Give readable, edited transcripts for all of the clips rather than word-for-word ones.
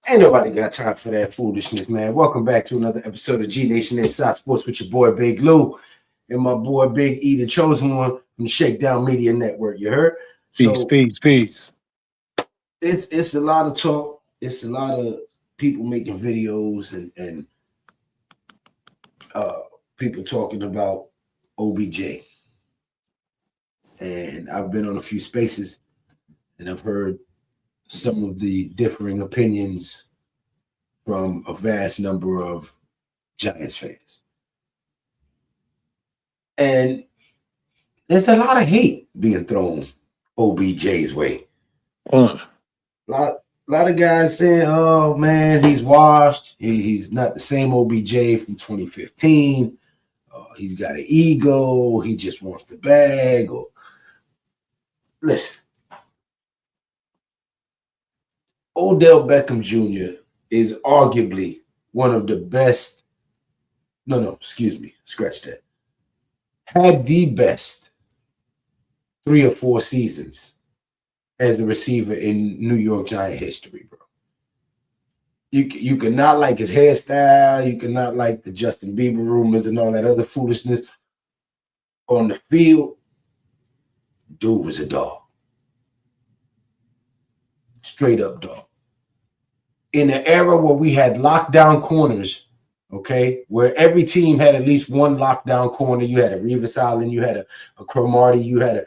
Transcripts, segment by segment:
Ain't nobody got time for that foolishness, man. Welcome back to another episode of G-Nation Inside Sports with your boy Big Lou and my boy Big E, the chosen one from the Shakedown Media Network. You heard? Peace. It's a lot of talk. It's a lot of people making videos and people talking about OBJ. And I've been on a few spaces and I've heard some of the differing opinions from a vast number of Giants fans. And there's a lot of hate being thrown OBJ's way. A lot of guys saying, oh man, he's washed. He's not the same OBJ from 2015. He's got an ego. He just wants the bag. Listen. Odell Beckham Jr. is arguably one of the best. Scratch that. Had the best 3 or 4 seasons as a receiver in New York Giant history, bro. You could not like his hairstyle. You could not like the Justin Bieber rumors and all that other foolishness. On the field, dude was a dog. Straight up dog. In an era where we had lockdown corners, okay, where every team had at least one lockdown corner. You had a Revis Island, you had a Cromartie, you had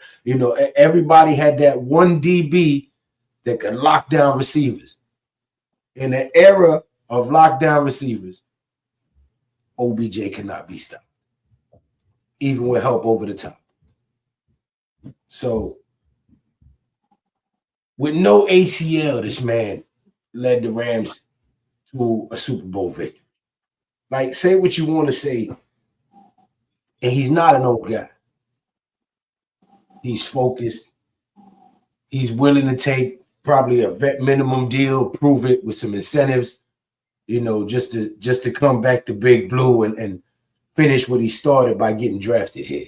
everybody had that one DB that could lock down receivers. In an era of lockdown receivers, OBJ cannot be stopped, even with help over the top. So, with no ACL, this man led the Rams to a Super Bowl victory. Like, say what you want to say, and he's not an old guy. He's focused. He's willing to take probably a vet minimum deal, prove it with some incentives, just to come back to Big Blue and finish what he started by getting drafted here.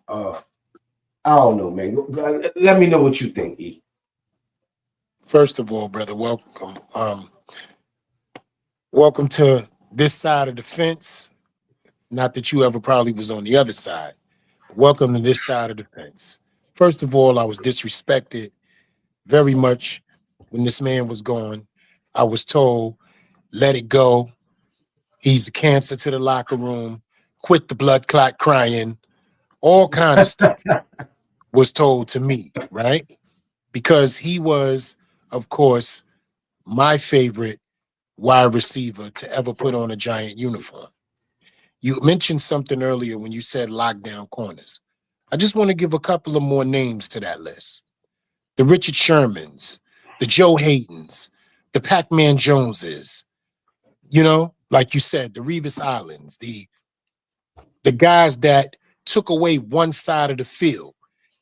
I don't know, man. Let me know what you think, E. First of all, brother, welcome. Welcome to this side of the fence. Not that you ever probably was on the other side. Welcome to this side of the fence. First of all, I was disrespected very much when this man was gone. I was told, let it go. He's a cancer to the locker room. Quit the blood clot crying. All kind of stuff was told to me, right? Because he was, of course, my favorite wide receiver to ever put on a Giant uniform. You mentioned something earlier when you said lockdown corners. I just want to give a couple of more names to that list. The Richard Shermans, the Joe Haydens, the Pac-Man Joneses, like you said, the Revis Islands, the guys that took away one side of the field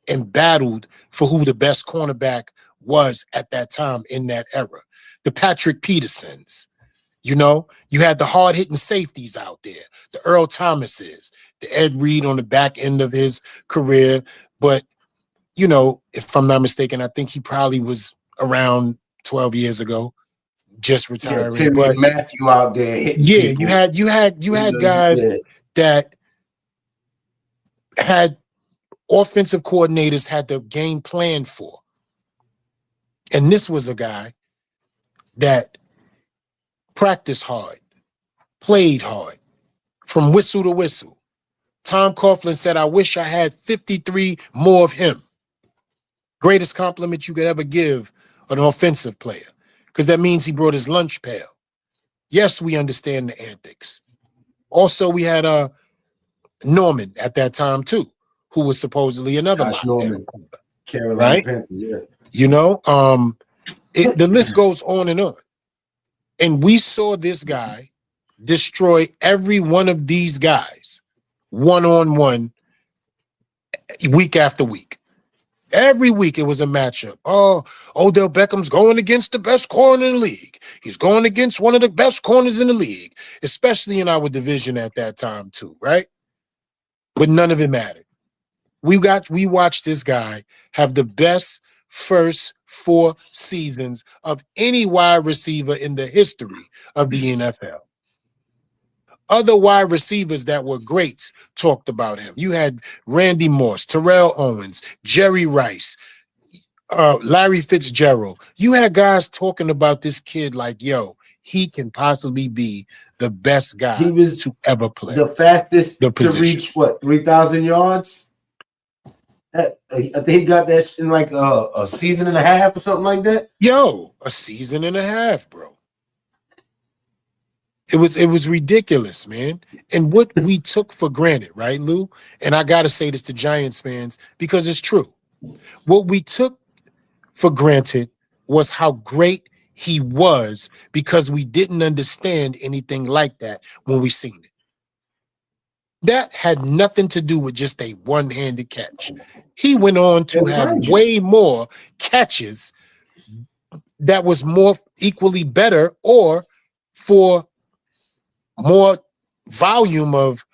and battled for who the best cornerback was at that time in that era. The Patrick Petersons, you had the hard-hitting safeties out there, the Earl Thomases, the Ed Reed on the back end of his career. But, if I'm not mistaken, I think he probably was around 12 years ago, just retiring. Yeah, Timmy and Matthew out there hitting people. you had guys that had offensive coordinators had the game planned for. And this was a guy that practiced hard, played hard, from whistle to whistle. Tom Coughlin said, I wish I had 53 more of him. Greatest compliment you could ever give an offensive player, because that means he brought his lunch pail. Yes, we understand the antics. Also, we had Norman at that time, too, who was supposedly another Norman, Carolina Panthers, yeah. The list goes on. And we saw this guy destroy every one of these guys one-on-one week after week. Every week it was a matchup. Oh, Odell Beckham's going against the best corner in the league. He's going against one of the best corners in the league, especially in our division at that time too, right? But none of it mattered. We watched this guy have the best first 4 seasons of any wide receiver in the history of the NFL. Other wide receivers that were greats talked about him. You had Randy Moss, Terrell Owens, Jerry Rice, Larry Fitzgerald. You had guys talking about this kid like, yo, he can possibly be the best He guy was to ever play the fastest the to position. reach, what, 3,000 yards? I think he got that in like a season and a half or something like that. Yo, a season and a half, bro. It was ridiculous, man. And what we took for granted, right, Lou? And I got to say this to Giants fans because it's true. What we took for granted was how great he was because we didn't understand anything like that when we seen it. That had nothing to do with just a one-handed catch. He went on to have way more catches that was more equally better or for more volume of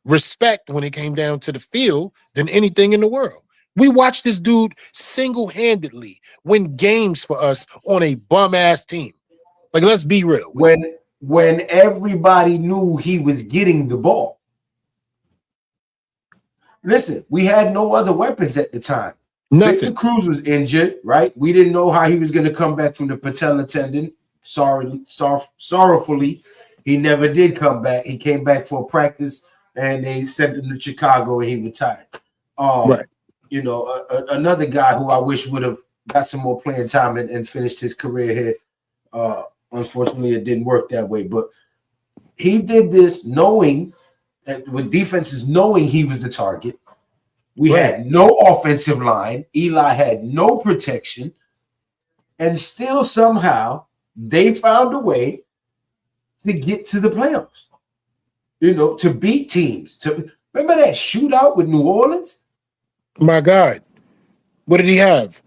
respect when it came down to the field than anything in the world. We watched this dude single-handedly win games for us on a bum-ass team. Like, let's be real. When everybody knew he was getting the ball. Listen, we had no other weapons at the time. Nothing. Victor Cruz was injured, right? We didn't know how he was going to come back from the patella tendon. Sorrowfully, he never did come back. He came back for a practice, and they sent him to Chicago, and he retired. Right. You know, another guy who I wish would have got some more playing time and finished his career here. Unfortunately, it didn't work that way. But he did this knowing, with defenses knowing he was the target. We had no offensive line. Eli had no protection. And still somehow they found a way to get to the playoffs. You know, to beat teams. Remember that shootout with New Orleans? My God. What did he have?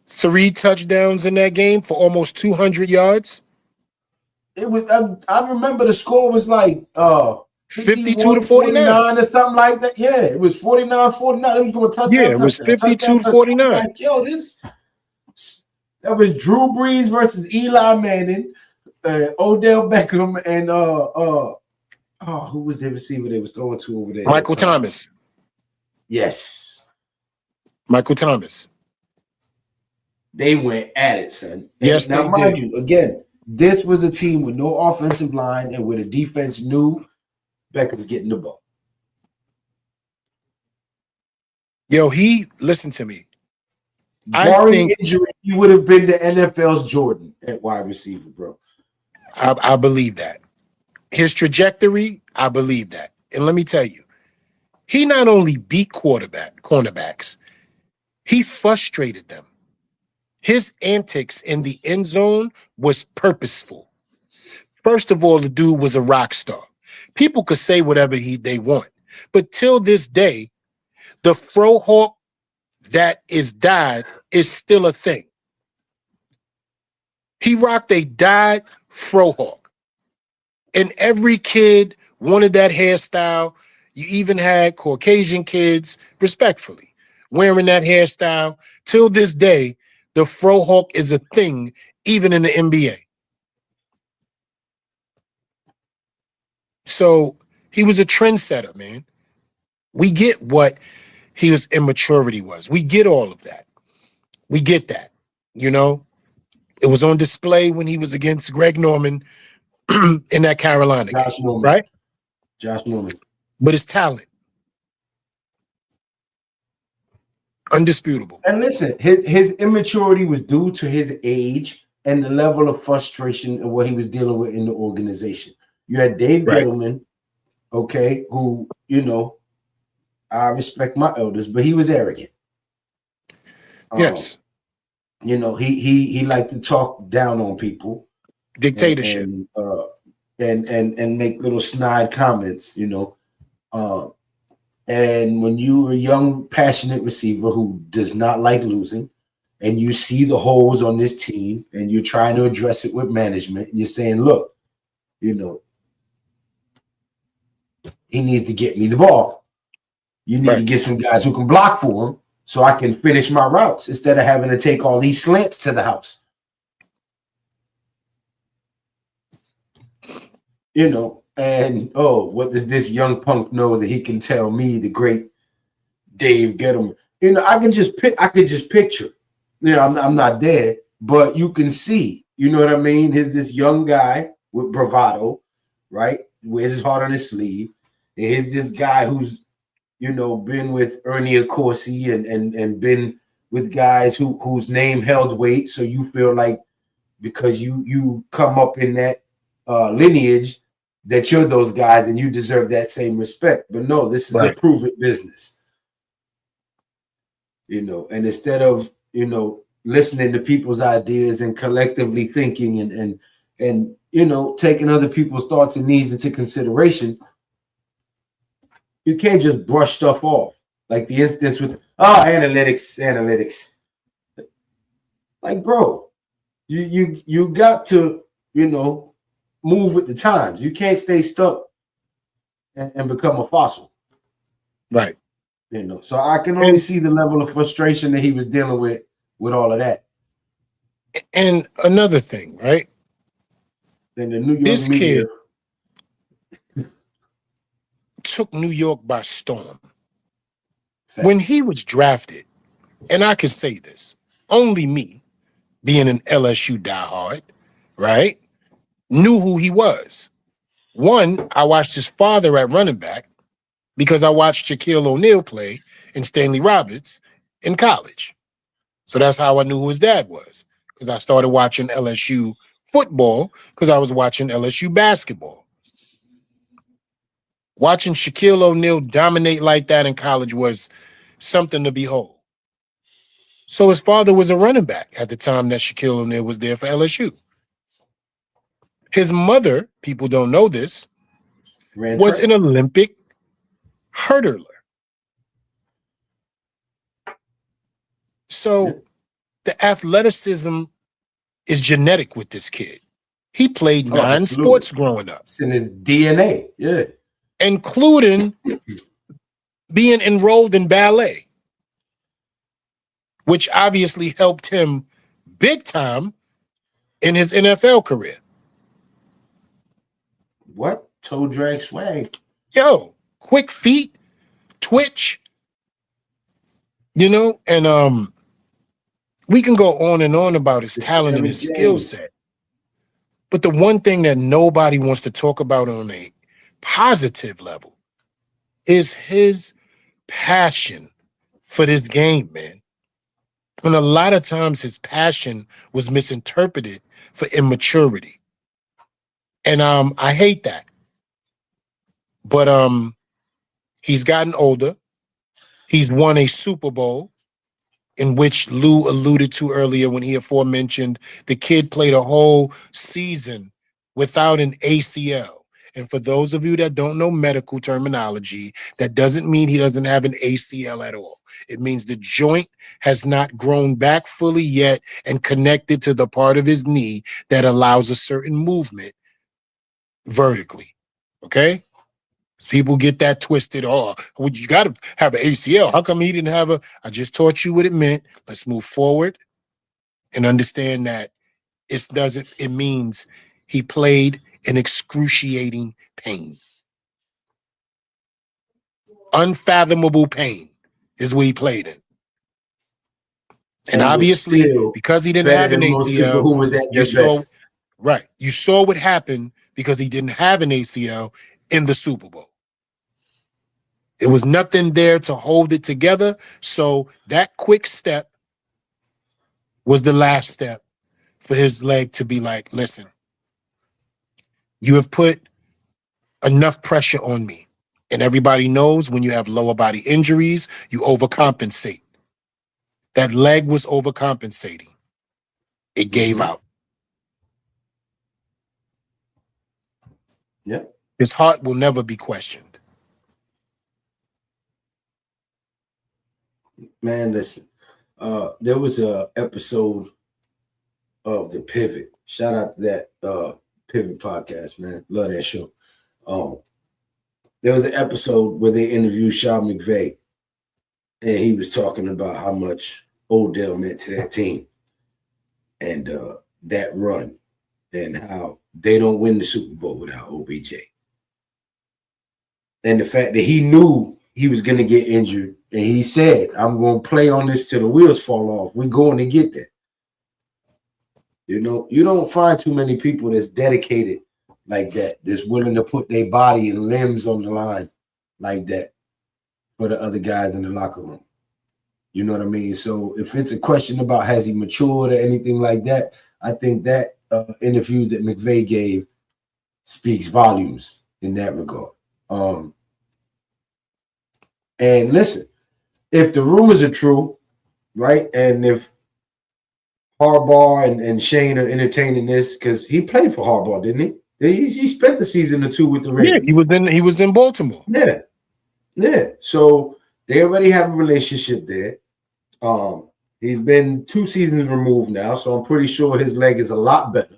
3 touchdowns in that game for almost 200 yards? It was. I remember the score was like 52 to 49 or something like that. Yeah, it was 49-49. It was going touchdown. Yeah, it was 52 to 49. Like, yo, that was Drew Brees versus Eli Manning, Odell Beckham, and who was the receiver they was throwing to over there? Michael Thomas. Yes. Michael Thomas. They went at it, son. Yes, now, they mind did. you, again, this was a team with no offensive line and where the defense knew Beckham's getting the ball. Yo, listen to me. Barring injury, he would have been the NFL's Jordan at wide receiver, bro. I believe that. His trajectory, I believe that. And let me tell you, he not only beat cornerbacks, he frustrated them. His antics in the end zone was purposeful. First of all, the dude was a rock star. People could say whatever they want, but till this day, the frohawk that is dyed is still a thing. He rocked a dyed frohawk, and every kid wanted that hairstyle. You even had Caucasian kids, respectfully, wearing that hairstyle. Till this day, the frohawk is a thing, even in the NBA. So he was a trendsetter, man. We get what his immaturity was. We get all of that. We get that. You know, it was on display when he was against Greg Norman in that Carolina game, right? Josh Norman. But his talent, undisputable. And listen, his immaturity was due to his age and the level of frustration and what he was dealing with in the organization. You had Dave Gettleman, okay, who, you know, I respect my elders, but he was arrogant. Yes. You know, he liked to talk down on people. Dictatorship. And make little snide comments, you know. And when you're a young, passionate receiver who does not like losing, and you see the holes on this team, and you're trying to address it with management, and you're saying, look, you know, he needs to get me the ball. You need to get some guys who can block for him. so I can finish my routes instead of having to take all these slants to the house. You know, and what does this young punk know that he can tell me, the great Dave Gettleman? You know, I could just picture. You know, I'm not there, but you can see. You know what I mean? Here's this young guy with bravado, right? Wears his heart on his sleeve. And here's this guy who's, you know, been with Ernie Accorsi and been with guys whose name held weight. So you feel like because you come up in that lineage that you're those guys and you deserve that same respect. But no, this is a prove-it business. You know, and instead of, you know, listening to people's ideas and collectively thinking and you know, taking other people's thoughts and needs into consideration, you can't just brush stuff off. Like the instance with analytics. Like, bro, you got to, you know, move with the times. You can't stay stuck and become a fossil. Right. You know, so I can only see the level of frustration that he was dealing with all of that. And another thing, right? Then the New York media kid took New York by storm. Fact. When he was drafted, and I can say this, only me, being an LSU diehard, right, knew who he was. One, I watched his father at running back because I watched Shaquille O'Neal play and Stanley Roberts in college. So that's how I knew who his dad was, because I started watching LSU football because I was watching LSU basketball. Watching Shaquille O'Neal dominate like that in college was something to behold. So his father was a running back at the time that Shaquille O'Neal was there for LSU. His mother, people don't know this, was an Olympic hurdler. So the athleticism is genetic with this kid. He played 9 sports growing up. It's in his DNA, yeah. Including being enrolled in ballet, which obviously helped him big time in his NFL career. What? Toe drag swag. Yo, quick feet, twitch, you know, and we can go on and on about his talent and his skill set. But the one thing that nobody wants to talk about on a positive level is his passion for this game, man. And a lot of times his passion was misinterpreted for immaturity. And I hate that. But he's gotten older. He's won a Super Bowl, in which Lou alluded to earlier when he aforementioned the kid played a whole season without an ACL. And for those of you that don't know medical terminology, that doesn't mean he doesn't have an ACL at all. It means the joint has not grown back fully yet and connected to the part of his knee that allows a certain movement vertically, okay? People get that twisted. Oh, well, you got to have an ACL. How come he didn't have a? I just taught you what it meant. Let's move forward and understand that it means he played in excruciating pain. Unfathomable pain is what he played in. And obviously, because he didn't have an ACL, who was at you saw what happened because he didn't have an ACL in the Super Bowl. It was nothing there to hold it together. So that quick step was the last step for his leg to be like, listen, you have put enough pressure on me. And everybody knows when you have lower body injuries, you overcompensate. That leg was overcompensating. It gave out. Yep. His heart will never be questioned. Man, listen, there was a episode of The Pivot. Shout out to that Pivot podcast, man. Love that show. There was an episode where they interviewed Sean McVay. and he was talking about how much Odell meant to that team and that run and how they don't win the Super Bowl without OBJ. And the fact that he knew he was going to get injured, and he said, I'm going to play on this till the wheels fall off. We're going to get that. You know, you don't find too many people that's dedicated like that, that's willing to put their body and limbs on the line like that for the other guys in the locker room. You know what I mean? So if it's a question about has he matured or anything like that, I think that interview that McVay gave speaks volumes in that regard. And listen, if the rumors are true, right, and if Harbaugh and Shane are entertaining this, because he played for Harbaugh, didn't he? He spent the season or two with the Ravens. Yeah, he was in Baltimore. Yeah. So they already have a relationship there. He's been 2 seasons removed now, so I'm pretty sure his leg is a lot better.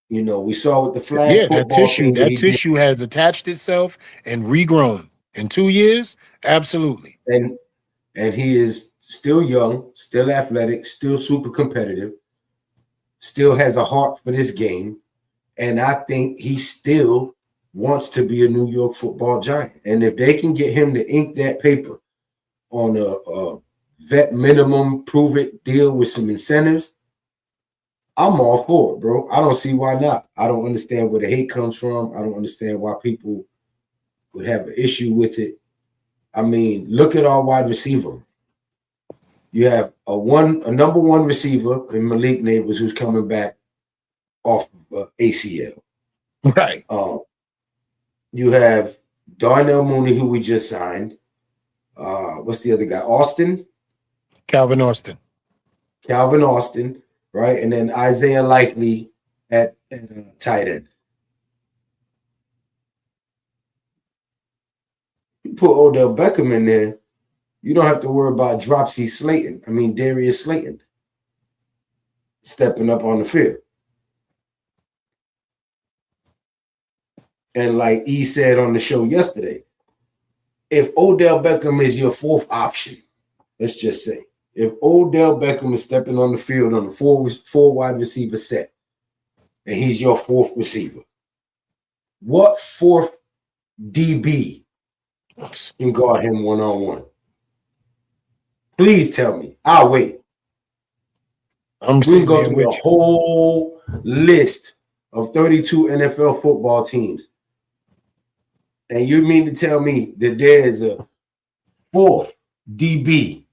You know, we saw with the flag football thing that tissue has attached itself and regrown in 2 years. Absolutely. And he is still young, still athletic, still super competitive, still has a heart for this game. And I think he still wants to be a New York Football Giant. And if they can get him to ink that paper on a vet minimum, prove it deal with some incentives, I'm all for it, bro. I don't see why not. I don't understand where the hate comes from. I don't understand why people would have an issue with it. I mean, look at our wide receiver. You have a number 1 receiver in Malik Neighbors who's coming back off of ACL. Right. You have Darnell Mooney, who we just signed. What's the other guy? Calvin Austin. Right? And then Isaiah Likely at tight end. You put Odell Beckham in there, you don't have to worry about Darius Slayton stepping up on the field. And like E said on the show yesterday, if Odell Beckham is your 4th option, let's just say, if Odell Beckham is stepping on the field on a four wide receiver set, and he's your 4th receiver, what 4th DB can guard him one-on-one? Please tell me. I'll wait. We can go through a whole list of 32 NFL football teams. And you mean to tell me that there is a 4th DB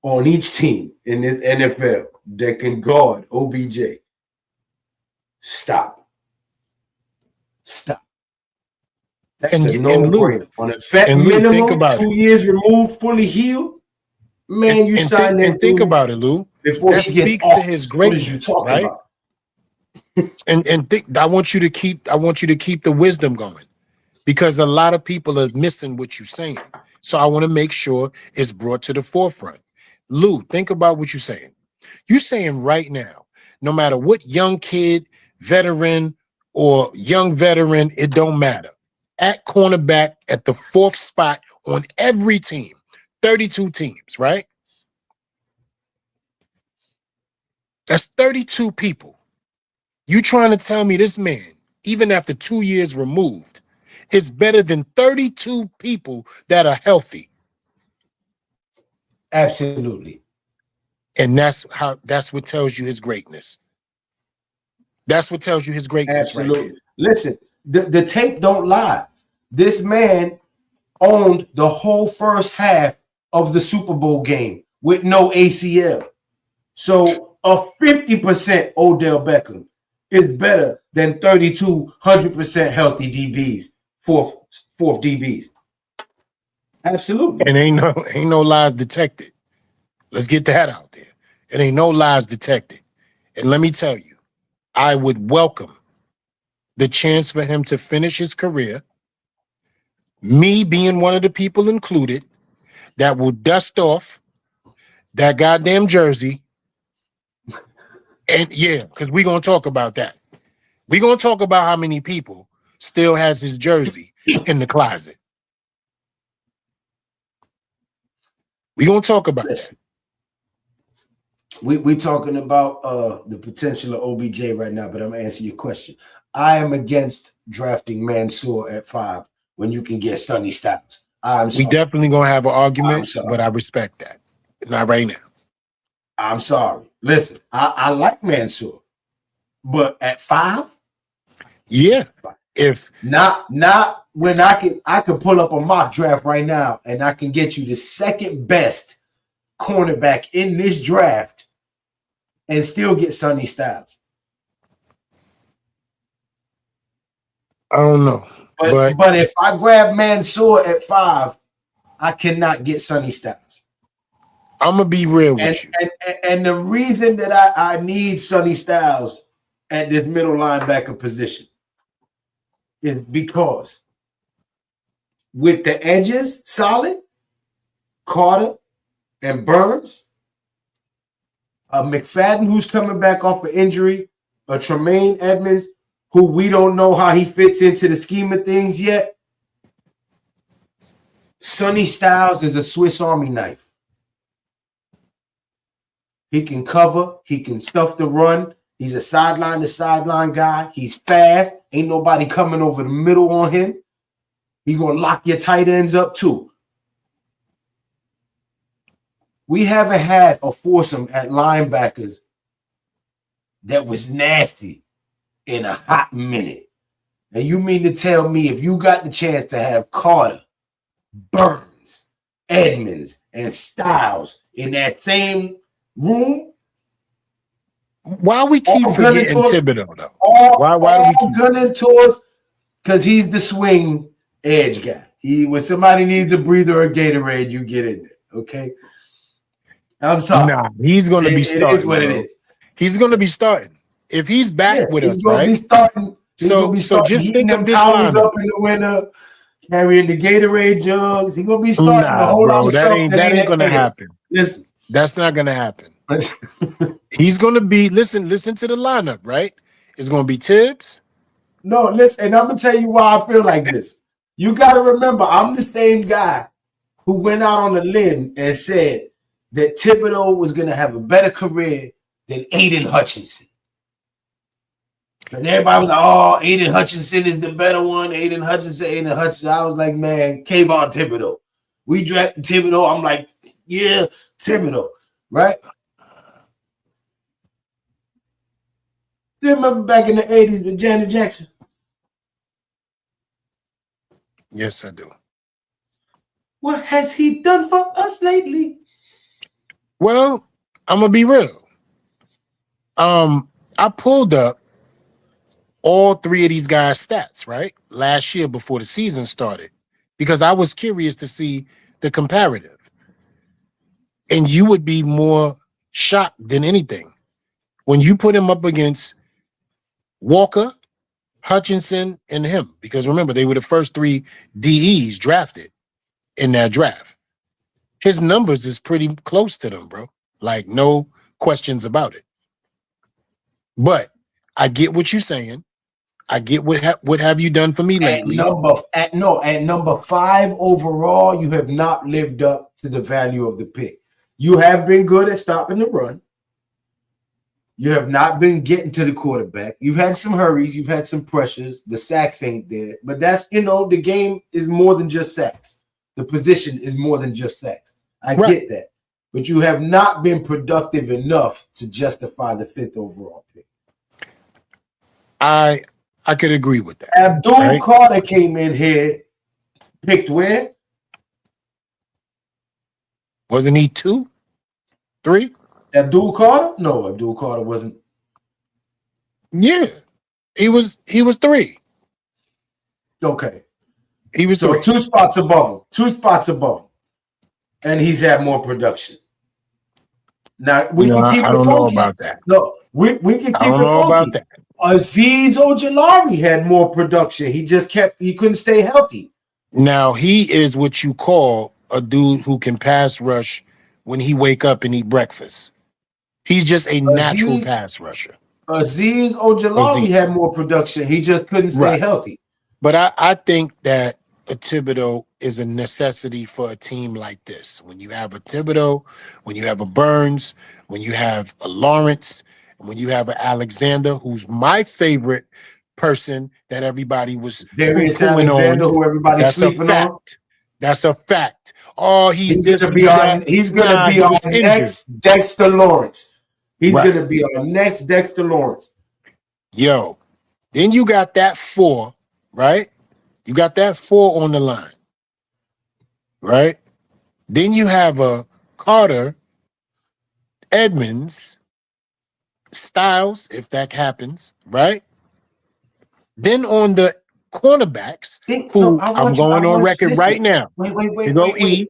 on each team in this NFL that can guard OBJ? Stop. That's a no-brainer. On a vet minimum, 2 years removed, fully healed, man, you sign that. And think about it, Lou. That speaks to his greatness, right? I want you to keep the wisdom going, because a lot of people are missing what you're saying. So I want to make sure it's brought to the forefront. Lou, think about what you're saying. You're saying right now, no matter what young kid, veteran, or young veteran, it don't matter. At cornerback at the 4th spot on every team, 32 teams, right? That's 32 people. You trying to tell me this man, even after 2 years removed, is better than 32 people that are healthy? Absolutely. And that's what tells you his greatness. That's what tells you his greatness. Absolutely. Right. Listen, the tape don't lie. This man owned the whole first half of the Super Bowl game with no ACL. So a 50% Odell Beckham is better than 32 100% healthy DBs, fourth DBs. Absolutely. And ain't no lies detected. Let's get that out there. It ain't no lies detected. And let me tell you, I would welcome the chance for him to finish his career, me being one of the people included, that will dust off that goddamn jersey. And yeah, because we're going to talk about that. We're going to talk about how many people still has his jersey in the closet. We're gonna talk about that. We talking about the potential of OBJ right now, but I'm gonna answer your question. I am against drafting Mansour at 5 when you can get Sonny Styles. I'm sorry. We definitely gonna have an I'm argument, sorry. but I respect that. Not right now. I'm sorry. Listen, I like Mansour, but at 5, Yeah. If not when I can pull up a mock draft right now and I can get you the second best cornerback in this draft and still get Sonny Styles. I don't know. But if I grab Mansour at 5, I cannot get Sonny Styles. I'm gonna be real with you. And the reason that I need Sonny Styles at this middle linebacker position is because with the edges solid, Carter and Burns, a McFadden who's coming back off an injury, a Tremaine Edmonds who we don't know how he fits into the scheme of things yet. Sonny Styles is a Swiss Army knife. He can cover. He can stuff the run. He's a sideline to sideline guy. He's fast. Ain't nobody coming over the middle on him. He's going to lock your tight ends up too. We haven't had a foursome at linebackers that was nasty in a hot minute. And you mean to tell me if you got the chance to have Carter, Burns, Edmonds, and Styles in that same room? Why we keep forgetting Thibodeau though? Why do we keep gunning towards? Because he's the swing edge guy. When somebody needs a breather or a Gatorade, you get in there. Okay. I'm sorry. Nah, he's gonna be starting. It is what it is. He's gonna be starting. If he's back with us, right? He's gonna be starting. So just think of this towels lineup. up in the winter, carrying the Gatorade jugs. He's gonna be starting a whole lot of stuff. That ain't gonna happen. Listen. That's not gonna happen. He's gonna be listen to the lineup, right? It's gonna be Tibbs. No, listen, and I'm gonna tell you why I feel like this. You gotta remember, I'm the same guy who went out on a limb and said that Thibodeau was gonna have a better career than Aiden Hutchinson. And everybody was like, oh, Aiden Hutchinson is the better one. Aiden Hutchinson. I was like, man, Kayvon Thibodeau. We drafted Thibodeau. I'm like, yeah, Thibodeau, right? You remember back in the 80s with Janet Jackson? Yes, I do. What has he done for us lately? Well, I'm gonna be real. I pulled up all three of these guys' stats, right? Last year before the season started, because I was curious to see the comparative. And you would be more shocked than anything when you put him up against Walker, Hutchinson, and him. Because remember, they were the first 3 DEs drafted in that draft. His numbers is pretty close to them, bro. Like, no questions about it. But I get what you're saying. I get what have you done for me lately. At number 5 overall, you have not lived up to the value of the pick. You have been good at stopping the run. You have not been getting to the quarterback. You've had some hurries. You've had some pressures. The sacks ain't there. But that's, the game is more than just sacks. The position is more than just sacks. I get that. But you have not been productive enough to justify the 5th overall pick. I could agree with that. Abdul Carter came in here, picked where? Wasn't he 2, 3? Abdul Carter? No, Abdul Carter wasn't. Yeah, he was 3. Okay, he was 3. 2 spots above him. And he's had more production. Now we can keep it funky. I don't know about that. No, we can keep it funky. About that. Azeez Ojulari had more production. He couldn't stay healthy. Now he is what you call a dude who can pass rush when he wake up and eat breakfast. He's just a natural pass rusher. Azeez Ojulari had more production. He just couldn't stay healthy. But I think that a Thibodeau is a necessity for a team like this. When you have a Thibodeau, when you have a Burns, when you have a Lawrence, and when you have an Alexander, who's my favorite person that everybody was Darius poo-pooing on. Alexander, who everybody's That's a sleeping on. fact. That's a fact. Oh, he's this, gonna be he's that. he's gonna Nah, be he our was injured. next Dexter Lawrence. He's Right. gonna be our next Dexter Lawrence. Yo, then you got that 4, right? You got that 4 on the line, right? Then you have a Carter, Edmonds, Styles, if that happens, right? Then on the cornerbacks, I'm going on record right now. Wait.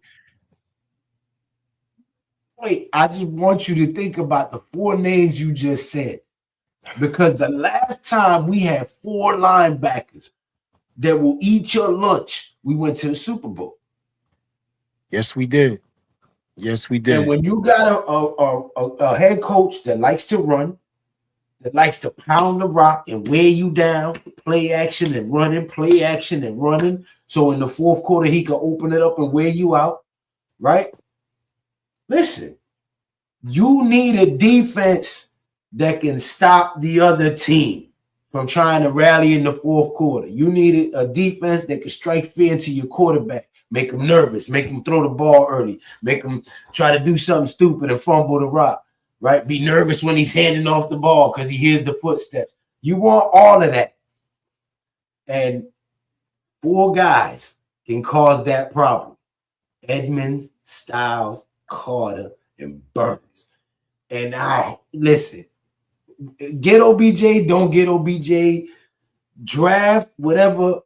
Wait, I just want you to think about the 4 names you just said. Because the last time we had 4 linebackers that will eat your lunch, we went to the Super Bowl. Yes, we did. Yes, we did. And when you got a head coach that likes to run, that likes to pound the rock and wear you down, play action and running, play action and running, so in the fourth quarter he can open it up and wear you out, right? Listen, you need a defense that can stop the other team from trying to rally in the fourth quarter. You need a defense that can strike fear into your quarterback, make him nervous, make him throw the ball early, make him try to do something stupid and fumble the rock, right? Be nervous when he's handing off the ball because he hears the footsteps. You want all of that. And 4 guys can cause that problem. Edmonds, Styles, Carter, and Burns. And listen, get OBJ, don't get OBJ, draft, whatever,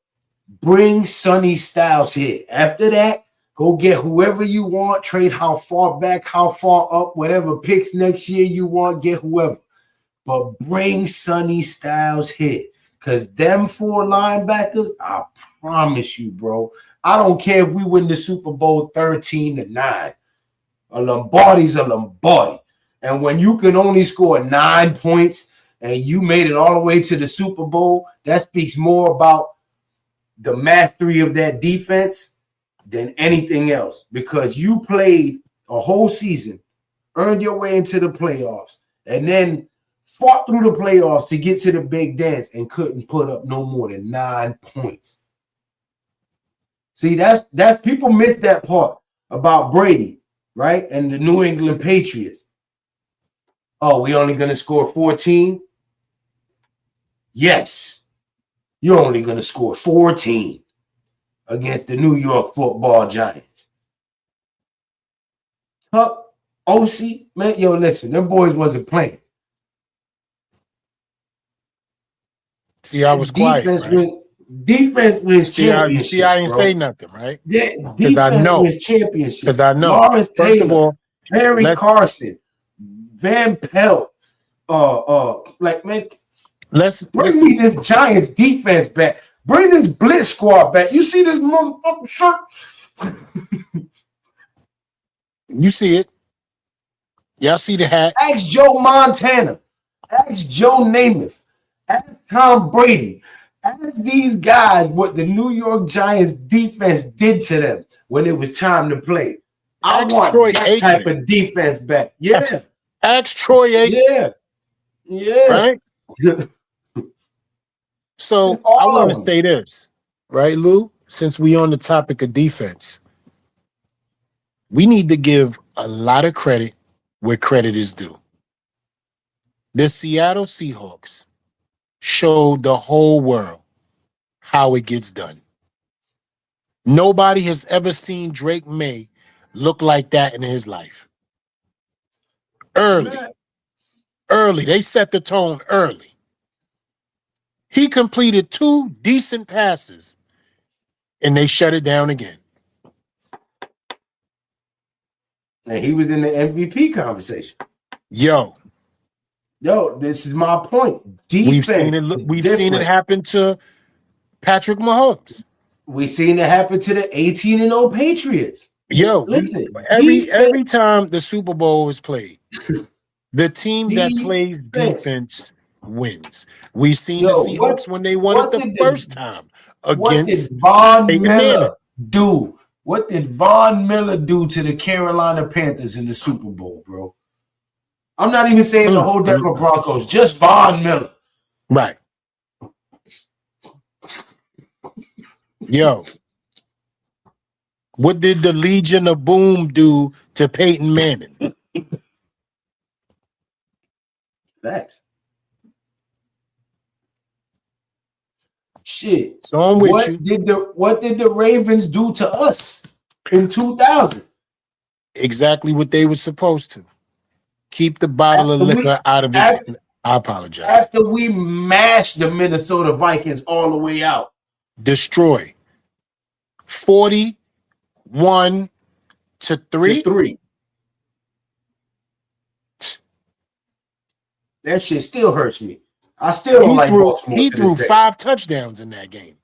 bring Sonny Styles here. After that, go get whoever you want, trade how far back, how far up, whatever picks next year you want, get whoever. But bring Sonny Styles here. Because them 4 linebackers, I promise you, bro, I don't care if we win the Super Bowl 13-9. A Lombardi's a Lombardi. And when you can only score 9 points and you made it all the way to the Super Bowl, that speaks more about the mastery of that defense than anything else. Because you played a whole season, earned your way into the playoffs, and then fought through the playoffs to get to the big dance and couldn't put up no more than 9 points. See, that's people miss that part about Brady, right? And the New England Patriots. Oh, we only going to score 14? Yes. You're only going to score 14 against the New York Football Giants. Tuck, OC, man, yo, listen, them boys wasn't playing. See, I was quiet, right? Defense wins championship. See, I didn't say nothing, right? Because I know. Wins championship. Because I know. Lawrence First Taylor, of all, Harry Carson, Van Pelt, like, man, bring me this Giants defense back. Bring this blitz squad back. You see this motherfucking shirt? You see it. Y'all see the hat. Ask Joe Montana. Ask Joe Namath. Ask Tom Brady. Ask these guys what the New York Giants defense did to them when it was time to play. I want Troy that Aikman. Type of defense back. Yeah. Ask Troy Aikman. Yeah. Right? So I want to say this, right, Lou? Since we on the topic of defense, we need to give a lot of credit where credit is due. The Seattle Seahawks showed the whole world how it gets done. Nobody has ever seen Drake May look like that in his life. Early. They set the tone early. He completed 2 decent passes, and they shut it down again. And he was in the MVP conversation. Yo, this is my point. Defense. We've seen it happen to Patrick Mahomes. We've seen it happen to the 18-0 Patriots. Yo, listen, every time the Super Bowl is played, the team that plays defense wins. We seen the Yo, Seahawks when they won it what the did first time what did against Von Peyton Manning. Miller do? What did Von Miller do to the Carolina Panthers in the Super Bowl, bro? I'm not even saying the whole Denver Broncos, just Von Miller. Right. Yo, what did the Legion of Boom do to Peyton Manning? Facts. Shit. So I'm with you. What did the Ravens do to us in 2000? Exactly what they were supposed to. Keep the bottle of liquor out of his hand. I apologize. After we mashed the Minnesota Vikings all the way out. Destroy. 41-3. To 3. That shit still hurts me. I still don't like Baltimore. He threw 5 touchdowns in that game.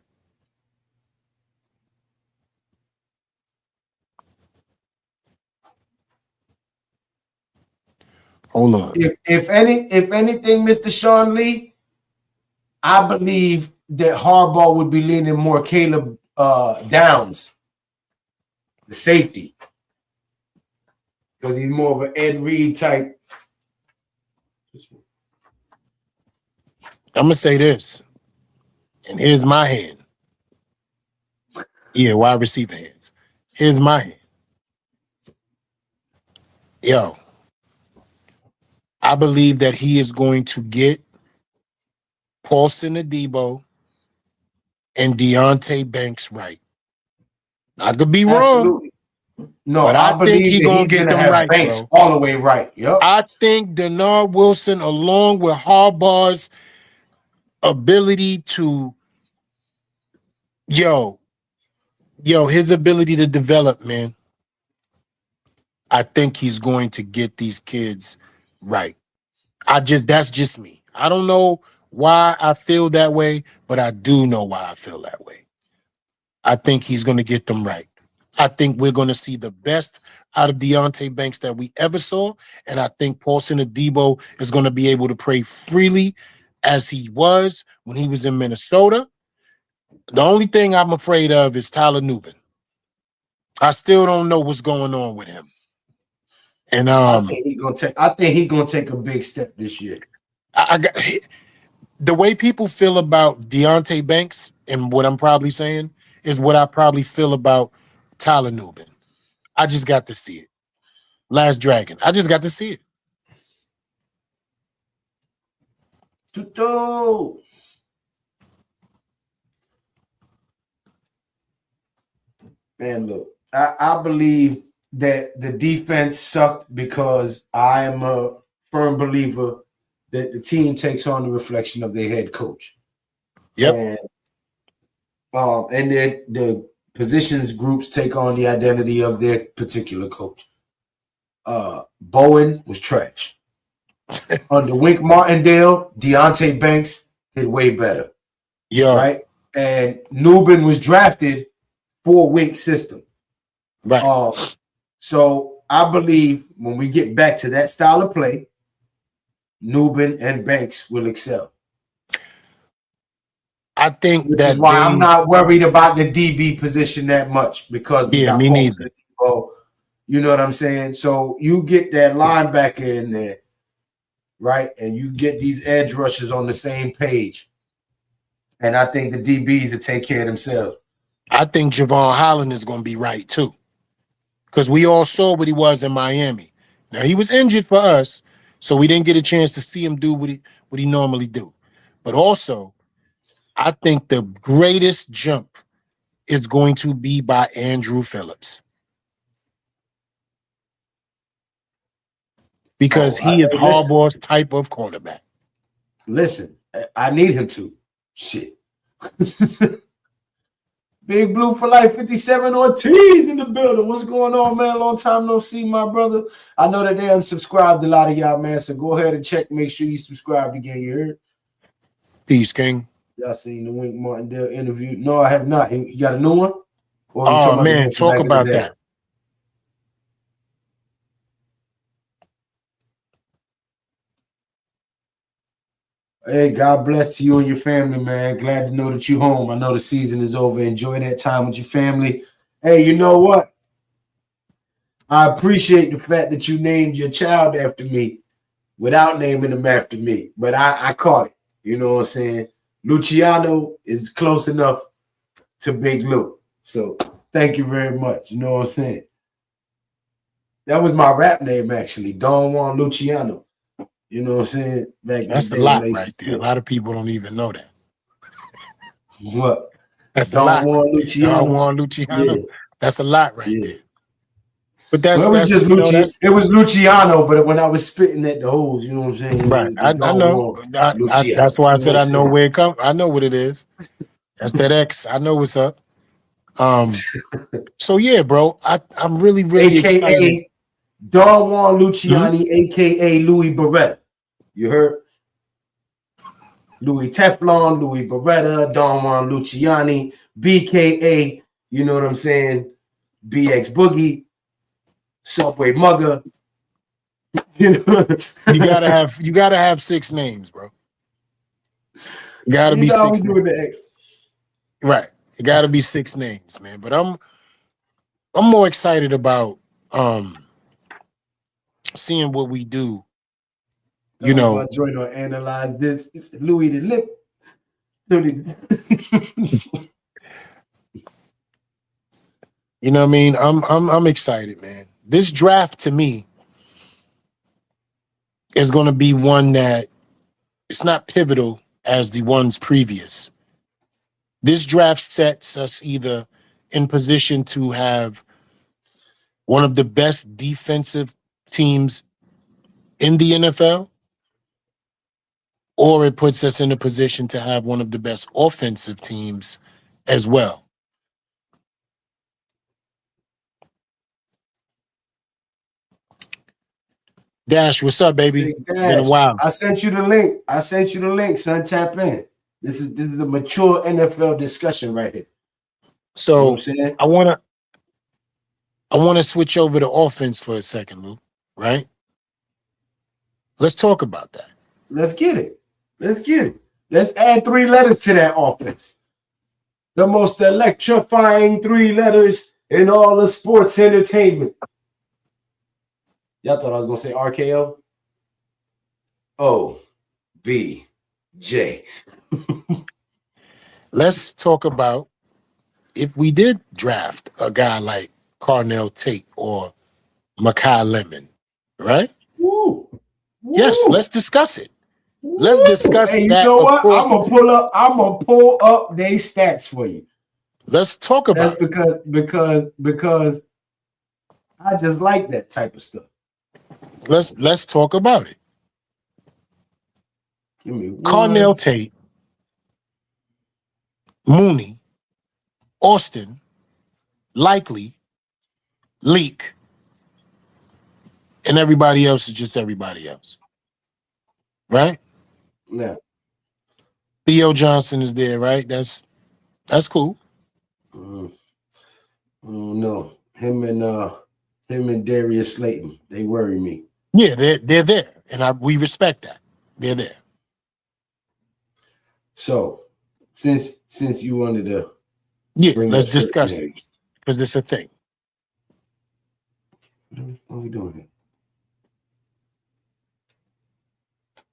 Hold on. If anything, Mr. Sean Lee, I believe that Harbaugh would be leaning more Caleb Downs, the safety, because he's more of an Ed Reed type. I'm gonna say this, and here's my hand. Yeah, wide receiver hands. Here's my hand. Yo, I believe that he is going to get Paulson Adebo and Deontay Banks right. I could be wrong. Absolutely. No, but I think he's gonna get them right, Banks bro. all the way right. Yep. I think Denard Wilson, along with Harbaugh's ability to, his ability to develop, man. I think he's going to get these kids right. That's just me. I don't know why I feel that way, but I do know why I feel that way. I think he's going to get them right. I think we're going to see the best out of Deontay Banks that we ever saw, and I think Paulson Adebo is going to be able to play freely as he was when he was in Minnesota. The only thing I'm afraid of is Tyler Nubin. I still don't know what's going on with him. And I think he's gonna take a big step this year. The way people feel about Deontay Banks and what I'm probably saying is what I probably feel about Tyler Nubin. I just got to see it. Last Dragon. I just got to see it. Tutu. Man, look, I believe that the defense sucked because I am a firm believer that the team takes on the reflection of their head coach. Yep. And the positions groups take on the identity of their particular coach. Bowen was trash. Under Wink Martindale, Deontay Banks did way better. Yeah. Right? And Nubin was drafted for Wink's system. Right. So I believe when we get back to that style of play, Nubin and Banks will excel. I think which is why I'm not worried about the DB position that much because we got me neither. You know what I'm saying? So you get that linebacker in there, right? And you get these edge rushers on the same page. And I think the DBs will take care of themselves. I think Javon Holland is going to be right too. Because we all saw what he was in Miami. Now, he was injured for us, so we didn't get a chance to see him do what he normally do. But also, I think the greatest jump is going to be by Andrew Phillips. Because he is Harbaugh's type of cornerback. Listen, I need him to. Shit. Big Blue for Life 57 Ortiz in the building. What's going on, man? Long time no see, my brother. I know that they unsubscribed a lot of y'all, man. So go ahead and check. Make sure you subscribed again. You heard? Peace, King. Y'all seen the Wink Martindale interview? No, I have not. You got a new one? Oh, man, talk about that. Hey, God bless to you and your family, man. Glad to know that you're home. I know the season is over. Enjoy that time with your family. Hey, you know what? I appreciate the fact that you named your child after me without naming him after me. But I caught it. You know what I'm saying? Luciano is close enough to Big Lou. So thank you very much. You know what I'm saying? That was my rap name, actually. Don Juan Luciano. You know what I'm saying? Back in the That's a day when lot they right there. A lot of people don't even know that. What? That's a Don lot Juan right there. Luciano? Don Juan Luciano. Yeah, That's a lot right yeah. there. But Well, it was just that's It was Luciano, but when I was spitting at the holes, you know what I'm saying? right. The I Don know. Juan Luciano. That's why I You know said what I I'm know saying? where it comes. I know what it is. That's that X. I know what's up. So yeah, bro. I'm really, really excited. AKA Don Juan Hmm? Luciani, AKA Louis Beretta. You heard? Louis Teflon, Louis Beretta, Don Juan Luciani, BKA, you know what I'm saying? BX Boogie, Subway Mugger. You know, You gotta have 6 names, bro. You gotta you be know how we 6 doing the names. X. Right. It gotta be 6 names, man. But I'm more excited about seeing what we do. You know, my joint on analyze this. It's Louis the Lip. you know what I mean? I'm excited, man. This draft to me is gonna be one that it's not pivotal as the ones previous. This draft sets us either in position to have one of the best defensive teams in the NFL, or it puts us in a position to have one of the best offensive teams as well. Dash, what's up, baby? Big Been a Dash. while. I sent you the link. Son. Tap in. This is a mature NFL discussion right here. You know what I'm So saying? I wanna switch over to offense for a second, Lou. Right? Let's talk about that. Let's get it. Let's add 3 letters to that offense. The most electrifying 3 letters in all of sports entertainment. Y'all thought I was gonna say RKO? OBJ. Let's talk about if we did draft a guy like Carnell Tate or Makai Lemon, right? Woo. Yes, Woo. let's discuss it. Woo. Let's discuss Hey, you that know what? across. I'm gonna pull up their stats for you. Let's talk about That's because I just like that type of stuff. it. Let's talk about it. Give me Carnell one. Tate, Mooney, Austin, Likely, Leak, and everybody else is just everybody else. Right? Yeah. Theo Johnson is there, right? That's cool. No. Him and Darius Slayton, they worry me. Yeah, they're there. And we respect that. They're there. So since you wanted to bring Let's up discuss certain it because it's a thing. names. What are we doing here?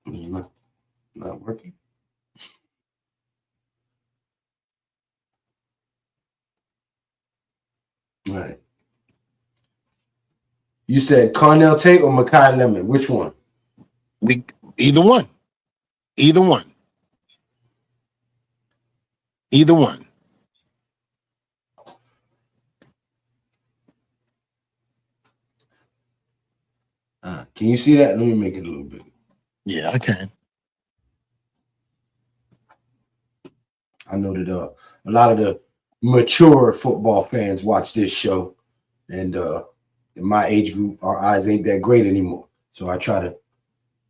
This is not working. All right. You said Carnell Tate or Makai Lemon? Which one? Either one. Either one. Either one. Can you see that? Let me make it a little bit. Yeah, I can. I know that a lot of the mature football fans watch this show, and in my age group, our eyes ain't that great anymore. So I try to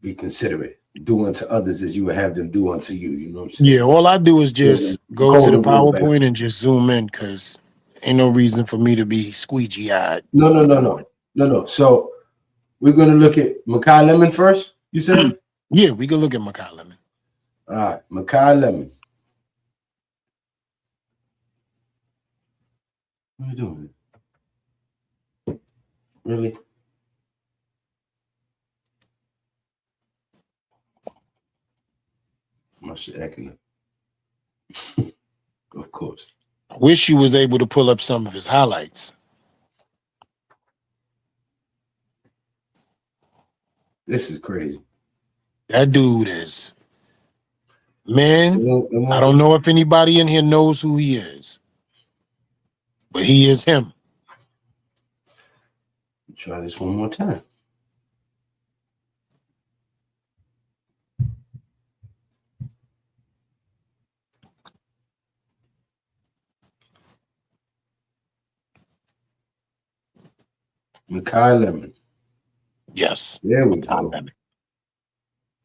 be considerate, do unto others as you would have them do unto you. You know what I'm saying? Yeah, all I do is just go to the Golden Rule, baby. PowerPoint and just zoom in because ain't no reason for me to be squeegee eyed. No. So we're gonna look at Makai Lemon first. You said? Yeah, we can look at Makai Lemon. All right, Makai Lemon. What are you doing? Really? My shit acting up. Of course. I wish you was able to pull up some of his highlights. This is crazy. That dude is, man, I don't know if anybody in here knows who he is, but he is him. Try this one more time. Makai Lemon. Yes. There we go.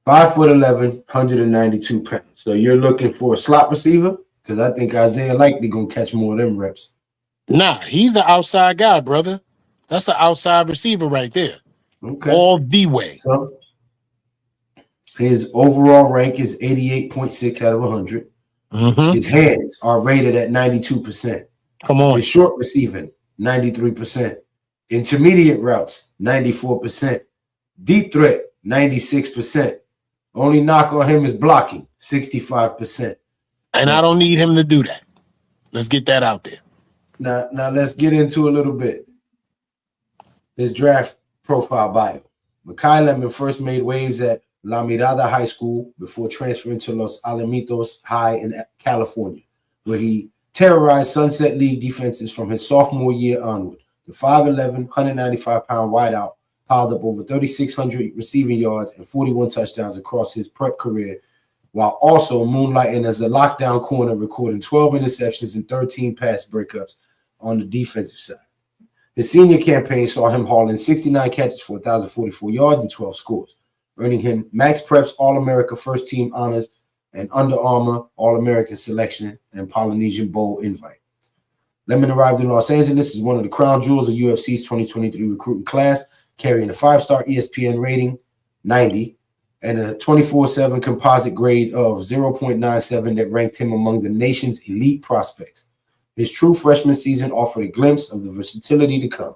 5'11", 192 pounds. So you're looking for a slot receiver? Because I think Isaiah likely gonna catch more of them reps. Nah, he's an outside guy, brother. That's an outside receiver right there. Okay. All the way. So his overall rank is 88.6 out of 100. Mm-hmm. His hands are rated at 92%. Come on. His short receiving, 93%. Intermediate routes, 94%. Deep threat, 96%. Only knock on him is blocking, 65%. And I don't need him to do that. Let's get that out there. Now let's get into a little bit. His draft profile bio. Makai Lemon first made waves at La Mirada High School before transferring to Los Alamitos High in California, where he terrorized Sunset League defenses from his sophomore year onward. The 5'11", 195-pound wideout piled up over 3,600 receiving yards and 41 touchdowns across his prep career, while also moonlighting as a lockdown corner, recording 12 interceptions and 13 pass breakups on the defensive side. His senior campaign saw him hauling 69 catches for 1,044 yards and 12 scores, earning him Max Prep's All-America First Team honors and Under Armour All-American selection and Polynesian Bowl invite. Lemon arrived in Los Angeles as one of the crown jewels of UFC's 2023 recruiting class, carrying a 5-star ESPN rating, 90, and a 24/7 composite grade of 0.97 that ranked him among the nation's elite prospects. His true freshman season offered a glimpse of the versatility to come.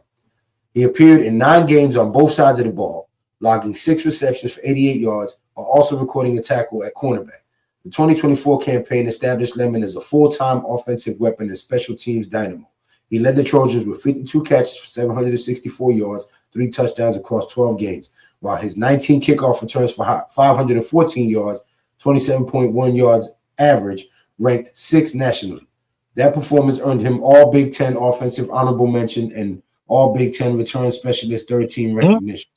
He appeared in 9 games on both sides of the ball, logging 6 receptions for 88 yards, while also recording a tackle at cornerback. The 2024 campaign established Lemon as a full-time offensive weapon and special teams dynamo. He led the Trojans with 52 catches for 764 yards, 3 touchdowns across 12 games, while his 19 kickoff returns for 514 yards, 27.1 yards average, ranked 6th nationally. That performance earned him all Big Ten offensive honorable mention and all Big Ten return specialist third team recognition.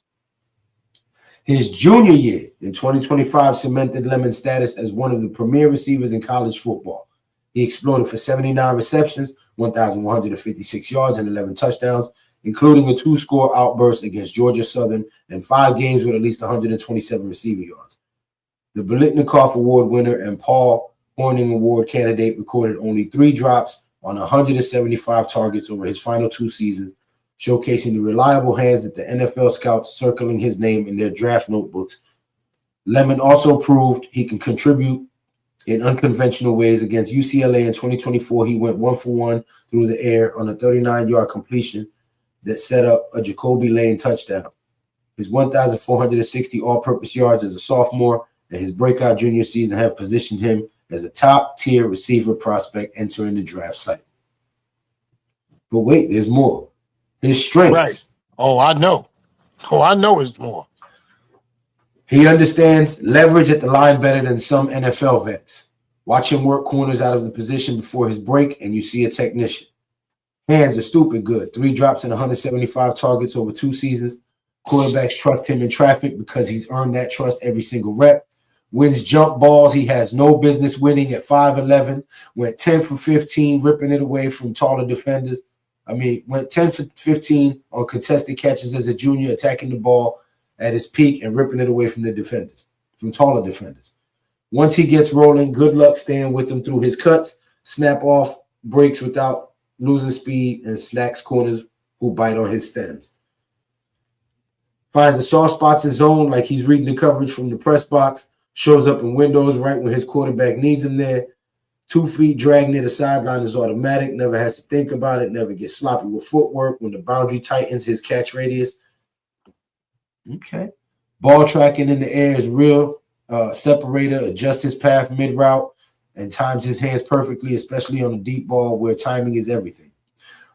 His junior year in 2025 cemented Lemon's status as one of the premier receivers in college football. He exploded for 79 receptions, 1,156 yards, and 11 touchdowns, including a 2-score outburst against Georgia Southern and 5 games with at least 127 receiving yards. The Biletnikoff Award winner and Paul Hornung Award candidate recorded only 3 drops on 175 targets over his final 2 seasons, showcasing the reliable hands that the NFL scouts circling his name in their draft notebooks. Lemon also proved he can contribute in unconventional ways. Against UCLA in 2024. He went 1-for-1 through the air on a 39-yard completion that set up a Jacoby Lane touchdown. His 1,460 all-purpose yards as a sophomore and his breakout junior season have positioned him as a top-tier receiver prospect entering the draft cycle. But wait, there's more. His strengths. Right. Oh, I know. I know it's more. He understands leverage at the line better than some NFL vets. Watch him work corners out of the position before his break, and you see a technician. Hands are stupid good. 3 drops and 175 targets over 2 seasons. Quarterbacks trust him in traffic because he's earned that trust every single rep. Wins jump balls he has no business winning at 5'11". Went 10 for 15, ripping it away from taller defenders. Went 10 for 15 on contested catches as a junior, attacking the ball at his peak and ripping it away from the defenders, from taller defenders. Once he gets rolling, good luck staying with him through his cuts, snap off, breaks without losing speed, and snacks corners who bite on his stems. Finds the soft spots in zone like he's reading the coverage from the press box, Shows up in windows right when his quarterback needs him there. 2 feet dragged near the sideline is automatic. Never has to think about it. Never gets sloppy with footwork. When the boundary tightens, his catch radius. Okay. Ball tracking in the air is real. Separator, adjusts his path mid-route and times his hands perfectly, especially on a deep ball where timing is everything.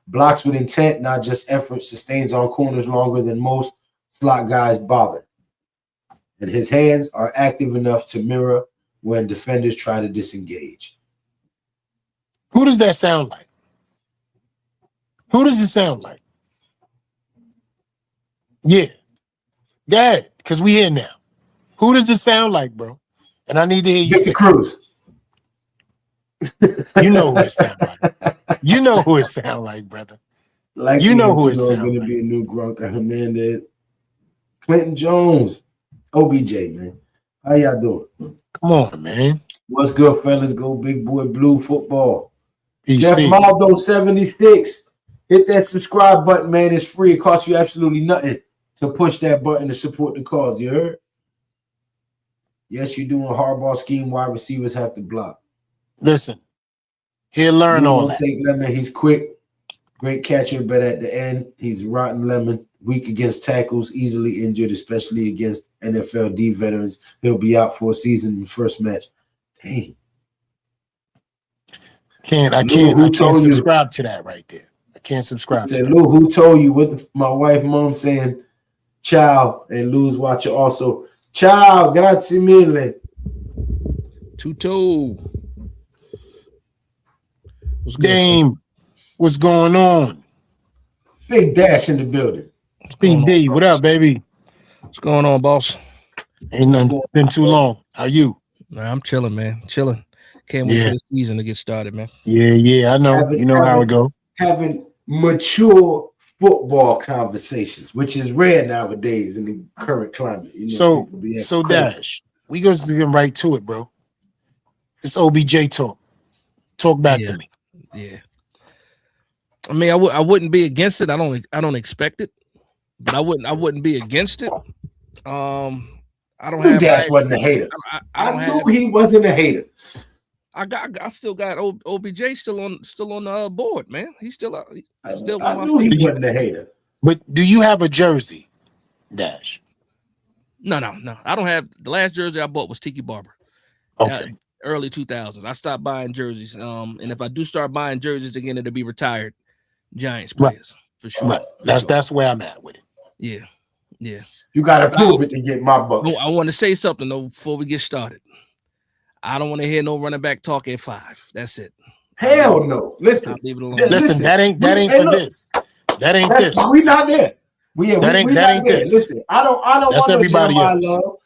Blocks with intent, not just effort. Sustains on corners longer than most slot guys bother. And his hands are active enough to mirror when defenders try to disengage. Who does that sound like? Who does it sound like? Yeah. Yeah, because we here now. Who does it sound like, bro? And I need to hear you say Cruz. You know who it sound like. You know who it sound like, brother. Like you know who it sound sound going like. to be a new Gronk Hernandez. Clinton Jones. OBJ, man. How y'all doing? Come on, man. What's good, fellas? Go Big Boy Blue football. Peace, Jeff peace. Maldo 76. Hit that subscribe button, man. It's free. It costs you absolutely nothing to push that button to support the cause. You heard? Yes, you're doing hardball scheme. Wide receivers have to block. Listen, he'll learn all that. Take Lemon. He's quick. Great catcher, but at the end, he's rotten lemon. Weak against tackles, easily injured, especially against NFL D veterans. He'll be out for a season in the first match. Dang. I can't subscribe to that right there. I can't subscribe to that. Lou, who told you what my wife, mom saying, ciao, and Lou's watching also. Ciao, grazie mille. Tuto. Dame, what's going on? Big Dash in the building. Big D, what up, baby? What's going on, boss? Ain't nothing been too long. How you? Nah, I'm chilling, man. Chilling. Can't wait for the season to get started, man. Yeah, I know. You know how it go. Having mature football conversations, which is rare nowadays in the current climate. You know, so Dash, we go to get right to it, bro. It's OBJ talk. Talk back to me. Yeah. I mean, I wouldn't be against it. I don't expect it, but I wouldn't be against it. I don't have. Dash wasn't a hater. I knew he wasn't a hater. I still got OBJ still on the board, man. He's still out. I knew he wasn't a hater. But do you have a jersey, Dash? No. I don't have. The last jersey I bought was Tiki Barber. Okay. Early 2000s. I stopped buying jerseys. And if I do start buying jerseys again, it'll be retired Giants players for sure. Right. That's where I'm at with it. Yeah. You got to prove it to get my bucks. I want to say something though before we get started. I don't want to hear no running back talk at 5. That's it. Hell no. Listen. Leave it alone. Listen, that ain't for this. That ain't this. We not there. That ain't this. Listen, I don't That's want everybody else. Love.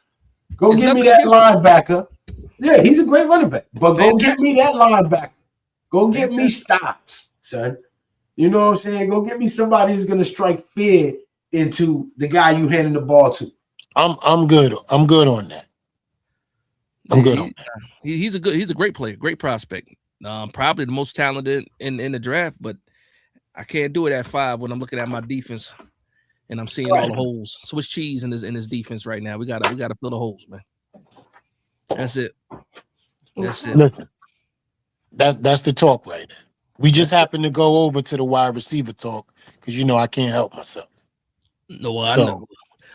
Go give me that linebacker. Yeah, he's a great running back. But go get me that linebacker. Go get me stops, son. You know what I'm saying? Go get me somebody who's gonna strike fear into the guy you handing the ball to. I'm good. I'm good on that. I'm good on that. He's a great player, great prospect. Probably the most talented in the draft, but I can't do it at 5 when I'm looking at my defense and I'm seeing all the holes. Swiss cheese in his defense right now. We gotta fill the holes, man. That's it. Listen, that's the talk right there. We just happen to go over to the wide receiver talk because I can't help myself. No, I know.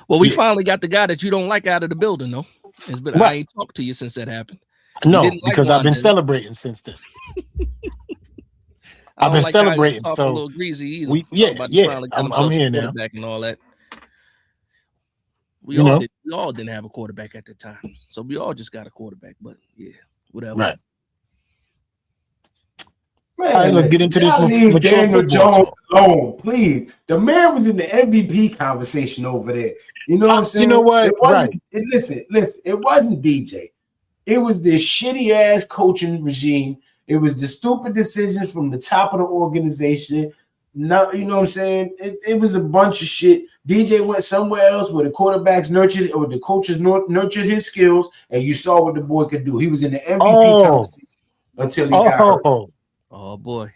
Well, we finally got the guy that you don't like out of the building, though. I ain't talked to you since that happened. No, because I've been celebrating since then. I've been celebrating. So a little greasy either. I'm here now. And all that. We all didn't have a quarterback at the time, so we all just got a quarterback. But yeah, whatever. Right. Man, all right, let's get into this mature Daniel Jones talk. alone, please. The man was in the MVP conversation over there. You know what I'm saying? You know what? Listen. It wasn't DJ. It was this shitty ass coaching regime. It was the stupid decisions from the top of the organization. No, you know what I'm saying? It was a bunch of shit. DJ went somewhere else where the quarterbacks nurtured or the coaches nurtured his skills, and you saw what the boy could do. He was in the MVP conversation until he got hurt. Oh boy.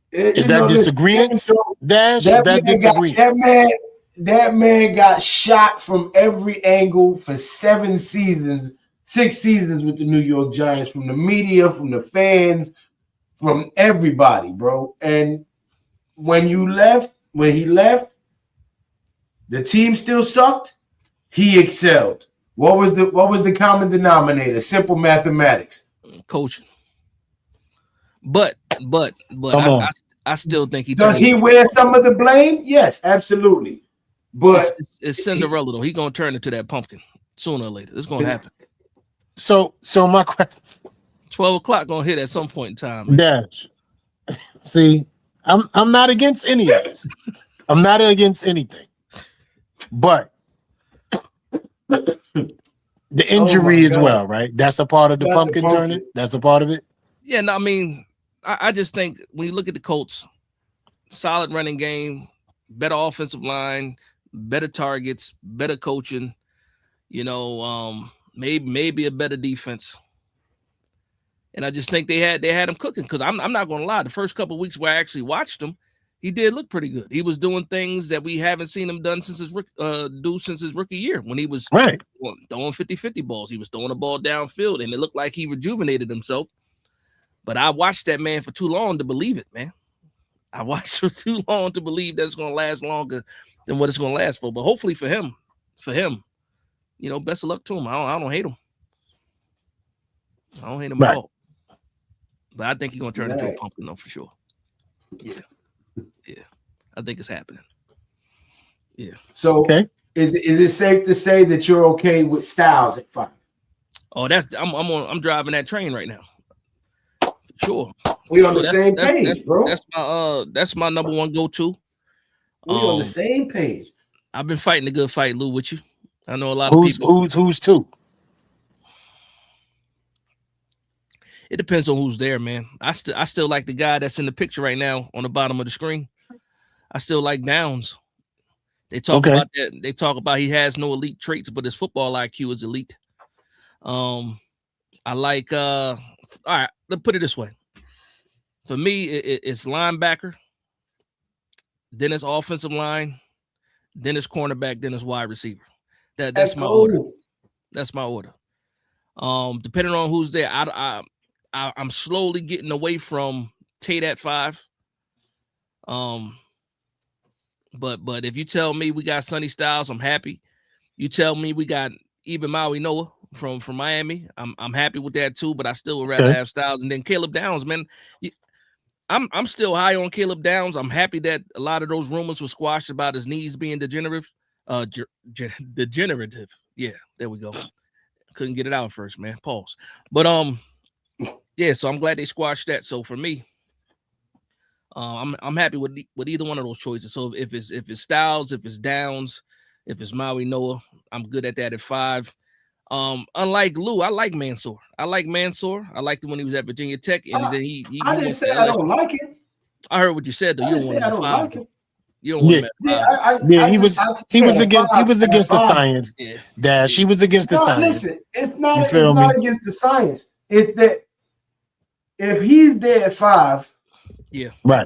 Is that disagreement, Dash? Is that disagreement? That man got shot from every angle for 7 seasons, 6 seasons with the New York Giants, from the media, from the fans, from everybody, bro. And when he left, the team still sucked. He excelled. What was the common denominator? Simple mathematics. Coaching. But I still think he does he wear some of the blame? Yes, absolutely. But it's Cinderella though. He gonna turn into that pumpkin sooner or later. It's gonna happen. So my question: 12 o'clock gonna hit at some point in time. Man. Dash. See, I'm not against any of this. I'm not against anything, but the injury as well, right? That's a part of the pumpkin turning. That's a part of it. Yeah, no, I mean, I just think when you look at the Colts, solid running game, better offensive line, better targets, better coaching, maybe a better defense. And I just think they had him cooking, because I'm not gonna lie, the first couple of weeks where I actually watched him, he did look pretty good. He was doing things that we haven't seen him done since his rookie year, when he was throwing 50-50 balls. He was throwing the ball downfield, and it looked like he rejuvenated himself. But I watched that man for too long to believe it, man. I watched for too long to believe that's going to last longer than what it's going to last for. But hopefully for him, best of luck to him. I don't hate him. I don't hate him at all. But I think he's going to turn into a pumpkin, though, for sure. Yeah. I think it's happening. Yeah. So is it safe to say that you're okay with Styles at 5? Oh, I'm driving that train right now. Sure. We on the same page, bro. That's my number one go-to. We on the same page. I've been fighting a good fight, Lou, with you. I know a lot of people. Who's two? It depends on who's there, man. I still like the guy that's in the picture right now on the bottom of the screen. I still like Downs. They talk about that. They talk about he has no elite traits, but his football IQ is elite. I like all right, let's put it this way. For me, it's linebacker, then it's offensive line, then it's cornerback, then it's wide receiver. That's my order. That's my order. Depending on who's there, I'm slowly getting away from Tate at 5. But if you tell me we got Sonny Styles, I'm happy. You tell me we got even Maui Noah from Miami, I'm happy with that too. But I still would rather have Styles. And then Caleb Downs, man. I'm still high on Caleb Downs. I'm happy that a lot of those rumors were squashed about his knees being degenerative. Degenerative. Yeah, there we go. Couldn't get it out first, man. Pause. But yeah. So I'm glad they squashed that. So for me, I'm happy with either one of those choices. So if it's Styles, if it's Downs, if it's Maui Noah, I'm good at that at 5. Unlike Lou, I like Mansour. I liked him when he was at Virginia Tech, and then he I didn't say I don't like him. I heard what you said though. I don't like him. You don't want him. He was against the science. Yeah. Dash. He was against the science. Listen, it's not against the science. It's that if he's there at 5,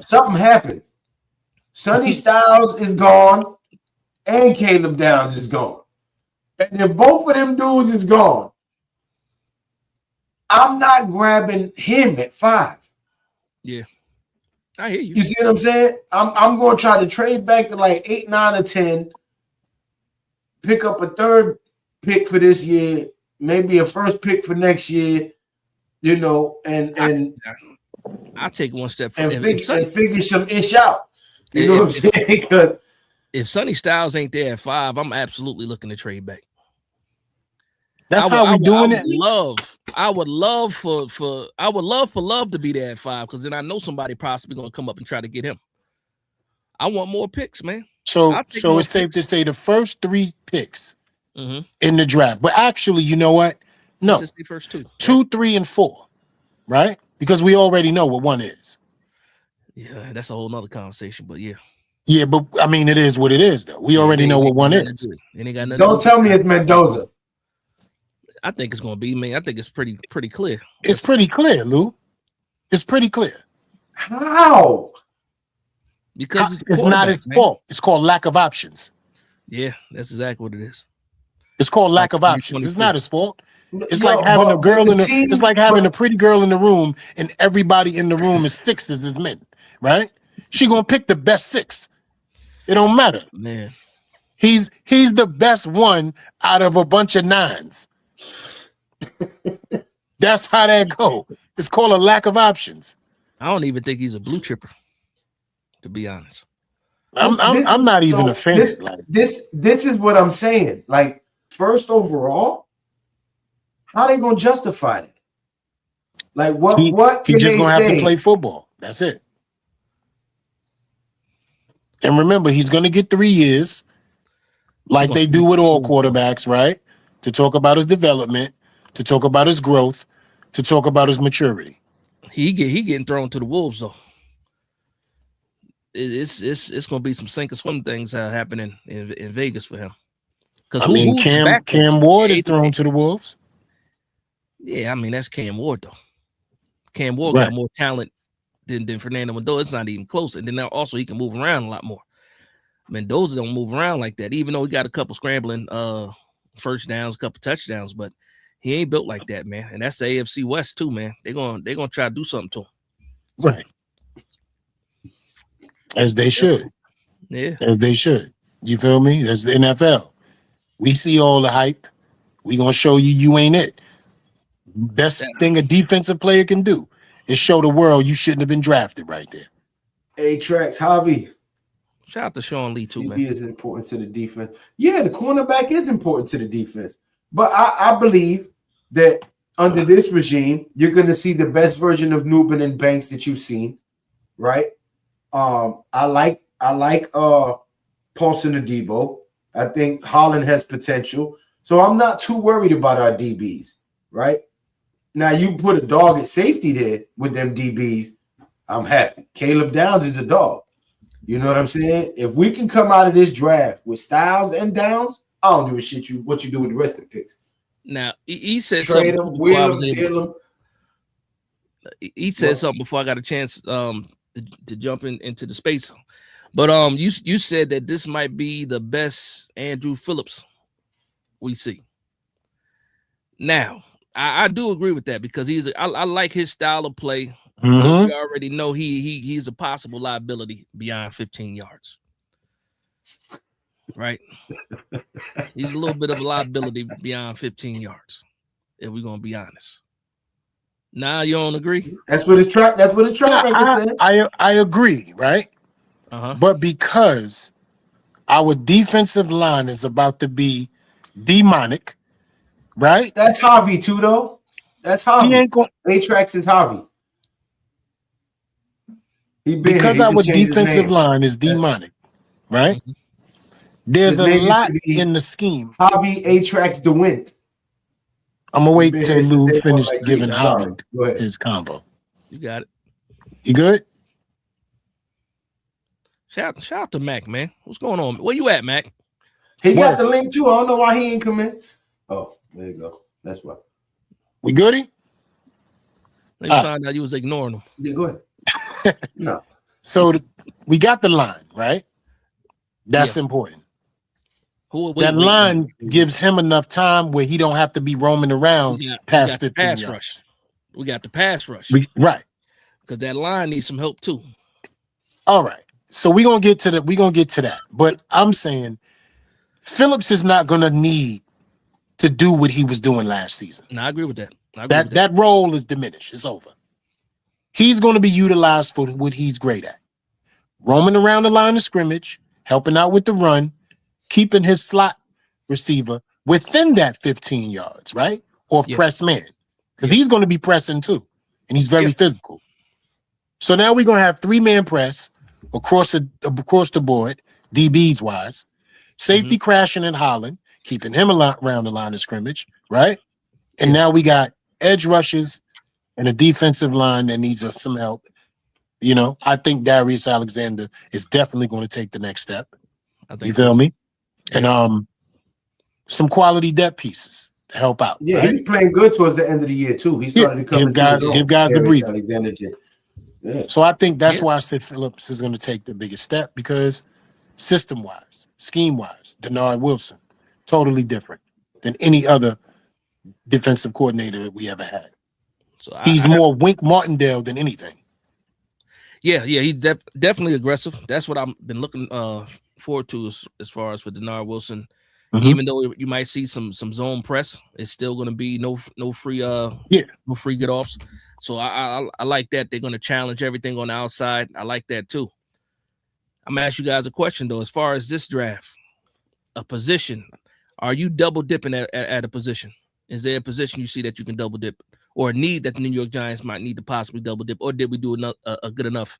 something happened. Sonny Styles is gone, and Caleb Downs is gone. And if both of them dudes is gone, I'm not grabbing him at 5. Yeah. I hear you. You see what I'm saying? I'm going to try to trade back to like 8, 9, or 10, pick up a 3rd pick for this year, maybe a 1st pick for next year, and I'll take one step further and figure some ish out. You know what I'm saying? Because if Sonny Styles ain't there at 5, I'm absolutely looking to trade back. That's how we're doing it. I would love for Love to be there at 5, because then I know somebody possibly going to come up and try to get him. I want more picks, man. So it's safe to say the first 3 picks in the draft. But actually, you know what? No, just the first 2, 2, 3, and 4, right? Because we already know what 1 is. Yeah, that's a whole nother conversation. But yeah. Yeah, but I mean, it is what it is, though. We already know what 1 is. Don't tell me it's Mendoza. I think it's going to be, man. I think it's pretty clear. It's pretty clear, Lou. It's pretty clear. How? Because it's not his fault. It's called lack of options. Yeah, that's exactly what it is. It's called lack like of options. It's not his fault. It's like having a girl in the it's like having a pretty girl in the room and everybody in the room is sixes as men, right? She gonna pick the best 6. It don't matter. Man, He's the best one out of a bunch of 9s. That's how that go. It's called a lack of options. I don't even think he's a blue chipper, to be honest. I'm not even a fan. This is what I'm saying. Like, first overall, how they gonna justify it? Like, what can he just they gonna say? have to play football. That's it. And remember, he's gonna get 3 years, like they do with all quarterbacks, right? To talk about his development, to talk about his growth, to talk about his maturity. He getting thrown to the wolves though. It's gonna be some sink or swim things happening in Vegas for him. Because Cam Ward is thrown to the wolves. Yeah, I mean that's Cam Ward though. Cam Ward got more talent than Fernando Mendoza. It's not even close. And then also he can move around a lot more. Mendoza don't move around like that, even though he got a couple scrambling first downs, a couple touchdowns, but he ain't built like that, man. And that's the AFC West too, man. They're gonna try to do something to him. Right. As they should. Yeah. As they should. You feel me? That's the NFL. We see all the hype. We gonna show you ain't it. Best thing a defensive player can do is show the world you shouldn't have been drafted right there. A-Trax, Javi. Shout out to Sean Lee too, man. CB is important to the defense. Yeah, the cornerback is important to the defense. But I believe that under this regime, you're going to see the best version of Nubin and Banks that you've seen, right? I like Paulson Adebo. I think Holland has potential. So I'm not too worried about our DBs, right? Now, you put a dog at safety there with them DBs, I'm happy. Caleb Downs is a dog. You know what I'm saying? If we can come out of this draft with Styles and Downs, I don't give a shit what you do with the rest of the picks. Now, he said Trade something him, he said something before I got a chance to jump into the space. But you said that this might be the best Andrew Phillips we see. Now, I do agree with that because I like his style of play. Mm-hmm. We already know he's a possible liability beyond 15 yards. Right? He's a little bit of a liability beyond 15 yards, if we're gonna be honest. Nah, you don't agree? That's what the track record says. I agree, right? But because our defensive line is about to be demonic, right? That's Javi too, though. That's Javi. A-Trax is Javi. Because our defensive line is demonic, right? Mm-hmm. There's a lot in the scheme. Javi A-Trax DeWint. I'm gonna wait till Lou finish giving Javi his combo. You got it. You good? Shout out to Mac, man. What's going on? Where you at, Mac? He got the link too. I don't know why he ain't come in. Oh, there you go. That's why. We goody? They found out you was ignoring him. Yeah, go ahead. No. So we got the line, right? That's important. That line gives him enough time where he don't have to be roaming around past 15 yards. Rush. We got the pass rush. Right. Because that line needs some help too. All right. So we're gonna get to that. But I'm saying Phillips is not gonna need to do what he was doing last season. No, I agree with that. That role is diminished. It's over. He's going to be utilized for what he's great at. Roaming around the line of scrimmage, helping out with the run, keeping his slot receiver within that 15 yards, right? Or press man. Because he's going to be pressing too. And he's very physical. So now we're going to have 3-man press across the board, DBs wise. Safety crashing in Holland, keeping him around the line of scrimmage, right? And now we got edge rushes and a defensive line that needs us some help. You know, I think Darius Alexander is definitely going to take the next step. You feel me? And some quality depth pieces to help out. Yeah, right? He's playing good towards the end of the year too. He started to give guys a breather. Alexander did. Yeah. So I think that's why I said Phillips is going to take the biggest step because system-wise, scheme-wise, Denard Wilson, totally different than any other defensive coordinator that we ever had. So He's more Wink Martindale than anything. Yeah, he's definitely aggressive. That's what I've been looking forward to as far as for Denard Wilson. Even though you might see some zone press, it's still going to be no free no free get offs. So I like that. They're going to challenge everything on the outside. I like that too. I'm gonna ask you guys a question though. As far as this draft, a position, are you double dipping at a position? Is there a position you see that you can double dip, or a need that the New York Giants might need to possibly double dip, or did we do a good enough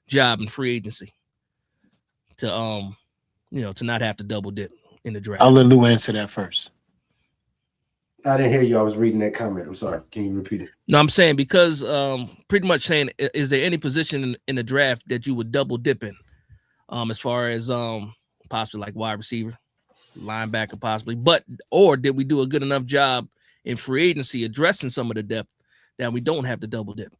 job in free agency to to not have to double dip in the draft? I'll let Lou answer that first. I didn't hear you. I was reading that comment. I'm sorry. Can you repeat it? No, I'm saying because pretty much saying, is there any position in the draft that you would double dip in? As far as possibly like wide receiver, linebacker, possibly, or did we do a good enough job in free agency addressing some of the depth that we don't have to double dip?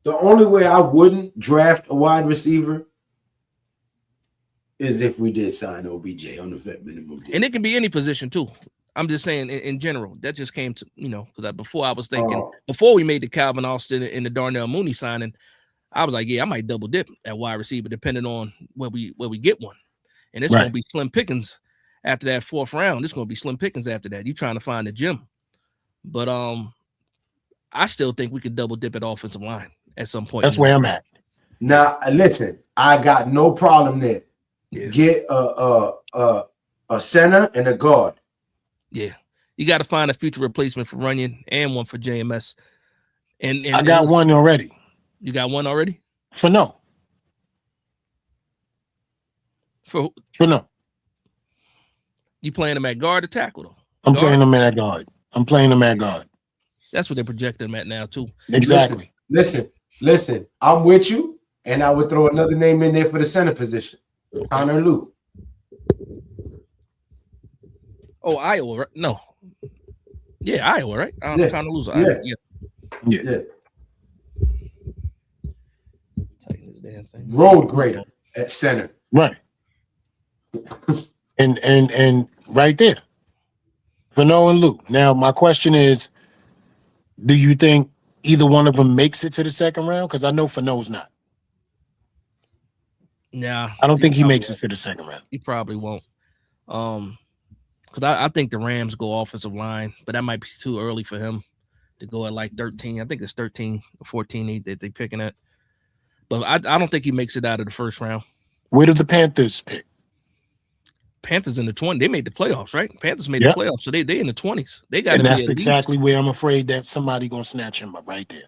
The only way I wouldn't draft a wide receiver is if we did sign OBJ on the vet minimum deal. And it can be any position too. I'm just saying in general. That just came to, because before I was thinking, before we made the Calvin Austin and the Darnell Mooney signing, I was like, yeah, I might double dip at wide receiver depending on where we get one. And it's going to be slim pickings after that 4th round. It's going to be slim pickings after that. You're trying to find a gem. But I still think we could double dip at offensive line at some point. That's where I'm at. Now, listen, I got no problem there. Yeah. Get a center and a guard. Yeah, you got to find a future replacement for Runyon and one for JMS. And I got one already. You got one already? For no. For no. You playing him at guard or tackle though? I'm playing him at guard. I'm playing him at guard. That's what they're projecting him at now too. Exactly. Listen. I'm with you, and I would throw another name in there for the center position. Connor Lou. Oh, Iowa, right? No. Yeah, Iowa, right? Yeah. Connor Lou's Yeah. Yeah. Tighten this damn thing. Road grader at center. Right. and right there. Fano and Lou. Now, my question is, do you think either one of them makes it to the 2nd round? Because I know Fano's not. Yeah. I don't think he makes it to the 2nd round. He probably won't. Because I think the Rams go offensive line, but that might be too early for him to go at like 13. I think it's 13 or 14 that they're picking at. But I don't think he makes it out of the 1st round. Where did the Panthers pick? Panthers in the 20s. They made the playoffs, right? Panthers made the playoffs, so they in the 20s. They got. And that's exactly where I'm afraid that somebody gonna snatch him up right there.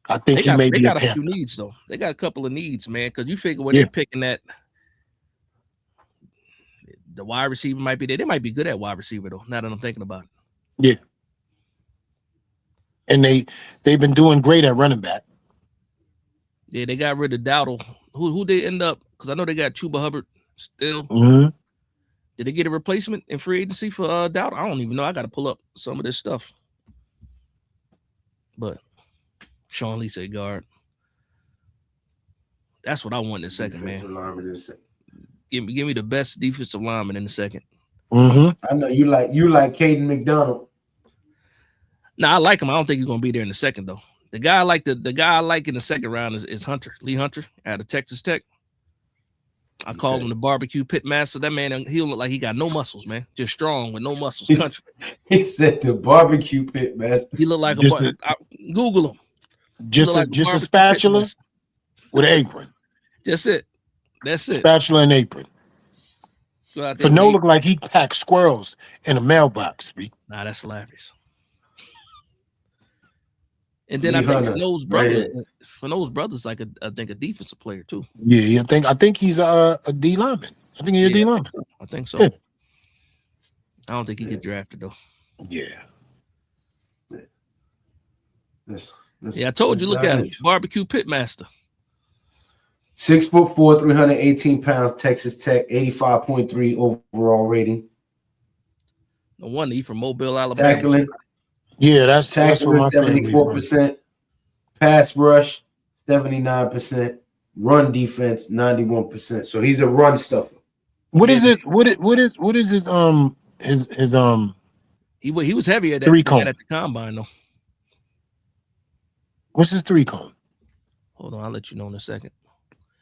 I think he may be a few needs though. They got a couple of needs, man. Because you figure when they're picking that, the wide receiver might be there. They might be good at wide receiver though. Now that I'm thinking about it. Yeah. And they've been doing great at running back. Yeah, they got rid of Dowdle. Who they end up? Because I know they got Chuba Hubbard still. Mm-hmm. Did they get a replacement in free agency for Dowdle? I don't even know. I got to pull up some of this stuff. But Sean Lee said guard. That's what I want in the 2nd, man. Give me the best defensive lineman in the 2nd. Mm-hmm. I know you like Caden McDonald. I like him. I don't think he's gonna be there in the 2nd though. The guy I like in the 2nd round is Hunter, Lee Hunter out of Texas Tech. I call him the barbecue pit master. That man, he'll look like he got no muscles, man. Just strong with no muscles. He said the barbecue pit master. He look like Google him. Just a spatula with an apron. That's it. Spatula and apron. Fano look like he packed squirrels in a mailbox. Nah, that's hilarious. And then I think Fano's brother's like I think a defensive player too. Yeah, I think he's a D lineman. I think he's a D lineman. I think so. Yeah. I don't think he get drafted though. Yeah. I told you. Look at him, barbecue pitmaster. 6'4", 318 pounds. Texas Tech, 85.3 overall rating. No wonder he from Mobile, Alabama. Tackling. Yeah, that's tackling, what my 74%. Pass rush, 79%. Run defense, 91%. So he's a run stuffer. What is it? What is his He was heavier at three that cone? at the combine though. What's his 3 cone? Hold on, I'll let you know in a second.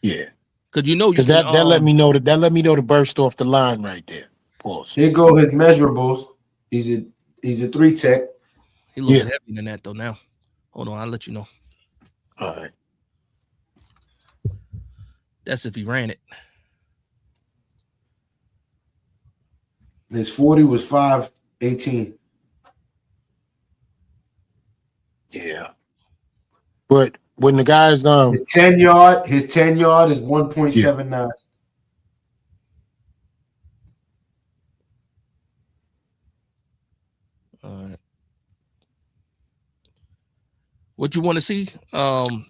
Yeah. Because you know, Because that let me know to burst off the line right there. Pause. Here go his measurables. He's a 3 tech. He looks heavier than that though now. Hold on, I'll let you know. All right. That's if he ran it. His 40 was 5'18". Yeah. But when the guys his 10-yard is 1.79. All right. What you want to see?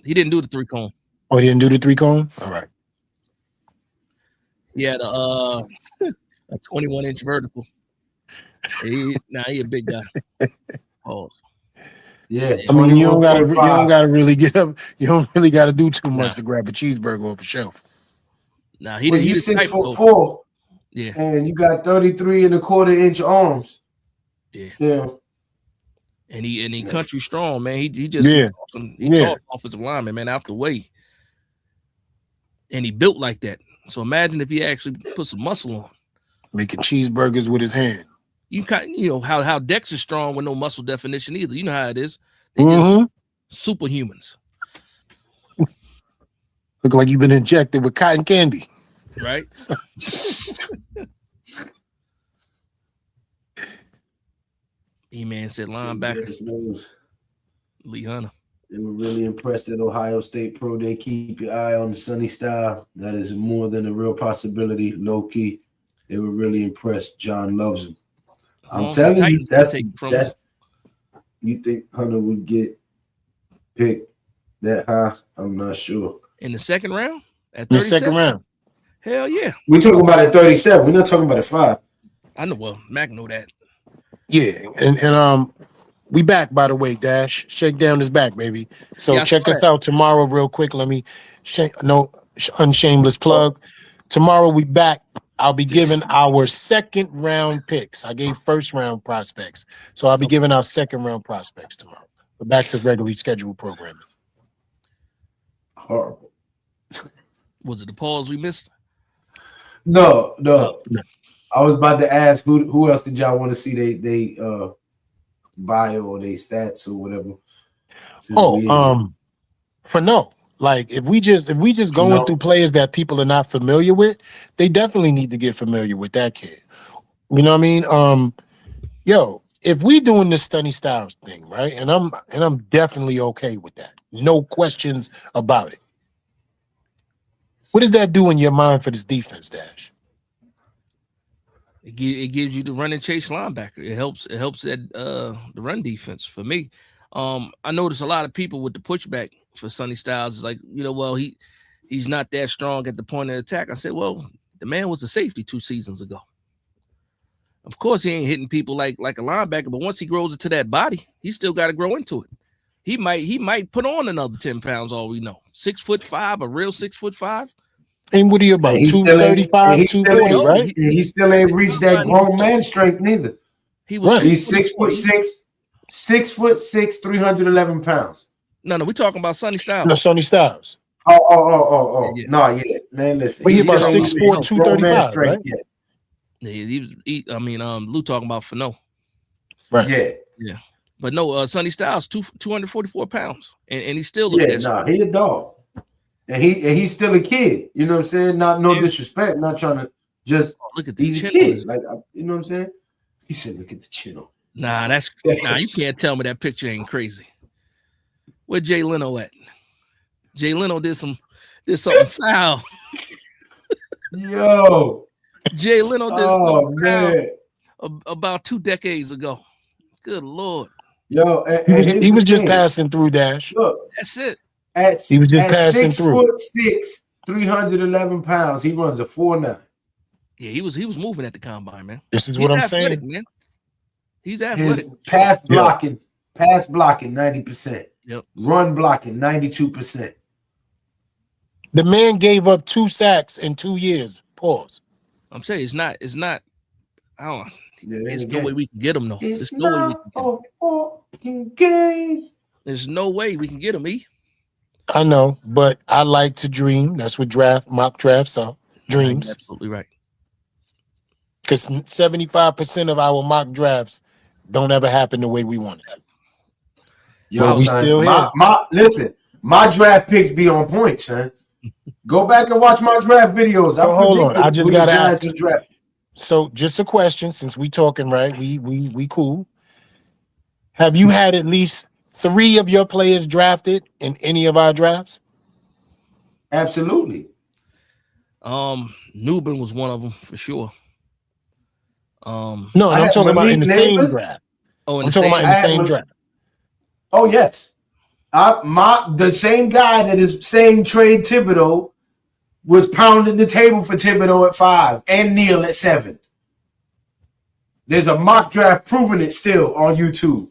He didn't do the 3 cone. Oh, he didn't do the 3 cone? All right. He had a 21-inch vertical. He a big guy. Pause. Yeah, I mean, you don't gotta really get up. You don't really gotta do too much to grab a cheeseburger off a shelf. Nah, he's 6'4". Yeah, and you got 33.25-inch arms. Yeah. And he country strong, man. He just taught offensive lineman, man, out the way. And he built like that. So imagine if he actually put some muscle on. Making cheeseburgers with his hand. You know how Dex is strong with no muscle definition either. You know how it is. They just superhumans. Look like you've been injected with cotton candy. Right? E-Man said linebacker. Lee Hunter. They were really impressed at Ohio State Pro Day. Keep your eye on the Sunny Style. That is more than a real possibility. Low key, they were really impressed. John loves him. I'm telling you, that's you think Hunter would get picked that high? I'm not sure. In the second round? At 37? The second round. Hell yeah. We're talking about at 37. We're not talking about at 5. I know. Well, Mac know that. Yeah, and we back, by the way, Dash. Shakedown is back, baby. So check us out tomorrow real quick. Let me unshameless plug. Tomorrow we back. I'll be giving our second round picks. I gave first round prospects. So I'll be giving our second round prospects tomorrow. But back to regularly scheduled programming. Horrible. Was it the pause we missed? No. I was about to ask who else did y'all want to see they bio or they stats or whatever. For no. Like if we just going through players that people are not familiar with, they definitely need to get familiar with that kid. You know what I mean? If we doing this Stunny Styles thing, right? And I'm definitely okay with that. No questions about it. What does that do in your mind for this defense, Dash? It gives you the run and chase linebacker. It helps that the run defense for me. I notice a lot of people with the pushback for Sonny Styles is like, he's not that strong at the point of attack. I said, well, the man was a safety 2 seasons ago. Of course, he ain't hitting people like a linebacker, but once he grows into that body, he still got to grow into it. He might put on another 10 pounds, all we know. 6'5", a real 6'5". And what are you about? 235, 240, right? He still ain't reached that grown man strength neither. He's 6'6", 6'6", 311 pounds. No, we talking about Sonny Styles. No, Sonny Styles. Oh. Yeah. No, yeah, man. Listen, but he's about 6'4", 235, right? Yeah. Lou talking about Fano. Right. Yeah. But no, Sonny Styles 244 pounds, and he still looks he a dog, and he's still a kid. You know what I'm saying? No disrespect. Not trying to just look at the he's chin a kid. Like you know what I'm saying? He said, "Look at the chin on." Nah, you can't tell me that picture ain't crazy. Where Jay Leno at? Jay Leno did something foul. Yo, Jay Leno did something foul about 2 decades ago. Good Lord. Yo, he was just passing through, Dash. Look, that's it. He was just passing through. 6'6", 311 pounds. He runs a 4.9. Yeah, he was moving at the combine, man. This is what I'm saying, man. He's athletic. His pass blocking, 90%. Yep. Run blocking, 92%. The man gave up 2 sacks in 2 years. Pause. I'm saying it's not. I don't. Yeah, There's no way we can get him though. It's There's no way we not can get him. a fucking game. There's no way we can get him. I know, but I like to dream. That's what mock drafts are. Dreams. You're absolutely right. Because 75% of our mock drafts don't ever happen the way we want it to. Yo, we son, still here. Listen, my draft picks be on point, son. Go back and watch my draft videos. So hold on, I just gotta ask. Drafted. So just a question, since we talking, right? We cool. Have you had at least 3 of your players drafted in any of our drafts? Absolutely. Newbin was one of them for sure. No, I'm talking about in the same draft. Oh, I'm talking about in the same draft. Oh yes, the same guy that is saying trade Thibodeau was pounding the table for Thibodeau at 5 and Neil at 7. There's a mock draft proving it still on YouTube.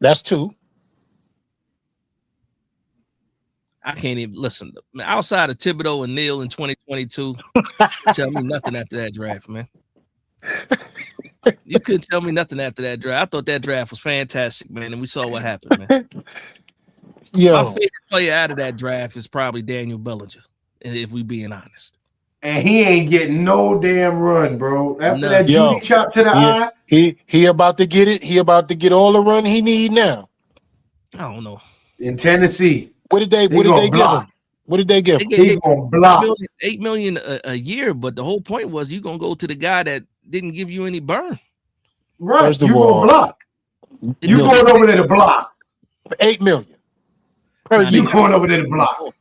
That's 2. I can't even listen. Outside of Thibodeau and Neil in 2022, tell me nothing after that draft, man. You couldn't tell me nothing after that draft. I thought that draft was fantastic, man, and we saw what happened, man. Yo. My favorite player out of that draft is probably Daniel Bellinger, if we being honest. And he ain't getting no damn run, bro. After that Yo, Judy chop to the eye. He about to get it. He about to get all the run he need now. I don't know. In Tennessee. What did they give him? What did they give him? He's gonna block. $8 million a year, but the whole point was you gonna go to the guy that didn't give you any burn. Right. First of You all, gonna block. You going over there to block. For $8 million. You going over there to block.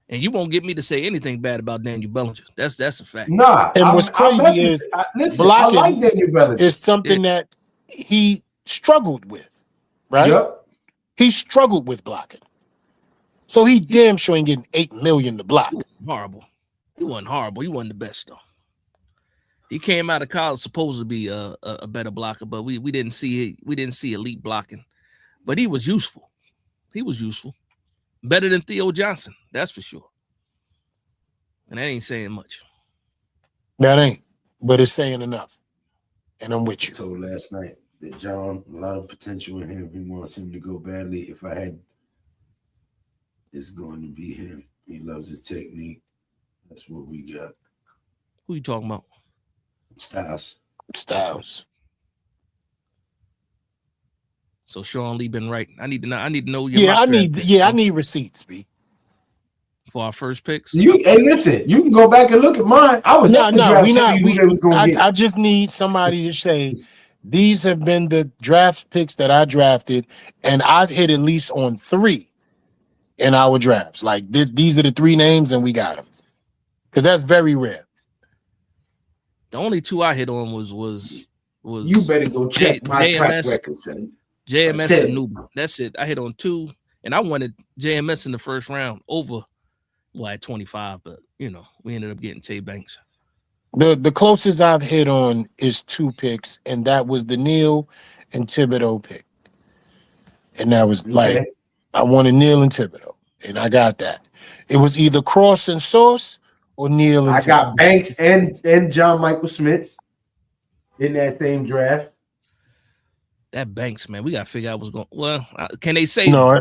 And you won't get me to say anything bad about Daniel Bellinger. That's a fact. Nah. And what's crazy is blocking I like Daniel Bellinger. is something that he struggled with, right? Yep. He struggled with blocking. So he damn sure ain't getting $8 million to block. Horrible. He wasn't horrible. He wasn't the best though. He came out of college supposed to be a better blocker, but we didn't see elite blocking. But he was useful. He was useful. Better than Theo Johnson, that's for sure. And that ain't saying much. That ain't, but it's saying enough. And I'm with you. I told last night that John, a lot of potential in him. He wants him to go badly. If I had, it's going to be him. He loves his technique. That's what we got. Who you talking about? Styles. So Sean Lee been right. I need to know your I need receipts, B. For our first picks. Hey, listen, you can go back and look at mine. I was I just need somebody to say these have been the draft picks that I drafted, and I've hit at least on 3 in our drafts. Like these are the 3 names, and we got them. Because that's very rare. The only 2 I hit on was you better go check my track record, son. JMS and Newbin. That's it. I hit on 2, and I wanted JMS in the first round over at 25, but we ended up getting Tay Banks. The closest I've hit on is 2 picks, and that was the Neil and Thibodeau pick. And that was I wanted Neil and Thibodeau, and I got that. It was either Cross and Sauce or Neil and Thibodeau. Got Banks and John Michael Smith in that same draft. That Banks, man, we got to figure out what's going. Well, can they say? No,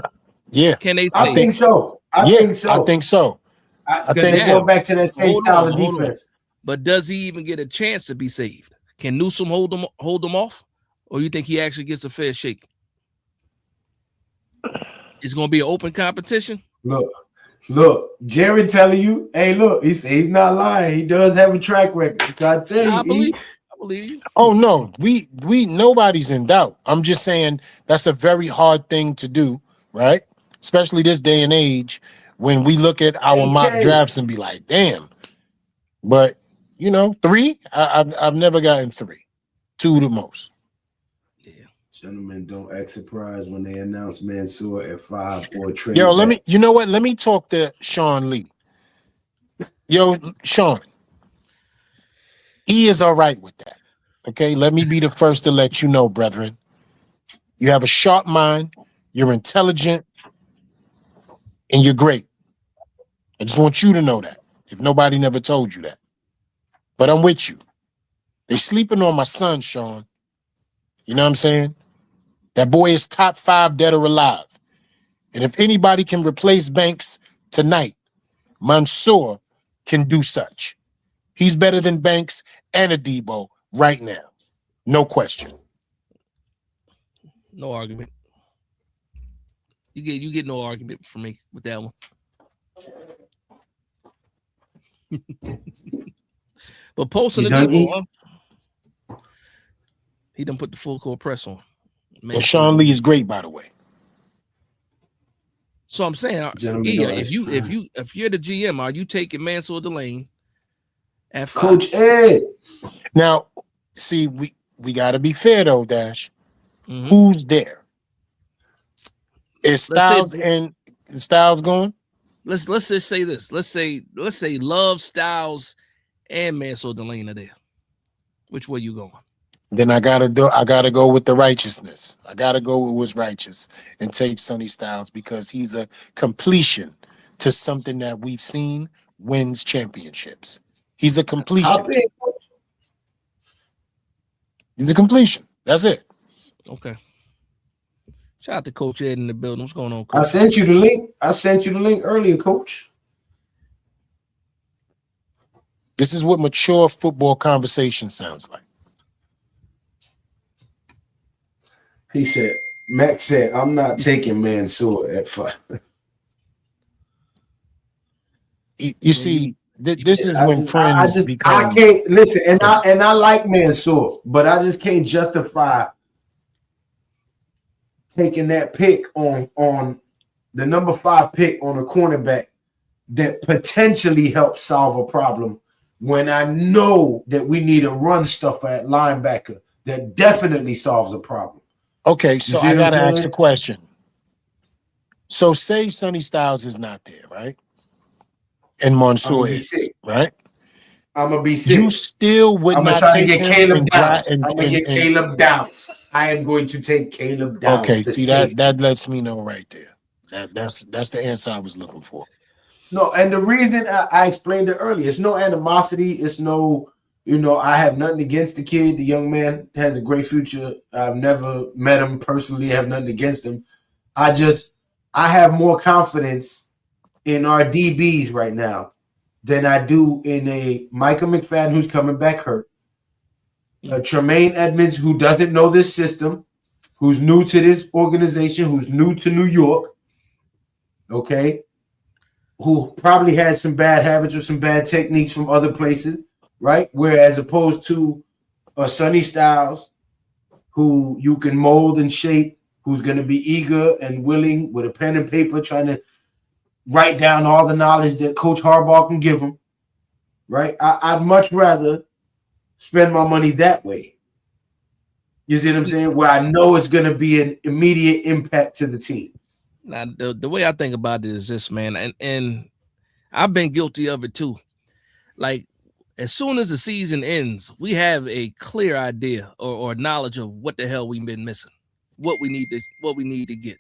yeah. Can they? I think so. I think so. I think so. I think they go back to that same style of defense. But does he even get a chance to be saved? Can Newsome hold him off, or you think he actually gets a fair shake? It's going to be an open competition. Look, Jared telling you, hey, look, he's not lying. He does have a track record. I tell you, I believe you. Oh no, we nobody's in doubt. I'm just saying that's a very hard thing to do, right? Especially this day and age when we look at our mock drafts and be like, damn. But 3, I've never gotten 3, 2 the most. Yeah, gentlemen, don't act surprised when they announce Mansour at 5 or trade. Yo, let me talk to Sean Lee. Yo, Sean. He is all right with that. Okay, let me be the first to let you know, brethren. You have a sharp mind. You're intelligent. And you're great. I just want you to know that, if nobody never told you that. But I'm with you. They sleeping on my son, Sean. You know what I'm saying? That boy is top 5 dead or alive. And if anybody can replace Banks tonight, Mansour can do such. He's better than Banks and Adebo right now. No question. No argument. You get no argument from me with that one. But posting the he done put the full court press on. Well, Sean Lee is great, by the way. So I'm saying, if you're the GM, are you taking Mansour Delane at 5? Coach Ed? Now, see, we got to be fair though, Dash. Mm-hmm. Who's there? Is Styles and Styles going? Let's just say this. Let's say Love, Styles, and Mansour Delane are there. Which way you going? Then I gotta go with the righteousness. I gotta go with what's righteous and take Sonny Styles because he's a completion to something that we've seen wins championships. He's a completion. He's a completion. That's it. Okay. Shout out to Coach Ed in the building. What's going on, Coach? I sent you the link earlier, Coach. This is what mature football conversation sounds like. He said, Max said, I'm not taking Mansour at 5. You see, this is when friends become. I can't listen, and I like Mansour, but I just can't justify taking that pick on the number 5 pick on a cornerback that potentially helps solve a problem when I know that we need a run stuffer at linebacker that definitely solves a problem. Okay, so I gotta ask a question. So say Sonny Styles is not there, right? And Mansour is, right? I'm gonna be sick. You still would not try to get take Caleb Downs. I'm gonna get Caleb Downs. I am going to take Caleb Downs. Okay, see that lets me know right there. That's the answer I was looking for. No, and the reason I explained it earlier, it's no animosity, it's no, I have nothing against the kid. The young man has a great future. I've never met him personally, I have nothing against him. I have more confidence in our DBs right now than I do in a Micah McFadden who's coming back hurt, a Tremaine Edmonds who doesn't know this system, who's new to this organization, who's new to New York, okay, who probably had some bad habits or some bad techniques from other places, right? Whereas opposed to a Sonny Styles who you can mold and shape, who's going to be eager and willing with a pen and paper trying to write down all the knowledge that Coach Harbaugh can give him, right? I'd much rather spend my money that way. You see what I'm saying? Where I know it's going to be an immediate impact to the team. Now, the way I think about it is this, man, and I've been guilty of it too. Like, as soon as the season ends, we have a clear idea or knowledge of what the hell we've been missing, what we need to get.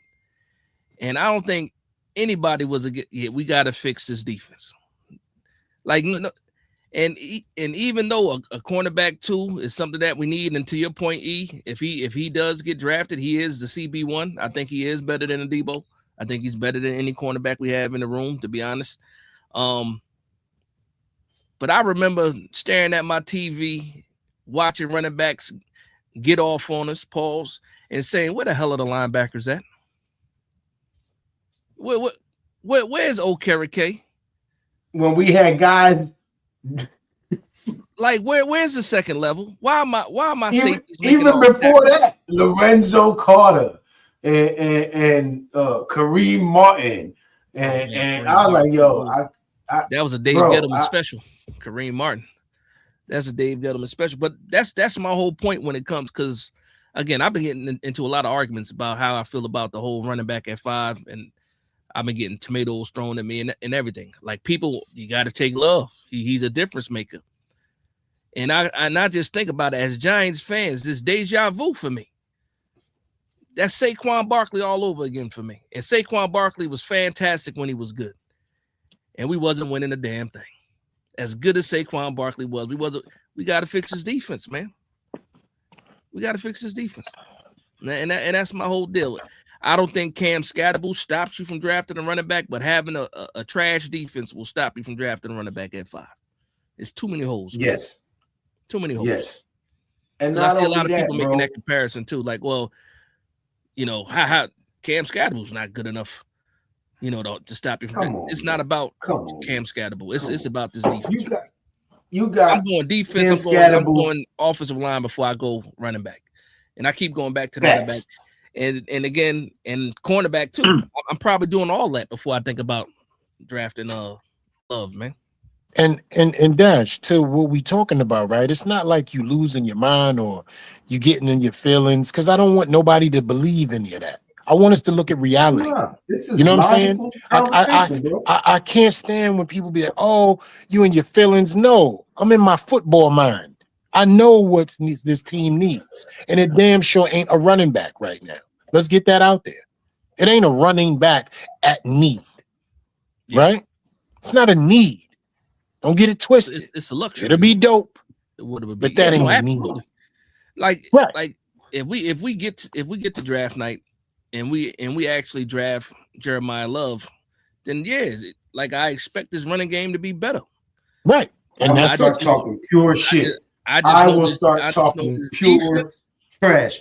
And I don't think anybody was we got to fix this defense. Like, and even though a cornerback 2 is something that we need, and to your point, if he does get drafted, he is the CB1. I think he is better than Adebo. I think he's better than any cornerback we have in the room, to be honest. But I remember staring at my TV, watching running backs get off on us, pause, and saying, "Where the hell are the linebackers at? Where's Okereke? When we had guys like where's the second level? Why am I even before that? Lorenzo Carter and Kareem Martin and I was like, yo, that was a Dave Gettleman special. Kareem Martin. That's a Dave Gettleman special. But that's my whole point when it comes, because again, I've been getting into a lot of arguments about how I feel about the whole running back at 5, and I've been getting tomatoes thrown at me and everything. Like, people, you got to take Love. He's a difference maker. And I just think about it as Giants fans, this deja vu for me. That's Saquon Barkley all over again for me. And Saquon Barkley was fantastic when he was good. And we wasn't winning a damn thing. As good as Saquon Barkley was, we got to fix his defense, man. We got to fix his defense. And that's my whole deal. I don't think Cam Scatterbull stops you from drafting a running back, but having a trash defense will stop you from drafting a running back at 5. It's too many holes. Man. Yes. Too many holes. Yes. And I see a lot of people making that comparison too. Like, well, how Cam Scatterbull's not good enough, to stop you from that. It's not about Cam Scatterbull. It's about this defense. You got I'm going defense. I'm going offensive line before I go running back. And I keep going back to the running back. And again, and cornerback too. I'm probably doing all that before I think about drafting Love, man. And Dash, to what we talking about, right? It's not like you losing your mind or you getting in your feelings, because I don't want nobody to believe any of that. I want us to look at reality. This is you know what I'm saying? I can't stand when people be like, "Oh, you in your feelings." No, I'm in my football mind. I know what this team needs, and it damn sure ain't a running back right now. Let's get that out there. It ain't a running back at need, right? It's not a need. Don't get it twisted. It's a luxury. It'll be dope, but that ain't a need. Like if we get to draft night and we actually draft Jeremiah Love, then I expect this running game to be better. Right. And that's start talking pure shit. I will start talking pure trash.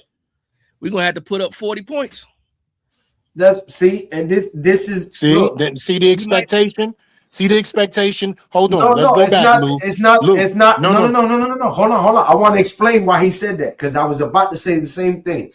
We're gonna have to put up 40 points. And this is see the expectation. See the expectation. Hold on. Let's go back, Lou. It's not. No. Hold on. I want to explain why he said that, because I was about to say the same thing.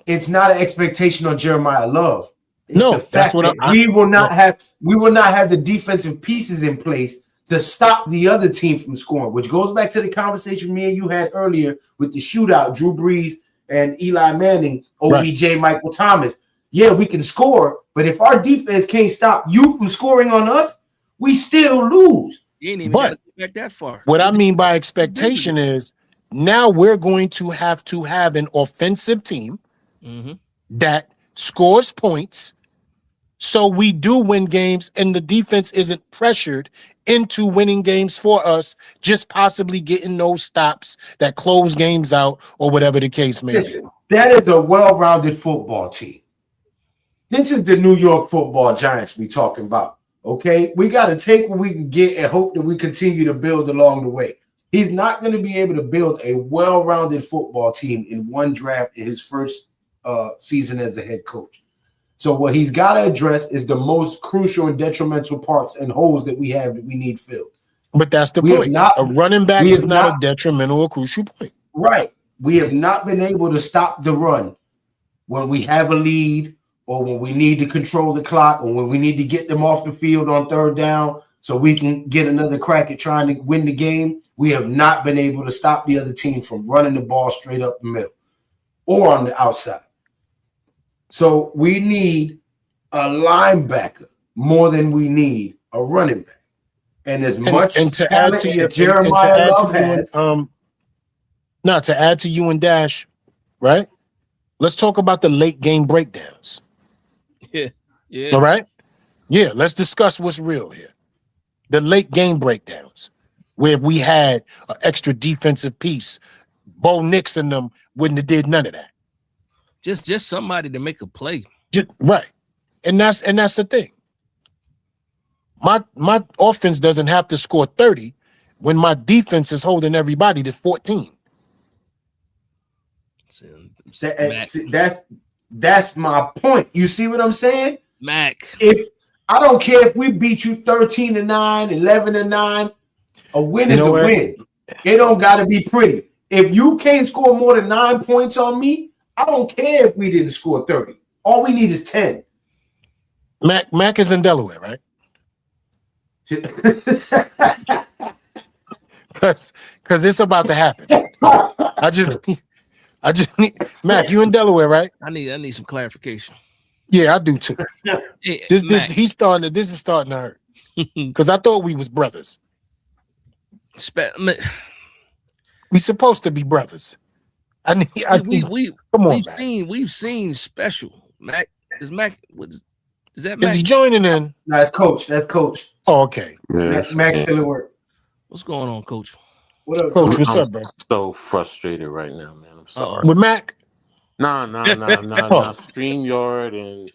It's not an expectation on Jeremiah Love. It's the fact that's what we will not have the defensive pieces in place to stop the other team from scoring, which goes back to the conversation me and you had earlier with the shootout, Drew Brees and Eli Manning, OBJ, Michael Thomas. Yeah, we can score, but if our defense can't stop you from scoring on us, we still lose. You ain't even got to get back that far. What I mean by expectation is now we're going to have an offensive team that scores points, so we do win games, and the defense isn't pressured into winning games for us, just possibly getting those stops that close games out or whatever the case may be. That is a well-rounded football team. This is the New York Football Giants we talking about, okay? We got to take what we can get and hope that we continue to build along the way. He's not going to be able to build a well-rounded football team in one draft in his first season as a head coach. So what he's got to address is the most crucial and detrimental parts and holes that we have that we need filled. But that's the point. A running back is not a detrimental or crucial point. Right. We have not been able to stop the run when we have a lead, or when we need to control the clock, or when we need to get them off the field on third down so we can get another crack at trying to win the game. We have not been able to stop the other team from running the ball straight up the middle or on the outside. So we need a linebacker more than we need a running back. And as much talent as Jeremiah Love has. Now, to add to you and Dash, right? Let's talk about the late game breakdowns. Yeah. All right? Yeah, let's discuss what's real here. The late game breakdowns, where we had an extra defensive piece, Bo Nix and them wouldn't have did none of that. Just somebody to make a play. Right. And that's the thing. My offense doesn't have to score 30 when my defense is holding everybody to 14. That's my point. You see what I'm saying? Mac. If I don't care if we beat you 13-9, 11-9, a win is a win. It don't gotta be pretty. If you can't score more than 9 points on me, I don't care if we didn't score 30. All we need is 10. Mac is in Delaware, right? Because it's about to happen. I just need Mac, you in Delaware, right? I need some clarification. Yeah, I do too. Hey, This is starting to hurt. Because I thought we was brothers. We supposed to be brothers. I need. Come on, Mac. We've seen special. Mac is Mac. Is that Is Mac? he joining in? No, that's coach. That's coach. Oh, okay. Max still at work. What's going on, Coach? What up, Coach? coach? What's I'm up, bro? so frustrated right now, man. I'm sorry. With Mac? Nah. StreamYard and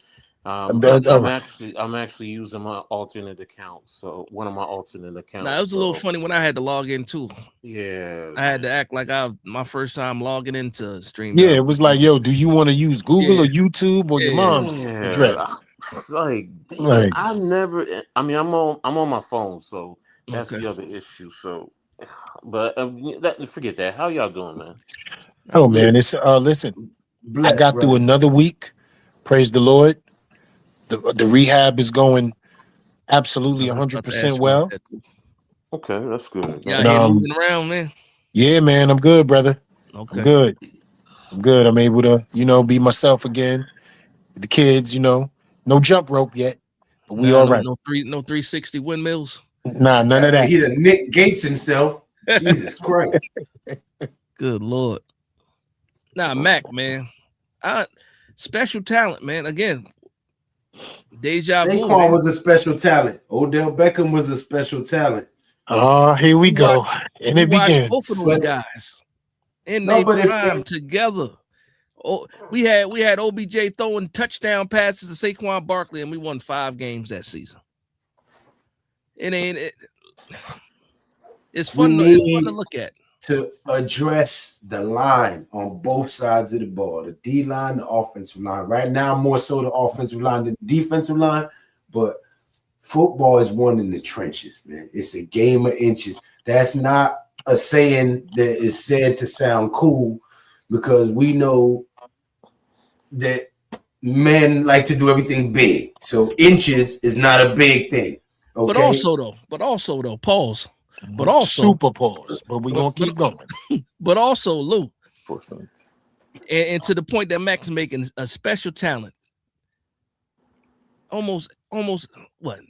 I'm actually using my alternate account. So one of my alternate accounts. Nah, it was a little funny when I had to log in too. Yeah. I had to act like my first time logging into StreamYard. Yeah, it was like, yo, do you want to use Google or YouTube or your mom's address? Like I never. I mean, I'm on my phone, so that's the other issue. So, but forget that. How y'all doing, man? Oh man, it's listen. I got through another week. Praise the Lord. The rehab is going absolutely 100% well. Okay, that's good. Y'all moving around, man. Yeah, man, I'm good, brother. Okay. I'm good. I'm able to, be myself again. The kids, no jump rope yet, but we all right. No 360 windmills. Nah, none of that. He done Nick Gates himself. Jesus Christ. Good Lord. Nah, Mac, man. Special talent, man. Again, deja vu. Saquon was a special talent. Odell Beckham was a special talent. Oh, here we go. And it begins. Both of those guys in their prime together. Oh, we had OBJ throwing touchdown passes to Saquon Barkley, and we won 5 games that season. It's fun to look at. To address the line on both sides of the ball, the D line, the offensive line. Right now, more so the offensive line than the defensive line, but football is won in the trenches, man. It's a game of inches. That's not a saying that is said to sound cool, because we know that men like to do everything big. So inches is not a big thing. Okay? But also though, pause. But also super pause. But we're gonna keep going. But also, Lou, and to the point that Mac's making, a special talent. Almost what?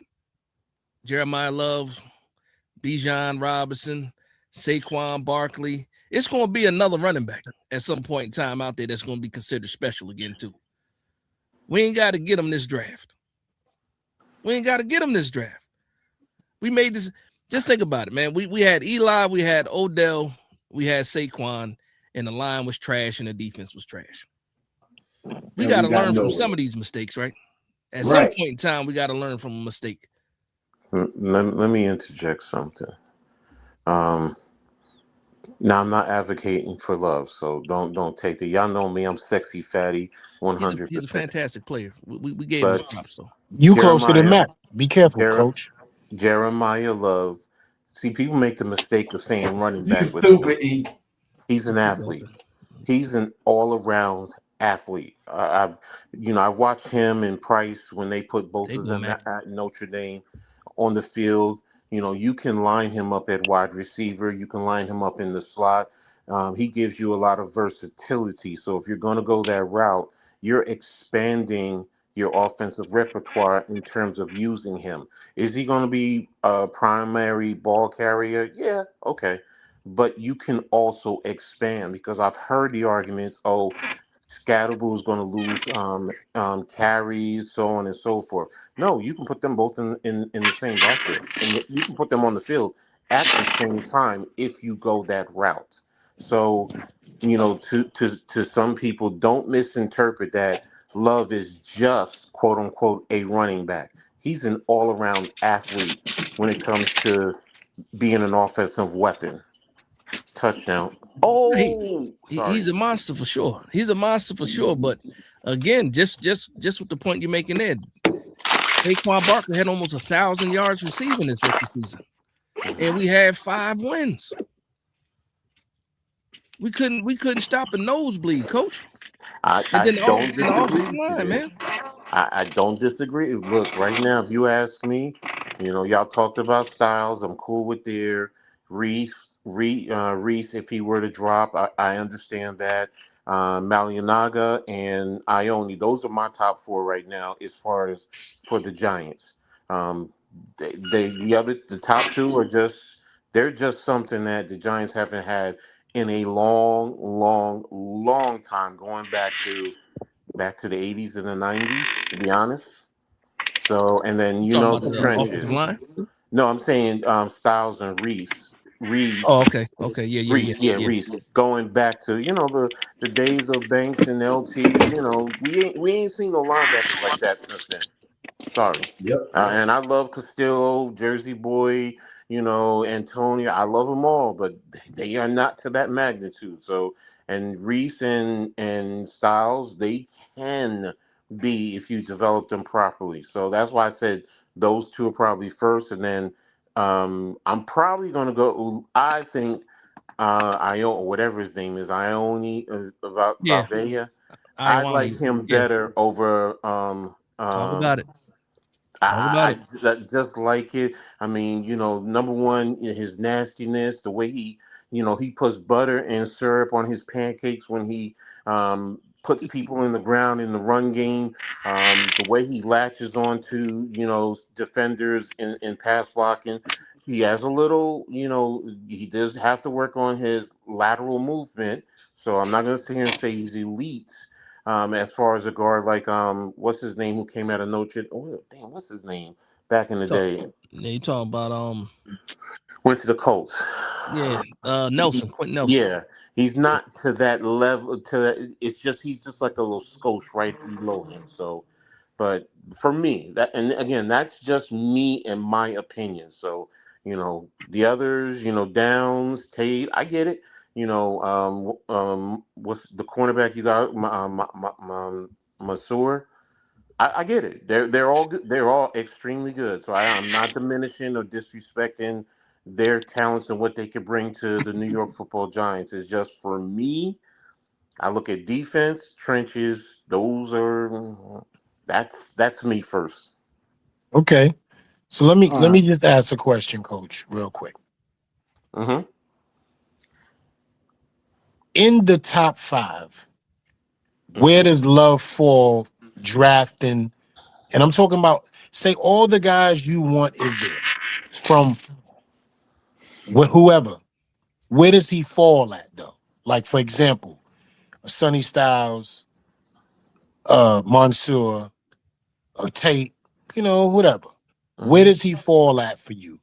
Jeremiah Love, Bijan Robinson, Saquon Barkley. It's going to be another running back at some point in time out there that's going to be considered special again too. We ain't got to get him this draft. We made this. Just think about it, man. We had Eli, we had Odell, we had Saquon, and the line was trash and the defense was trash. We got to learn from some of these mistakes, right? At some point in time, we got to learn from a mistake. Let me interject something. Now I'm not advocating for Love, so don't take that. Y'all know me. I'm sexy fatty, 100%. He's a fantastic player. We gave him his props though. You closer than Mac. Be careful, Coach. Jeremiah Love. See, people make the mistake of saying running back. Stupid. He's an athlete. He's an all-around athlete. I've watched him and Price when they put both of them at Notre Dame on the field. You can line him up at wide receiver. You can line him up in the slot. He gives you a lot of versatility. So if you're going to go that route, you're expanding your offensive repertoire in terms of using him. Is he going to be a primary ball carrier? Yeah, okay. But you can also expand, because I've heard the arguments, Scatterboo is going to lose carries, so on and so forth. No, you can put them both in the same backfield, and you can put them on the field at the same time if you go that route. So, to some people, don't misinterpret that Love is just, quote unquote, a running back. He's an all-around athlete when it comes to being an offensive weapon. Touchdown. He's a monster for sure. But again, just with the point you're making there, Saquon Barkley had almost 1,000 yards receiving this rookie season, and we had 5 wins. We couldn't stop a nosebleed, Coach. I don't disagree. Look, right now, if you ask me, y'all talked about styles. I'm cool with their Reese, if he were to drop. I understand that. Malianaga and Ione, those are my top 4 right now as far as for the Giants. The top 2 are they're just something that the Giants haven't had in a long, long, long time, going back to the 80s and the 90s, to be honest. So, and then You talking about the the offensive trenches. line? No, I'm saying Styles and Reese. Oh, Reese. okay. Okay. Yeah. Yeah. Yeah. Reese, yeah, Yeah. Reese. Going back to the days of Banks and LT, we ain't seen no linebackers like that since then. Sorry. Yep. And I love Castillo, Jersey Boy, Antonio. I love them all, but they are not to that magnitude. So, and Reese and Styles, they can be if you develop them properly. So that's why I said those two are probably first, and then I'm probably gonna go. I think Ione, whatever his name is, Ione Yeah. Valvea. I I want like to. him Yeah. better over Talk about it. Talk about I it. just like it. I mean, number one, his nastiness, the way he puts butter and syrup on his pancakes when he puts people in the ground in the run game. The way he latches on to, defenders in pass blocking. He has a little, he does have to work on his lateral movement. So I'm not going to sit here and say he's elite, as far as a guard like what's his name who came out of Notre Dame? Oh, damn, what's his name back in the Talk. day? Yeah. You talking about Went to the Colts. Yeah. Nelson. Quentin Nelson. Yeah, he's not to that level. To that, it's just he's just like a little skosh right below him. So, but for me, that and again, that's just me and my opinion. So, the others, Downs, Tate, I get it. What's the cornerback you got? Masur. I get it. They're all good. They're all extremely good. So I'm not diminishing or disrespecting their talents and what they could bring to the New York Football Giants. It's just for me. I look at defense, trenches. That's me first. Okay. So let me just ask a question, Coach, real quick. Mm-hmm. In the top 5, where Mm-hmm. does Love fall drafting? And I'm talking about, say, all the guys you want is there from whoever. Where does he fall at, though? Like, for example, Sonny Styles, Mansour, or Tate, whatever. Where does he fall at for you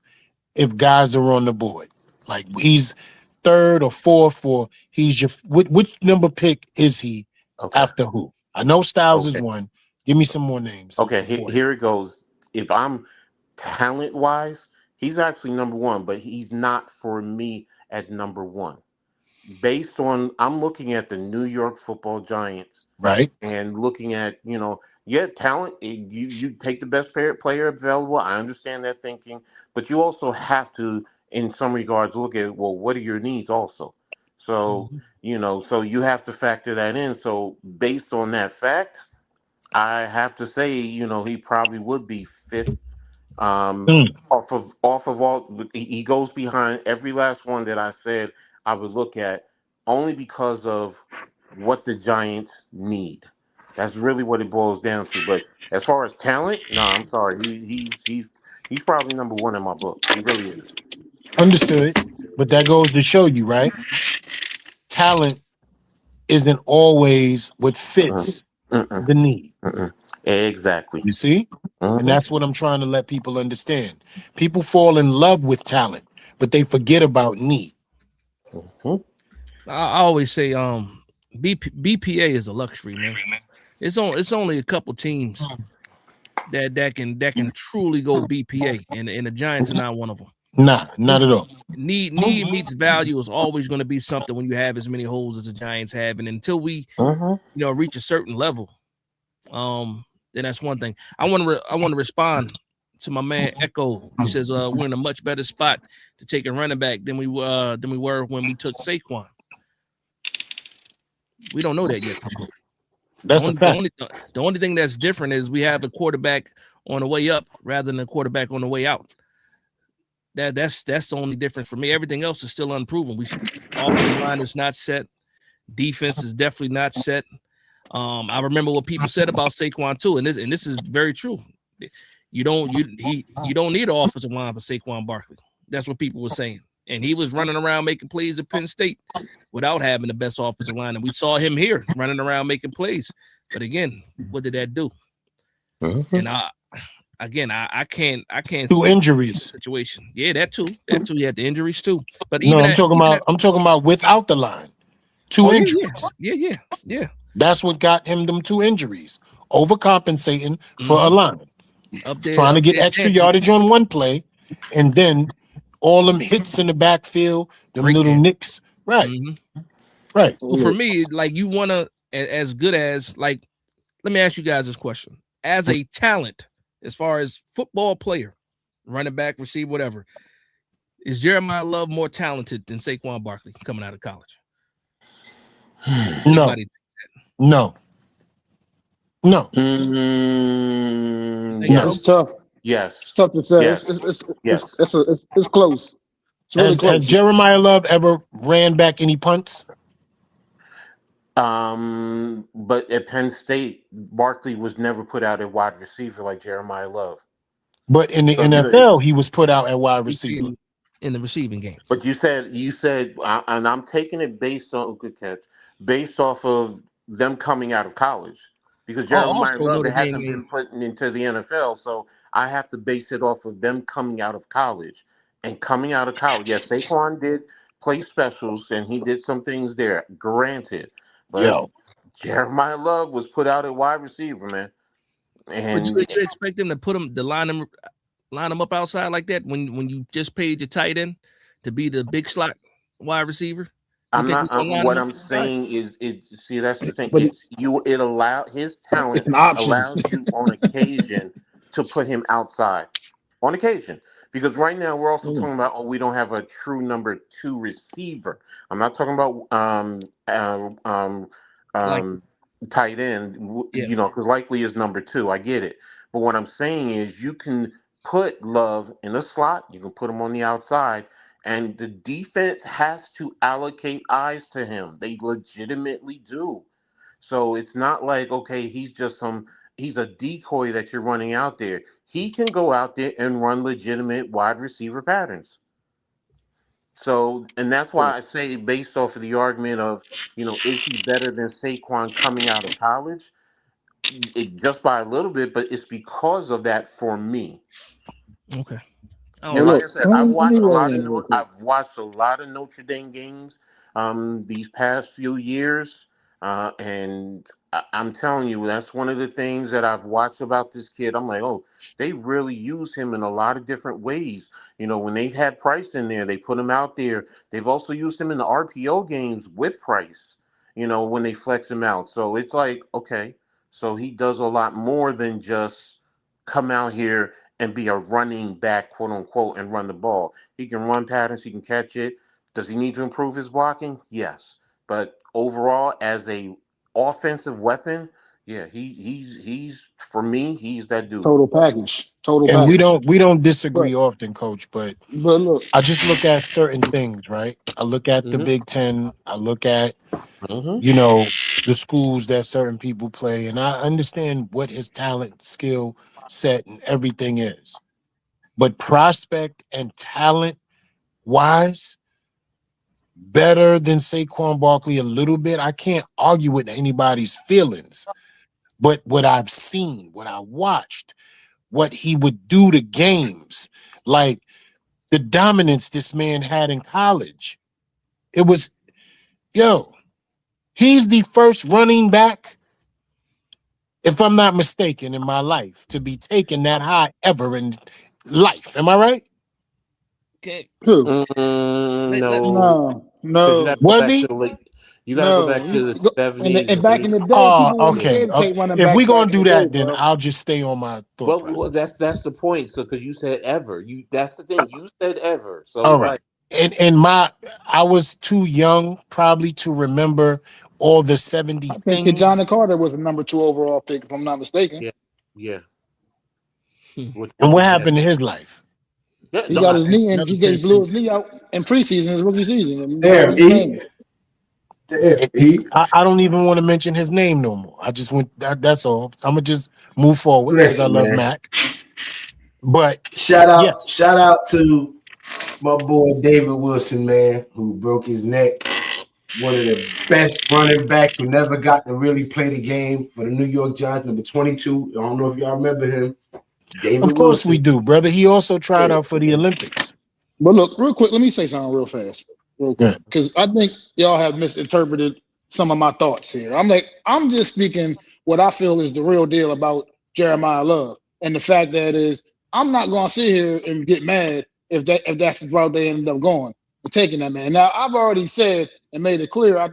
if guys are on the board? Like, he's third or fourth, or he's your which number pick is he Okay. after who? I know Styles is Okay. one. Give me some more names. Okay. Before Here it goes. If I'm talent wise, he's actually number one, but he's not for me at number one. Based on, I'm looking at the New York Football Giants right? and looking at, talent. You take the best player available. I understand that thinking, but you also have to, in some regards, look at, well, what are your needs also? So, so you have to factor that in. So based on that fact, I have to say, he probably would be fifth. Off of all, he goes behind every last one that I said I would look at, only because of what the Giants need. That's really what it boils down to. But as far as talent, no, I'm sorry. He's probably number one in my book. He really is. Understood. But that goes to show you, right? Talent isn't always what Mm, fits mm-mm, the need. mm-mm. Exactly. You see? And Mm-hmm. that's what I'm trying to let people understand. People fall in love with talent, but they forget about need. Mm-hmm. I always say BPA is a luxury, man. It's only a couple teams that can truly go BPA, and the Giants are not one of them. Nah, not at all. Need meets value is always going to be something when you have as many holes as the Giants have, and until we Mm-hmm. reach a certain level, then that's one thing. I want to respond to my man Echo. He says we're in a much better spot to take a running back than we were when we took Saquon. We don't know that yet for sure. That's a fact. The only thing that's different is we have a quarterback on the way up rather than a quarterback on the way out. That's the only difference for me. Everything else is still unproven. Offensive line is not set. Defense is definitely not set. I remember what people said about Saquon too, and this is very true. You don't need an offensive line for Saquon Barkley. That's what people were saying. And he was running around making plays at Penn State without having the best offensive line. And we saw him here running around making plays. But again, what did that do? And I can't 2 injuries. situation. Yeah, that too. He had the injuries too. But No, even I'm talking about without the line. 2 injuries. Yeah. That's what got him them 2 injuries. Overcompensating for a line. Up there, Trying to get extra yardage on one play, and then all them hits in the backfield, them little nicks. Right. Right. So for me, like, you want to, as good as, like, let me ask you guys this question. As a talent, as far as football player, running back, receiver, whatever, is Jeremiah Love more talented than Saquon Barkley coming out of college? No. It's tough. Yes. It's tough to say. Yes. It's close. It's really close. Has Jeremiah Love ever ran back any punts? But at Penn State, Barkley was never put out at wide receiver like Jeremiah Love. But in the NFL, he was put out at wide receiver. In the receiving game. But you said, and I'm taking it based on, good catch, based off of them coming out of college. Because Jeremiah Love hasn't been put into the NFL, so I have to base it off of them coming out of college. And coming out of college, yes, Saquon did play specials, and he did some things there, granted. But Jeremiah Love was put out at wide receiver, man. And would you expect him to line him up outside like that when you just paid your tight end to be the big slot wide receiver? What I'm saying is, that's the thing. It allowed his talent allows you on occasion to put him outside on occasion. Because right now we're also talking about, we don't have a true number 2 receiver. I'm not talking about tight end, because likely is number 2. I get it. But what I'm saying is, you can put Love in the slot, you can put him on the outside, and the defense has to allocate eyes to him. They legitimately do. So it's not like, okay, he's a decoy that you're running out there. He can go out there and run legitimate wide receiver patterns. So, and that's why I say, based off of the argument of, is he better than Saquon coming out of college? Just by a little bit, but it's because of that for me. Okay. And like I said, I've watched a lot of Notre Dame games these past few years, and I'm telling you, that's one of the things that I've watched about this kid. I'm like, oh, they really use him in a lot of different ways. When they've had Price in there, they put him out there. They've also used him in the RPO games with Price, when they flex him out. So it's like, okay, so he does a lot more than just come out here and be a running back, quote unquote, and run the ball. He can run patterns, he can catch it. Does he need to improve his blocking? Yes. But overall, as a offensive weapon, yeah, he's for me, he's that dude. Total package. And we don't disagree often, Coach, but look, I just look at certain things, right? I look at the Big Ten, I look at the schools that certain people play, and I understand what his talent, skill set, and everything is. But prospect and talent wise, better than Saquon Barkley a little bit. I can't argue with anybody's feelings, but what I've seen, what I watched, what he would do to games, like the dominance this man had in college, it was, he's the first running back, if I'm not mistaken, in my life to be taken that high ever in life. Am I right? Okay. No. Was he? You gotta go back to the 70s. And back in the day, okay. If we're gonna do that, then I'll just stay on my thought process. Well, that's the point. So, because you said ever, that's the thing. You said ever. So all right. I was too young probably to remember all the 70 things. I think Johnny Carter was the number 2 overall pick, if I'm not mistaken. Yeah. And what happened to his life? He got his knee, and he blew his knee out in preseason, his rookie season. I don't even want to mention his name no more. I just went. That's all. I'm gonna just move forward because I love Mac. But shout out to My boy David Wilson, man, who broke his neck. One of the best running backs who never got to really play the game for the New York Giants, number 22. I don't know if y'all remember him. David Of course Wilson. we do, brother. He also tried out for the Olympics. But look, real quick, let me say something real fast, real quick, because I think y'all have misinterpreted some of my thoughts here. I'm just speaking what I feel is the real deal about Jeremiah Love, and the fact that is, I'm not gonna sit here and get mad if that's the route they ended up going and taking that man. Now, I've already said and made it clear. I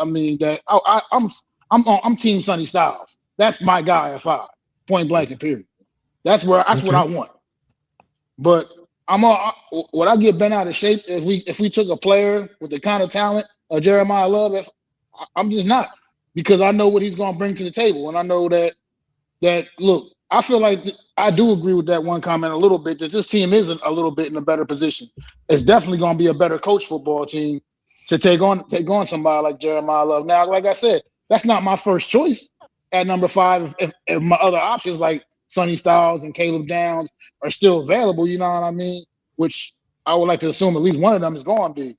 mean that I'm Team Sonny Styles. That's my guy at 5, point blank and period. That's what I want. But would I get bent out of shape if we took a player with the kind of talent of Jeremiah Love? I'm just not, because I know what he's going to bring to the table, and I know that look, I feel like I do agree with that one comment a little bit, that this team is a little bit in a better position. It's definitely going to be a better coach football team to take on somebody like Jeremiah Love. Now, like I said, that's not my first choice at number 5. If my other options like Sonny Styles and Caleb Downs are still available, you know what I mean? Which I would like to assume at least one of them is going to be.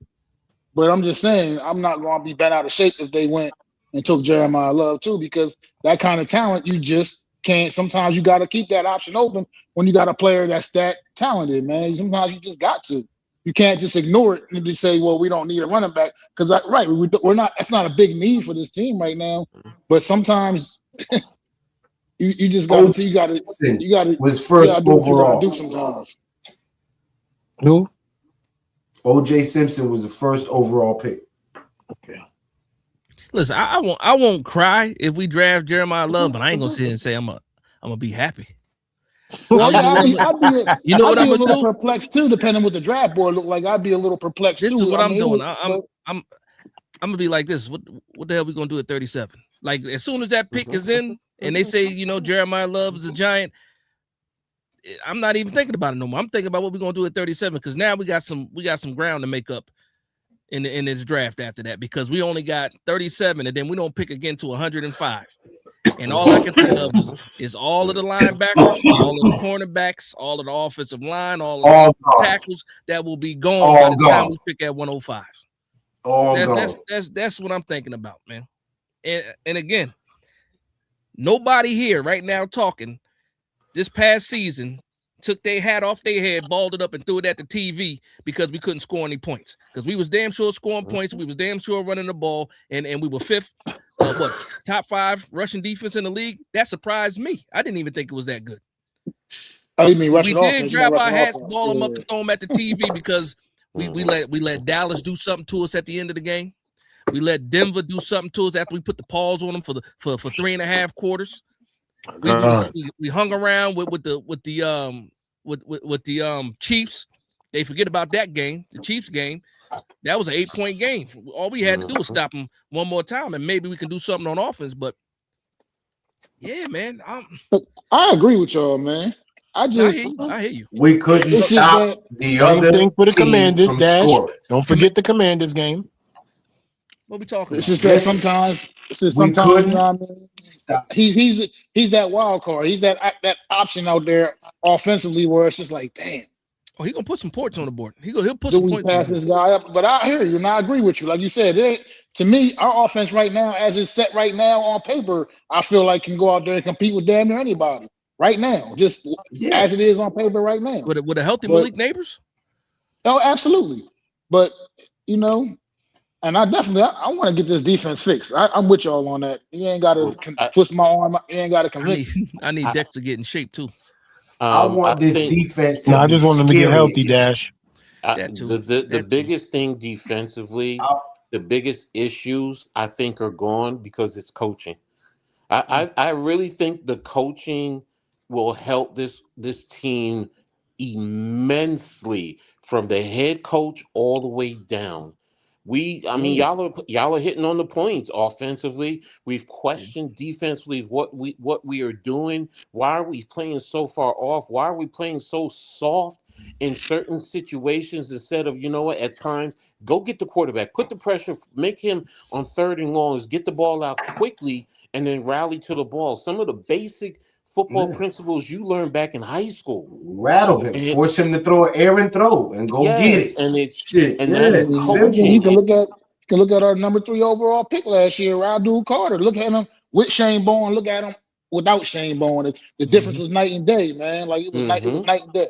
But I'm just saying, I'm not going to be bent out of shape if they went and took Jeremiah Love too, because that kind of talent, you just can't. Sometimes you got to keep that option open when you got a player that's that talented, man. Sometimes you just got to. You can't just ignore it and just say, well, we don't need a running back. Because, we're not, that's not a big need for this team right now. But sometimes you just got to, you got to, was first overall. Do sometimes. Who? O.J. Simpson was the first overall pick. Okay. Listen, I won't cry if we draft Jeremiah Love, but I ain't gonna sit here and say I'm gonna be happy. I'd be a little do? perplexed too, depending what the draft board look like. I'd be a little perplexed too. This is what I'm doing. I'm gonna be like this. What the hell we gonna do at 37? Like, as soon as that pick is in, and they say, Jeremiah Love is a Giant, I'm not even thinking about it no more. I'm thinking about what we're gonna do at 37, because now we got some ground to make up in this draft after that, because we only got 37, and then we don't pick again to 105. And all I can think of is all of the linebackers, all of the cornerbacks, all of the offensive line, all of the tackles that will be gone by the time we pick at 105. That's what I'm thinking about, man. And again, nobody here right now talking this past season took their hat off their head, balled it up, and threw it at the TV because we couldn't score any points. Because we was damn sure scoring points, we was damn sure running the ball, and we were 5th, top 5 rushing defense in the league. That surprised me. I didn't even think it was that good. Oh, you mean rushing we offense? Did grab our hats, ball them up, and throw them at the TV because we let Dallas do something to us at the end of the game. We let Denver do something to us after we put the pause on them for 3.5 quarters. We hung around with the Chiefs. They forget about that game, the Chiefs game. That was an 8-point game. All we had to do was stop them one more time, and maybe we can do something on offense. But yeah, man, I agree with y'all, man. I hear you. We couldn't stop the other thing for the Commanders. Dash. Scoring. Don't forget the Commanders game. What we talking about? It's just that sometimes. You know what I mean? Stop. He's that wild card. He's that option out there offensively where it's just like, damn. Oh, he's gonna put some points on the board. He'll put Do some we points. Pass this guy up? But I hear you, and I agree with you. Like you said, it ain't, to me, our offense right now, as it's set right now on paper, I feel like can go out there and compete with damn near anybody right now, just as it is on paper right now. With a healthy Malik Neighbors? Oh, absolutely. But and I definitely I want to get this defense fixed. I'm with y'all on that. You ain't got to twist my arm. You ain't got to convince me. I need Dex to get in shape too. I want this defense to I just want them to get healthy, Dash. The biggest thing defensively, the biggest issues I think are gone because it's coaching. I really think the coaching will help this team immensely from the head coach all the way down. Y'all are hitting on the points offensively. We've questioned defensively what we are doing. Why are we playing so far off? Why are we playing so soft in certain situations instead of, at times, go get the quarterback, put the pressure, make him on 3rd and longs, get the ball out quickly, and then rally to the ball. Some of the basic football principles you learned back in high school. Rattle him, force him to throw an air and throw and go get it. And it's shit. And that's coaching. You can look at our number 3 overall pick last year, Abdul Carter. Look at him with Shane Bourne. Look at him without Shane Bourne. The difference was night and day, man. Like it was night and day.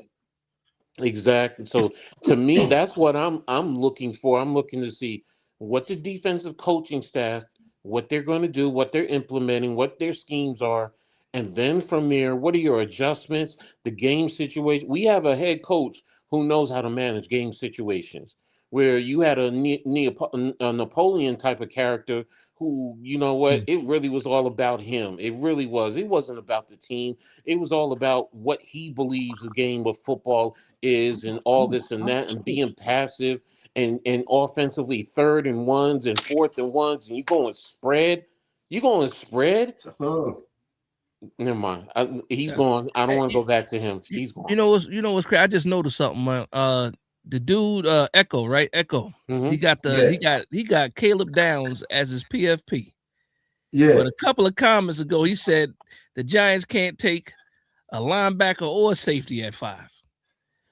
Exactly. So to me, that's what I'm looking for. I'm looking to see what the defensive coaching staff, what they're going to do, what they're implementing, what their schemes are. And then from there, what are your adjustments, the game situation? We have a head coach who knows how to manage game situations, where you had a Napoleon type of character who, you know what, it really was all about him. It really was. It wasn't about the team. It was all about what he believes the game of football is and all this and that, and being passive and offensively 3rd and 1s and 4th and 1s, and you going spread. Never mind. He's gone. I don't want to go back to him. He's gone. You know what's crazy? I just noticed something, man. The dude, Echo, right? Echo. He got he got Caleb Downs as his PFP. Yeah. But a couple of comments ago, he said the Giants can't take a linebacker or a safety at 5.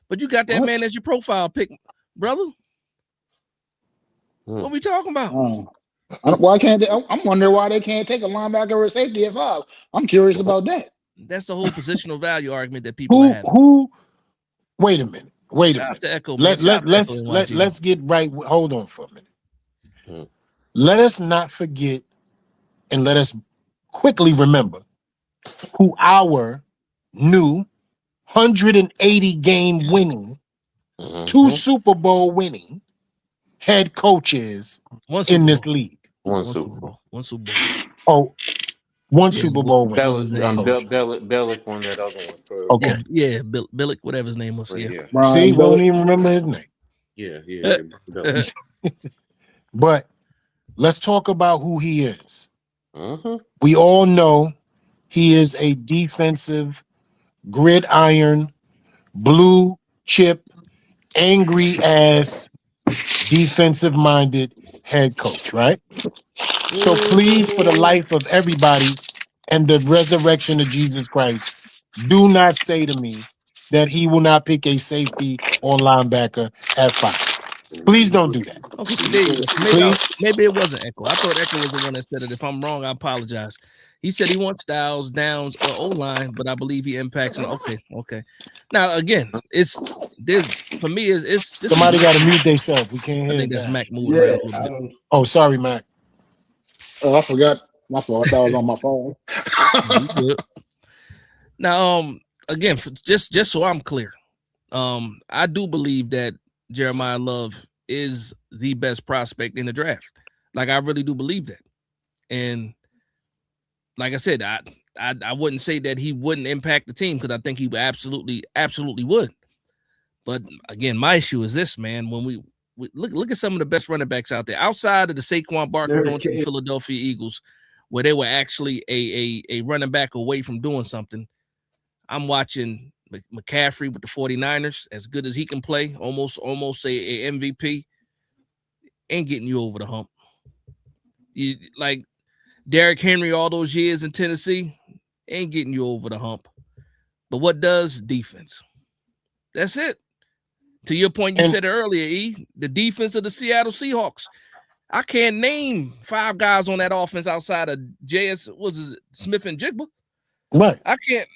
But you got that man as your profile pick, brother. What are we talking about? Why can't they? I'm wondering why they can't take a linebacker or a safety at 5. I'm curious about that. That's the whole positional value argument that people have. Wait a minute. Echo, let's get right. Hold on for a minute. Let us not forget, and let us quickly remember who our new 180 game winning, 2 Super Bowl winning head coaches in this league. One Super Bowl. Oh, one Super Bowl win. Bellick won that other one. Okay. Yeah, Billick, whatever his name was. Yeah. See, we don't even remember his name. Yeah. But let's talk about who he is. We all know he is a defensive, gridiron, blue chip, angry ass, defensive-minded head coach, right? So please, for the life of everybody and the resurrection of Jesus Christ, do not say to me that he will not pick a safety or linebacker at 5. Please don't do that. Okay, so there you go. Maybe it wasn't Echo. I thought Echo was the one that said it. If I'm wrong, I apologize. He said he wants Styles, Downs, or O-line, but I believe he impacts on. Okay. Now again, for me it's somebody got to mute themselves. We can't hear. I think that's Mac moving. Oh, sorry, Mac. Oh, I forgot. My fault. I thought I was on my phone. Now, again, just so I'm clear, I do believe that Jeremiah Love is the best prospect in the draft. Like, I really do believe that. And like I said, I wouldn't say that he wouldn't impact the team, because I think he absolutely would. But again, my issue is this, man. When we look at some of the best running backs out there, outside of the Saquon Barkley going to the Philadelphia Eagles, where they were actually a running back away from doing something. I'm watching McCaffrey with the 49ers, as good as he can play, almost a MVP, ain't getting you over the hump. You, like Derrick Henry all those years in Tennessee, ain't getting you over the hump. But what does? Defense. That's it. To your point, you said it earlier, E, the defense of the Seattle Seahawks. I can't name 5 guys on that offense outside of Smith and Jigba. Right. I can't.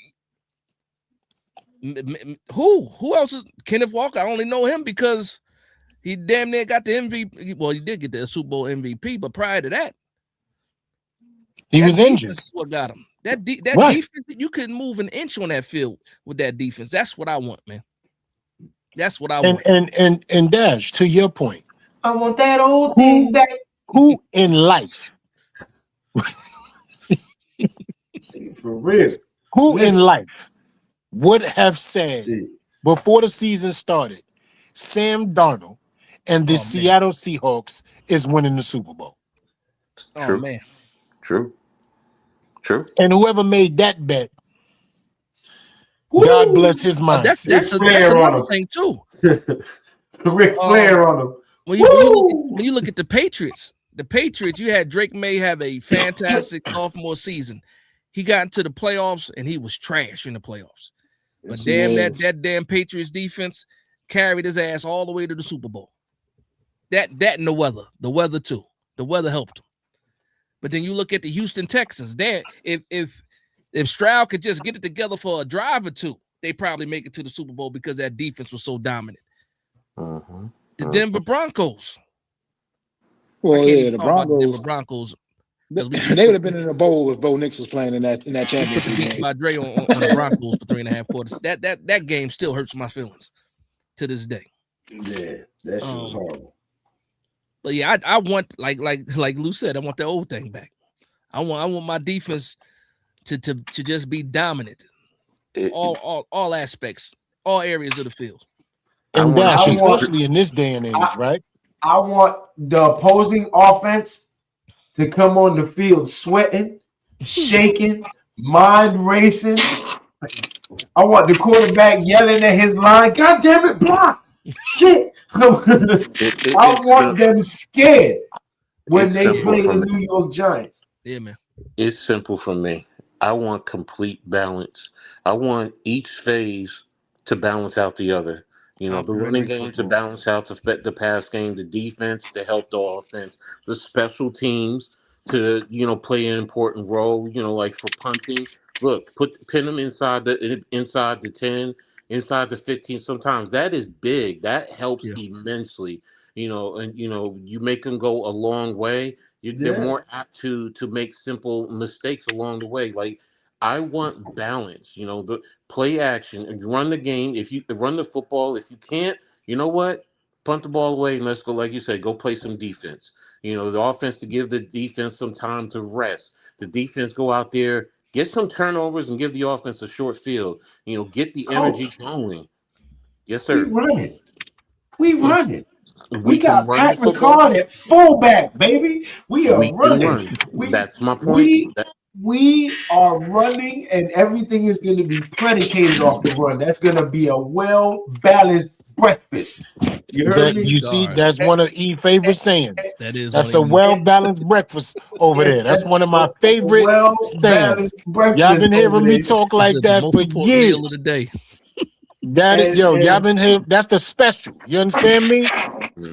Who else is Kenneth Walker? I only know him because he damn near got the MVP. Well, he did get the Super Bowl MVP, but prior to that, he was injured. What got him? That defense, you couldn't move an inch on that field with that defense. That's what I want, man. That's what I want. And Dash, to your point, I want that old thing back. Who in life, for real, in life would have said before the season started, Sam Darnold and the Seattle Seahawks is winning the Super Bowl? Oh, man. True. And whoever made that bet, God bless his mind. That's another thing too. Ric Flair on him. When you look at the Patriots, you had Drake May have a fantastic sophomore season. he got into the playoffs and he was trash in the playoffs. But Yes, that damn Patriots defense carried his ass all the way to the Super Bowl. That and the weather too. The weather helped him. But then you look at the Houston Texans. Damn, if Stroud could just get it together for a drive or two, they probably make it to the Super Bowl because that defense was so dominant. The Denver Broncos. well, yeah, the Denver Broncos. Broncos. They would have been in the bowl if Bo Nix was playing in that championship Beats game. by Dre on the Broncos for 3.5 quarters. That game still hurts my feelings to this day. Yeah, that shit was horrible. But yeah, I want like Lou said, I want the old thing back. I want my defense to just be dominant. All aspects, all areas of the field. And Dash, especially in this day and age, right? I want the opposing offense to come on the field sweating, shaking, mind racing. I want the quarterback yelling at his line, God damn it, block! Shit! I want them scared when they play the New York Giants. Yeah, man. It's simple for me. I want complete balance. I want each phase to balance out the other. You know, the running game to balance out the pass game, the defense to help the offense, the special teams to, play an important role, like for punting. Look, pin them inside the 10, inside the 15. Sometimes that is big. That helps immensely, and, you make them go a long way. They're more apt to make simple mistakes along the way. Like, I want balance, the play action and run the game. If you run the football, if you can't, you know what? Punt the ball away and let's go, like you said, go play some defense. The offense to give the defense some time to rest. The defense go out there, get some turnovers and give the offense a short field. Get the energy going. Yes, sir. We run it. We got Pat McCall at fullback, baby. We are running. That's my point. We are running, and everything is going to be predicated off the run. That's going to be a well-balanced breakfast. You heard me? You see, that's one of E' favorite sayings. That's a well-balanced breakfast over there. That's one of my favorite sayings. Y'all been hearing me talk like that for years. Of the day. Y'all been here. That's the special. You understand me?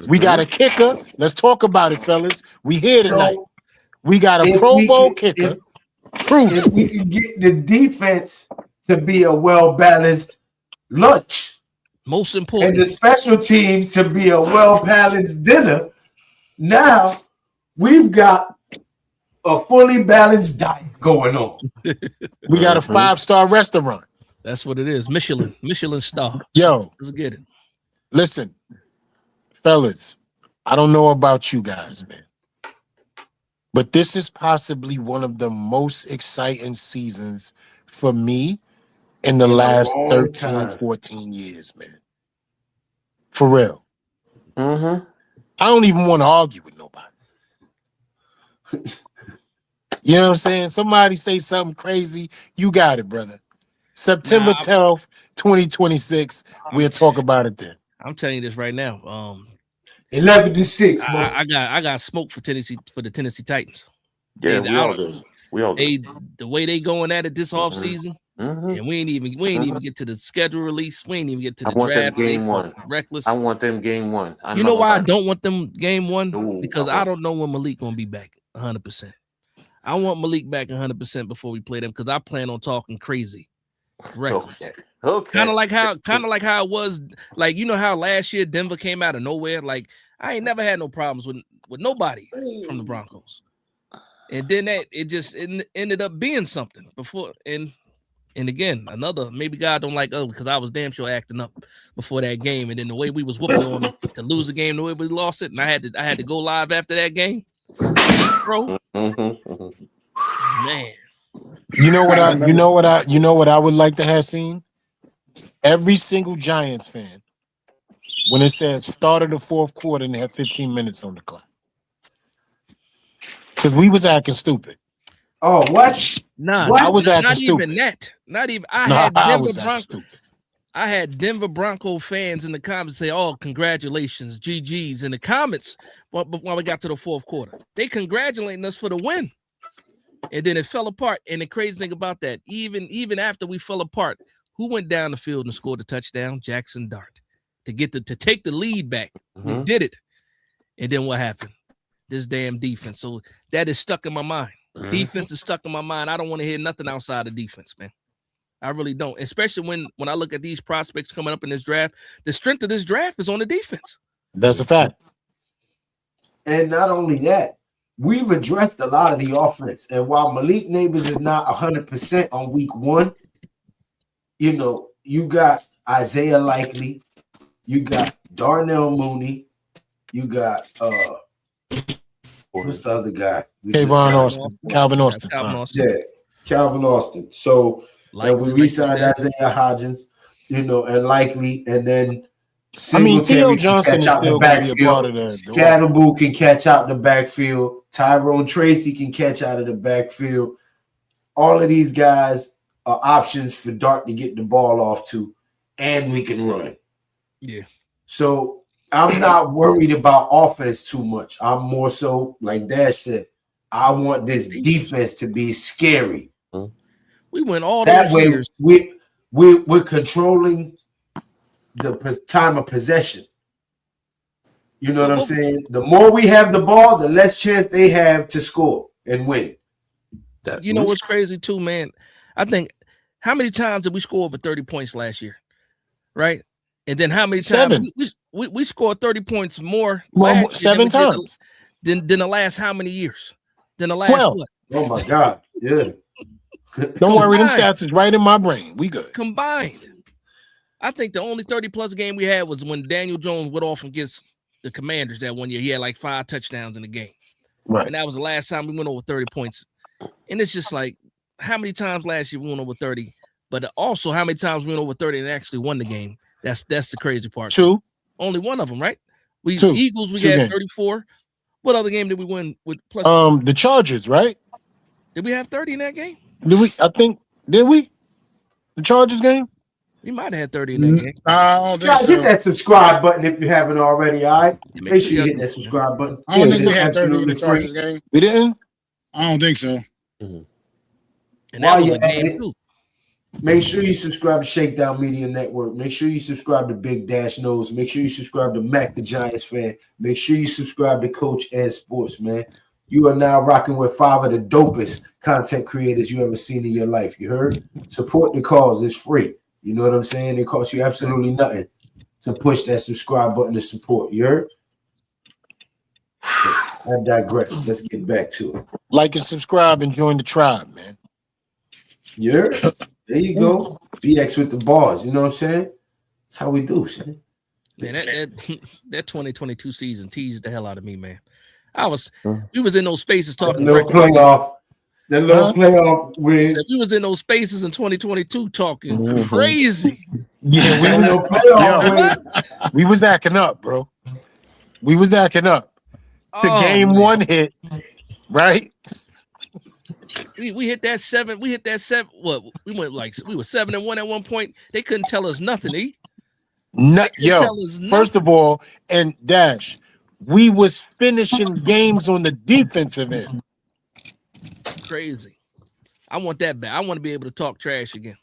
We got a kicker. Let's talk about it, fellas. We here tonight. We got a Pro Bowl kicker. If we can get the defense to be a well-balanced lunch, most important, and the special teams to be a well-balanced dinner, now we've got a fully balanced diet going on. We got a 5-star restaurant. That's what it is. Michelin star. Yo, let's get it. Listen, fellas, I don't know about you guys, man, but this is possibly one of the most exciting seasons for me in the last 13, 14 years, man. For real. I don't even want to argue with nobody. You know what I'm saying? Somebody say something crazy. You got it, brother. September 12th, 2026. We'll talk about it then. I'm telling you this right now. 11-6. I got smoke for the Tennessee Titans. Yeah, we all do. The way they going at it this offseason, and we ain't even get to the schedule release. We ain't even get to the draft. Them game one. Reckless. I want them game one. You know why I don't want them game one? Because I don't know when Malik gonna be back 100%. I want Malik back 100% before we play them because I plan on talking crazy. Reckless. Okay. Kind of like how it was, like, you know how last year Denver came out of nowhere. Like, I ain't never had no problems with nobody from the Broncos, and then it ended up being something before. And again, another, maybe God don't like us because I was damn sure acting up before that game, and then the way we was whooping on them to lose the game, the way we lost it, and I had to go live after that game, bro. Man. You know what I would like to have seen? Every single Giants fan, when it said start of the fourth quarter and they had 15 minutes on the clock. Because we was acting stupid. Oh, what? Nah, I was acting stupid. Even that. Not even I had Denver Bronco fans in the comments say, "Oh, congratulations, GGs" in the comments. But while we got to the fourth quarter, they congratulating us for the win. And then it fell apart. And the crazy thing about that, even after we fell apart, who went down the field and scored a touchdown? Jackson Dart to take the lead back. We did it. And then what happened? This damn defense. So that is stuck in my mind. Defense is stuck in my mind. I don't want to hear nothing outside of defense, man. I really don't. Especially when I look at these prospects coming up in this draft, the strength of this draft is on the defense. That's a fact. And not only that, we've addressed a lot of the offense. And while Malik Neighbors is not 100% on week 1, you know, you got Isaiah Likely, you got Darnell Mooney, you got what's the other guy? Calvin Austin. Yeah, Calvin Austin. So and we re-signed Isaiah Hodgins, you know, and Likely, and then Theo Johnson is still going to be a part of that. Scatterboo can catch out the backfield. Tyrone Tracy can catch out of the backfield. All of these guys are options for Dart to get the ball off to, and we can run. Yeah. So I'm not worried about offense too much. I'm more so, like Dash said, I want this defense to be scary. We went all that those way. years. We're controlling the time of possession. You know what I'm saying? The more we have the ball, the less chance they have to score and win. You know what's crazy too, man? I think how many times did we score over 30 points last year? Right? And then how many times we scored 30 points more 7 times than the last how many years? Than the last 12. what? Oh my God. Yeah. Don't worry, them stats is right in my brain. We good. Combined. I think the only 30-plus game we had was when Daniel Jones went off against the Commanders that one year. He had like 5 touchdowns in the game. Right. And that was the last time we went over 30 points. And it's just like, how many times last year we went over 30? But also, how many times we went over 30 and actually won the game? That's the crazy part. 2. Only one of them, right? Two. Eagles, we 2 had games. 34. What other game did we win with plus? The Chargers, right? Did we have 30 in that game? Did we? The Chargers game? We might have had 30 in that game. Guys, hit that subscribe button if you haven't already. All right, make sure you hit that subscribe button. I don't think we had 30 in the Chargers game. We didn't. I don't think so. And that was a game too. Make sure you subscribe to Shakedown Media Network. Make sure you subscribe to Big Dash Knows. Make sure you subscribe to Mac the Giants fan. Make sure you subscribe to Coach Ed Sports, man. You are now rocking with 5 of the dopest content creators you ever seen in your life. You heard? Support the cause. It's free. You know what I'm saying? It costs you absolutely nothing to push that subscribe button to support. You heard? I digress. Let's get back to it. Like and subscribe and join the tribe, man. You heard? There you go. BX with the bars. You know what I'm saying? That's how we do, man. Man, that 2022 season teased the hell out of me, man. We was in those spaces talking. The little playoff with we was in those spaces in 2022 talking crazy. Yeah, we was acting up, bro. We was acting up. To game 1 hit, right? We hit that 7. We hit that 7. What we went like we were 7-1 at one point. They couldn't tell us nothing. First of all, and Dash, we was finishing games on the defensive end. Crazy. I want that back. I want to be able to talk trash again.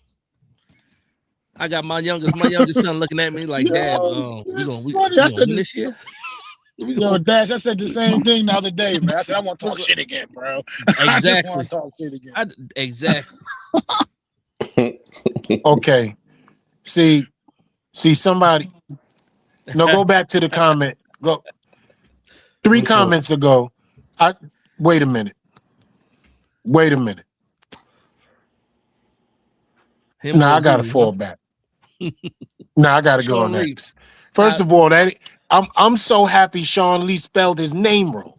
I got my youngest son looking at me like, Dad, we gonna win this year. Yo, Dash, I said the same thing the other day, man. I said I want to talk shit again, bro. Exactly. I just want to talk shit again. Exactly. Okay. See somebody. No, go back to the comment. Go 3 comments ago. Wait a minute. Nah, I gotta fall back. Nah, I gotta go on next. First of all, I'm so happy Sean Lee spelled his name wrong.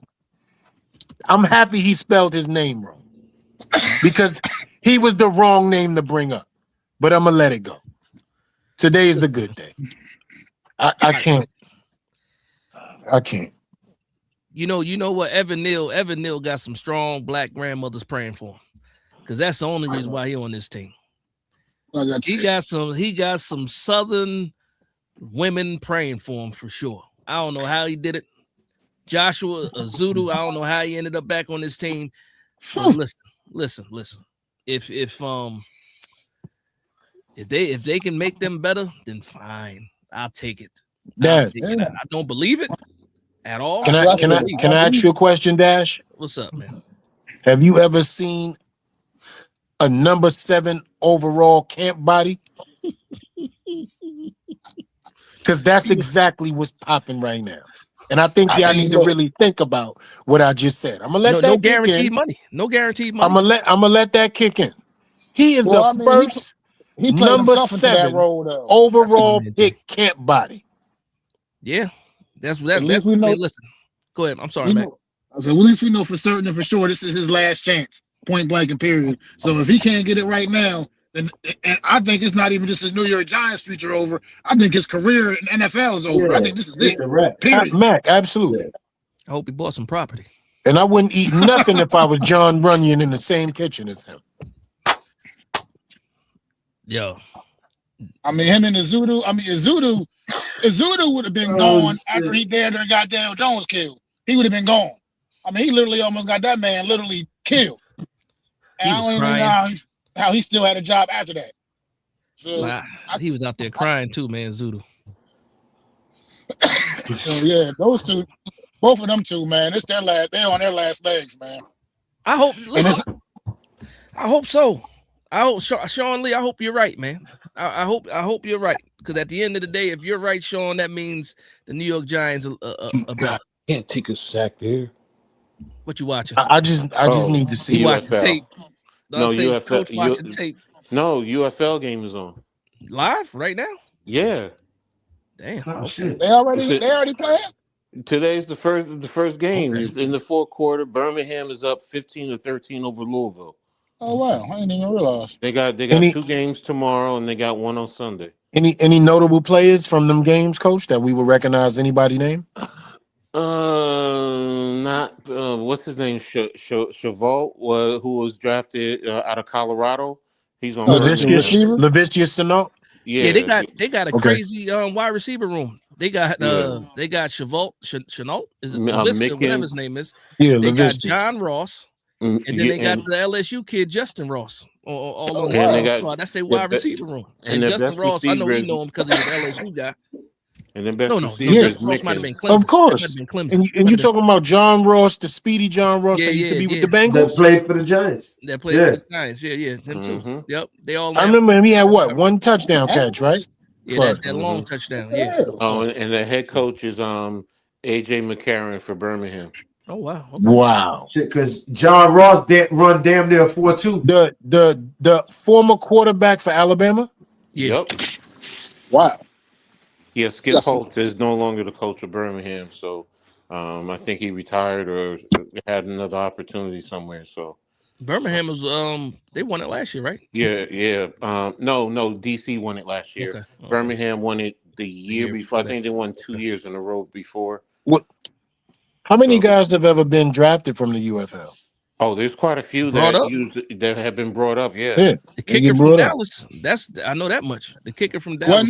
I'm happy he spelled his name wrong because he was the wrong name to bring up. But I'm gonna let it go. Today is a good day. I can't. You know what? Evan Neal got some strong black grandmothers praying for him, because that's the only reason why he on this team. He got some Southern women praying for him for sure. I don't know how he did it. Joshua Azudu, I don't know how he ended up back on this team. But listen, listen. If they can make them better, then fine. I'll take it. Dash. I don't believe it at all. Can I ask you a question, Dash? What's up, man? Have you ever seen a number 7 overall camp body? Because that's exactly what's popping right now. And I think y'all need to really think about what I just said. I'm gonna let that no kick guaranteed in. money. No guaranteed money. I'm gonna let that kick in. He is first he number 7 role, overall pick camp body. Yeah, that's at least we know. Listen, go ahead. I'm sorry, man. I said, well, at least we know for certain and for sure this is his last chance, point blank and period. So if he can't get it right now, then and I think it's not even just his New York Giants future over. I think his career in NFL is over. Yeah, I think this is it. a wrap. Period. Mac, absolutely. I hope he bought some property. And I wouldn't eat nothing if I was John Runyon in the same kitchen as him. Yo. I mean, him and Azudu. I mean, Azudu would have been gone after he dared and got Daniel Jones killed. He would have been gone. I mean, he literally almost got that man literally killed. And I don't even know how he still had a job after that. So he was out there crying too, man, Zudu. So yeah, those two, both of them two, man, it's their last. They're on their last legs, man. I hope. Listen, I hope so. I hope Sean Lee. I hope you're right, man. I hope you're right, because at the end of the day, if you're right, Sean, that means the New York Giants are better. Can't take a sack there. What you watching? I just need to see. You watching tape? No, UFL. Coach watching tape. No, UFL game is on live right now. Yeah. Damn. Oh, shit. They already playing. Today's the first game. Okay. In the fourth quarter, Birmingham is up 15-13 over Louisville. Oh wow, I didn't even realize. They got 2 games tomorrow and they got 1 on Sunday. Any notable players from them games, Coach, that we will recognize? Anybody name? Not what's his name? Chevaux, who was drafted out of Colorado. He's on Laviska Shenault. Yeah, they got a crazy wide receiver room. They got Chevaux, Chenault, is it whatever his name is. Yeah, they got John Ross, and then they got the LSU kid Justin Ross. That's their wide receiver room. And Justin Ross, I know we know him because he's an LSU guy. And then best Justin Ross might have been Clemson. Of course. And you talking about John Ross, the speedy John Ross that used to be with the Bengals? That played for the Giants. That played for the Giants. Yeah. Them too. Yep. They all. I remember him. He had what? 1 touchdown catch, right? Yeah, that long touchdown. Yeah. Oh, and the head coach is AJ McCarron for Birmingham. Oh wow. Okay. Wow. Shit, because John Ross did run damn near 4.2. The former quarterback for Alabama. Yeah. Yep. Wow. Yeah, Skip Holtz is no longer the coach of Birmingham, so I think he retired or had another opportunity somewhere. So Birmingham was they won it last year, right? Yeah. No, DC won it last year. Okay. Birmingham won it the year before. I think they won 2 years in a row before. What? How many guys have ever been drafted from the UFL? Oh, there's quite a few that have been brought up. Yeah. The kicker from Dallas. I know that much. The kicker from Dallas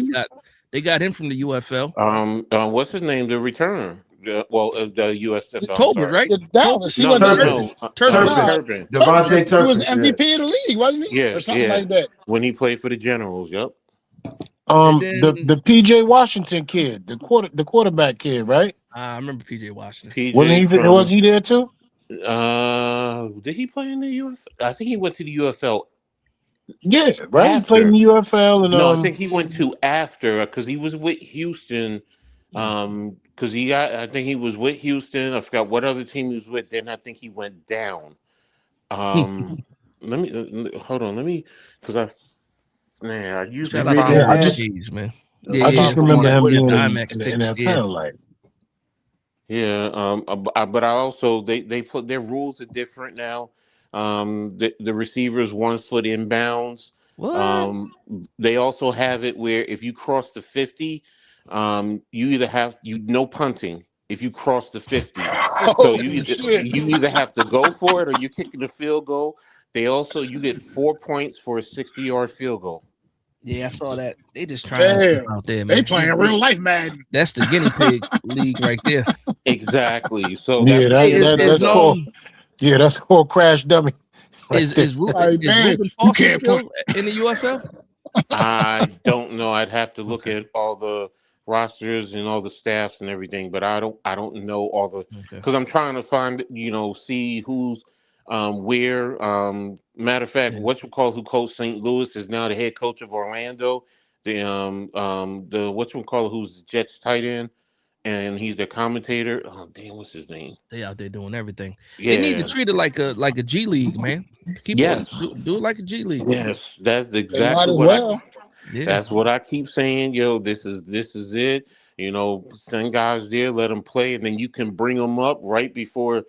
they got him from the UFL. What's his name? The returner. The USFL. Tolbert, right? Dallas. Turpin. Devontae Turpin. He was the MVP of the league, wasn't he? Yeah, or something like that. When he played for the Generals. Yep. The PJ Washington kid, the quarterback kid, right? I remember PJ Washington. Was he there too? Did he play in the UFL? I think he went to the UFL. Yeah, right. After. He played in the UFL, and I think he went to after because he was with Houston. Because I think he was with Houston. I forgot what other team he was with. Then I think he went down. Hold on. Because I used to. I just remember him being in the NFL, like. Yeah, but I also they put their rules are different now. The receivers 1 foot inbounds. What? They also have it where if you cross the 50, you either have no punting if you cross the 50. So you either have to go for it or you're kicking the field goal. You get 4 points for a 60-yard field goal. Yeah, I saw that. They just trying out there, man. They playing real life, man. That's the guinea pig league right there. Exactly. So that's called crash dummy. Is Reuben Foster still in the UFL? I don't know. I'd have to look at all the rosters and all the staffs and everything, but I don't know all the because I'm trying to find see who's where. Matter of fact, who coached St. Louis is now the head coach of Orlando. The who's the Jets tight end, and he's the commentator. Oh damn, what's his name? They out there doing everything. Yeah. They need to treat it like a G League, man. Do it like a G League. Yes, that's exactly what that's what I keep saying. Yo, this is it. Send guys there, let them play, and then you can bring them up right before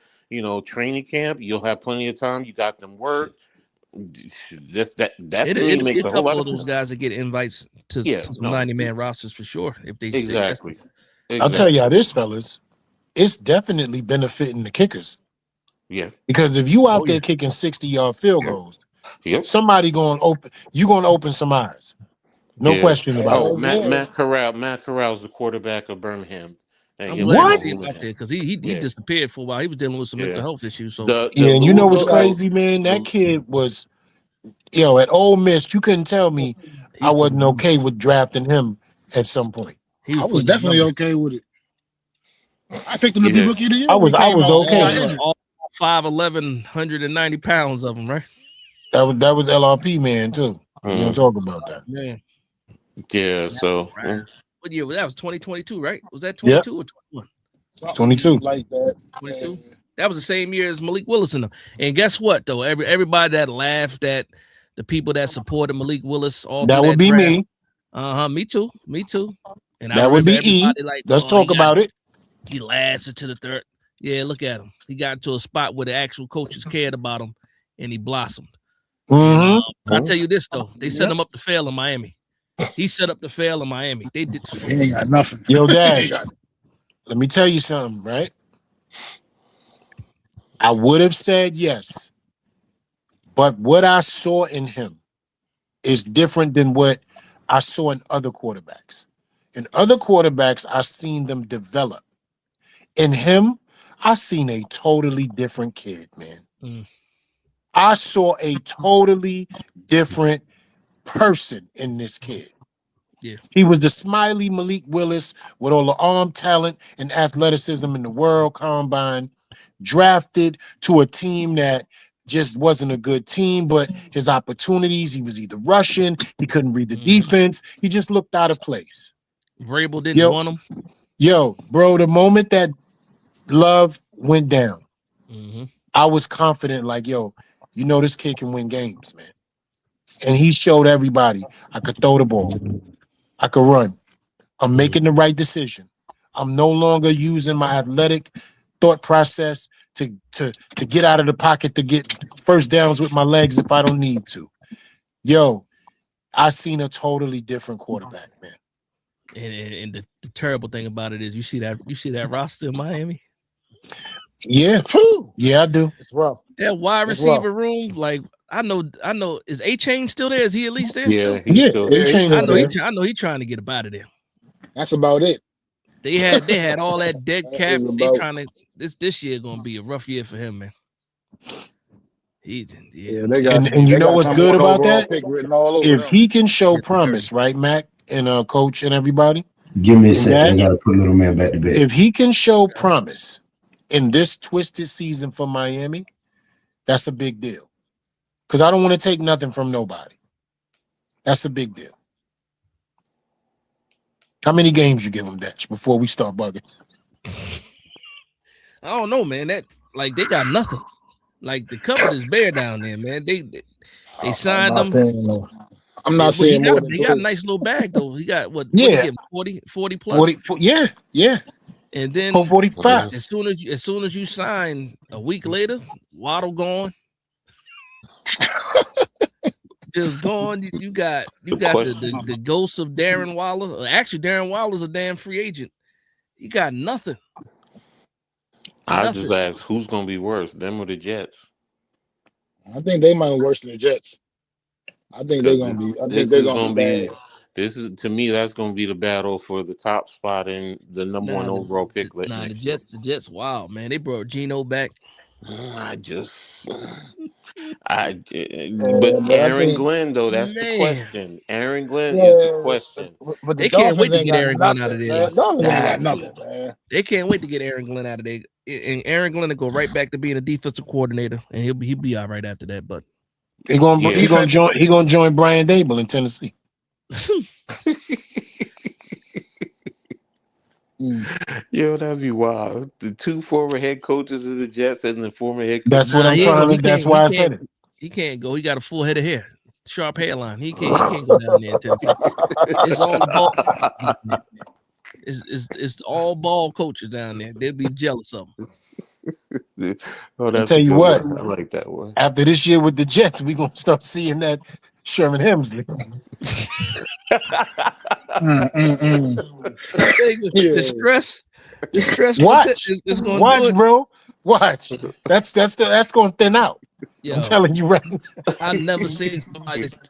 training camp. You'll have plenty of time. You got them work. That to me makes a whole lot of those guys that get invites to some 90-man rosters for sure. If they exactly. I'll tell y'all this, fellas, it's definitely benefiting the kickers. Yeah, because if you out there kicking 60-yard field goals, somebody going to open some eyes. No question about it. Matt Corral's the quarterback of Birmingham. I'm glad to see him out there because he disappeared for a while. He was dealing with some mental health issues. So and you know what's crazy, man? That kid was, at Ole Miss. You couldn't tell me I wasn't okay with drafting him at some point. I was definitely okay with it. I picked him to be rookie of the year. I was okay. All 5'11", 190 pounds of him, right? That was LRP man too. You don't talk about that. Yeah. So. What year was that? Was 2022, right? Was that 22 or 21? 22. Like that. 22. That was the same year as Malik Willis and them. And guess what, though? Everybody that laughed at the people that supported Malik Willis, that would be draft, me. Me too. And that would be E. Let's talk about it. He lasted to the third. Yeah, look at him. He got into a spot where the actual coaches cared about him, and he blossomed. I'll tell you this, though. They set him up to fail in Miami. He set up to fail in Miami. They did. He ain't got nothing. Yo, Dad, let me tell you something, right? I would have said yes, but what I saw in him is different than what I saw in other quarterbacks. In other quarterbacks, I seen them develop. In him, I seen a totally different kid, man. I saw a totally different person in this kid. Yeah. He was the smiley Malik Willis with all the arm talent and athleticism in the world combine, drafted to a team that just wasn't a good team, but his opportunities, he was either rushing, he couldn't read the defense, he just looked out of place. Vrabel didn't want him. Yo, bro, the moment that Love went down, I was confident, like, this kid can win games, man. And he showed everybody I could throw the ball. I could run. I'm making the right decision. I'm no longer using my athletic thought process to get out of the pocket to get first downs with my legs if I don't need to. Yo, I seen a totally different quarterback, man. And the terrible thing about it is you see that roster in Miami? Yeah. Yeah, I do. It's rough. That wide receiver room, like I know. Is A-Chain still there? Is he at least there? Yeah, he's still there. I know he's trying to get up out of there. That's about it. They had all that dead cap. They trying to this year gonna be a rough year for him, man. And you know what's good about that? If he can show promise, right, Mac and Coach and everybody. Give me a second. I gotta put little man back to bed. If he can show promise in this twisted season for Miami, that's a big deal. Because I don't want to take nothing from nobody. That's a big deal. How many games you give him, Dash, before we start bugging? I don't know, man. That they got nothing. Like the cupboard is bare down there, man. They signed them. I'm not saying more. They got a nice little bag though. He got what? Yeah, 40 plus. 40, yeah. And then 45. As soon as you sign, a week later, Waddle gone. Just gone. You got the ghost of Darren Waller. Actually, Darren Waller's a damn free agent. You got nothing. I just asked who's gonna be worse, them or the Jets? I think they might be worse than the Jets. I think they're gonna be. I think they're gonna be. This is, to me, that's going to be the battle for the top spot in the number one overall pick. The Jets, wow, man, they brought Geno back. I just But Aaron Glenn, though, that's the question. Aaron Glenn is the question. But the They can't wait Dolphins to ain't get got Aaron Glenn out of nothing, there. man. Dolphins ain't got nothing, man. They can't wait to get Aaron Glenn out of there. And Aaron Glenn will go right back to being a defensive coordinator, and he'll be all right after that. But he gonna join Brian Dable in Tennessee. Yo, that'd be wild. The two former head coaches of the Jets and the former head coach. That's what I'm trying to. That's why I said it. He can't go. He got a full head of hair, sharp hairline. He can't go down there in Tennessee. It's all the ball. It's all ball coaches down there. They'll be jealous of him. I'll tell you what. I like that one. After this year with the Jets, we're gonna start seeing that Sherman Hemsley. The stress. Watch, is going watch, bro. Watch. That's going to thin out. Yo, I'm telling you right now. I've never seen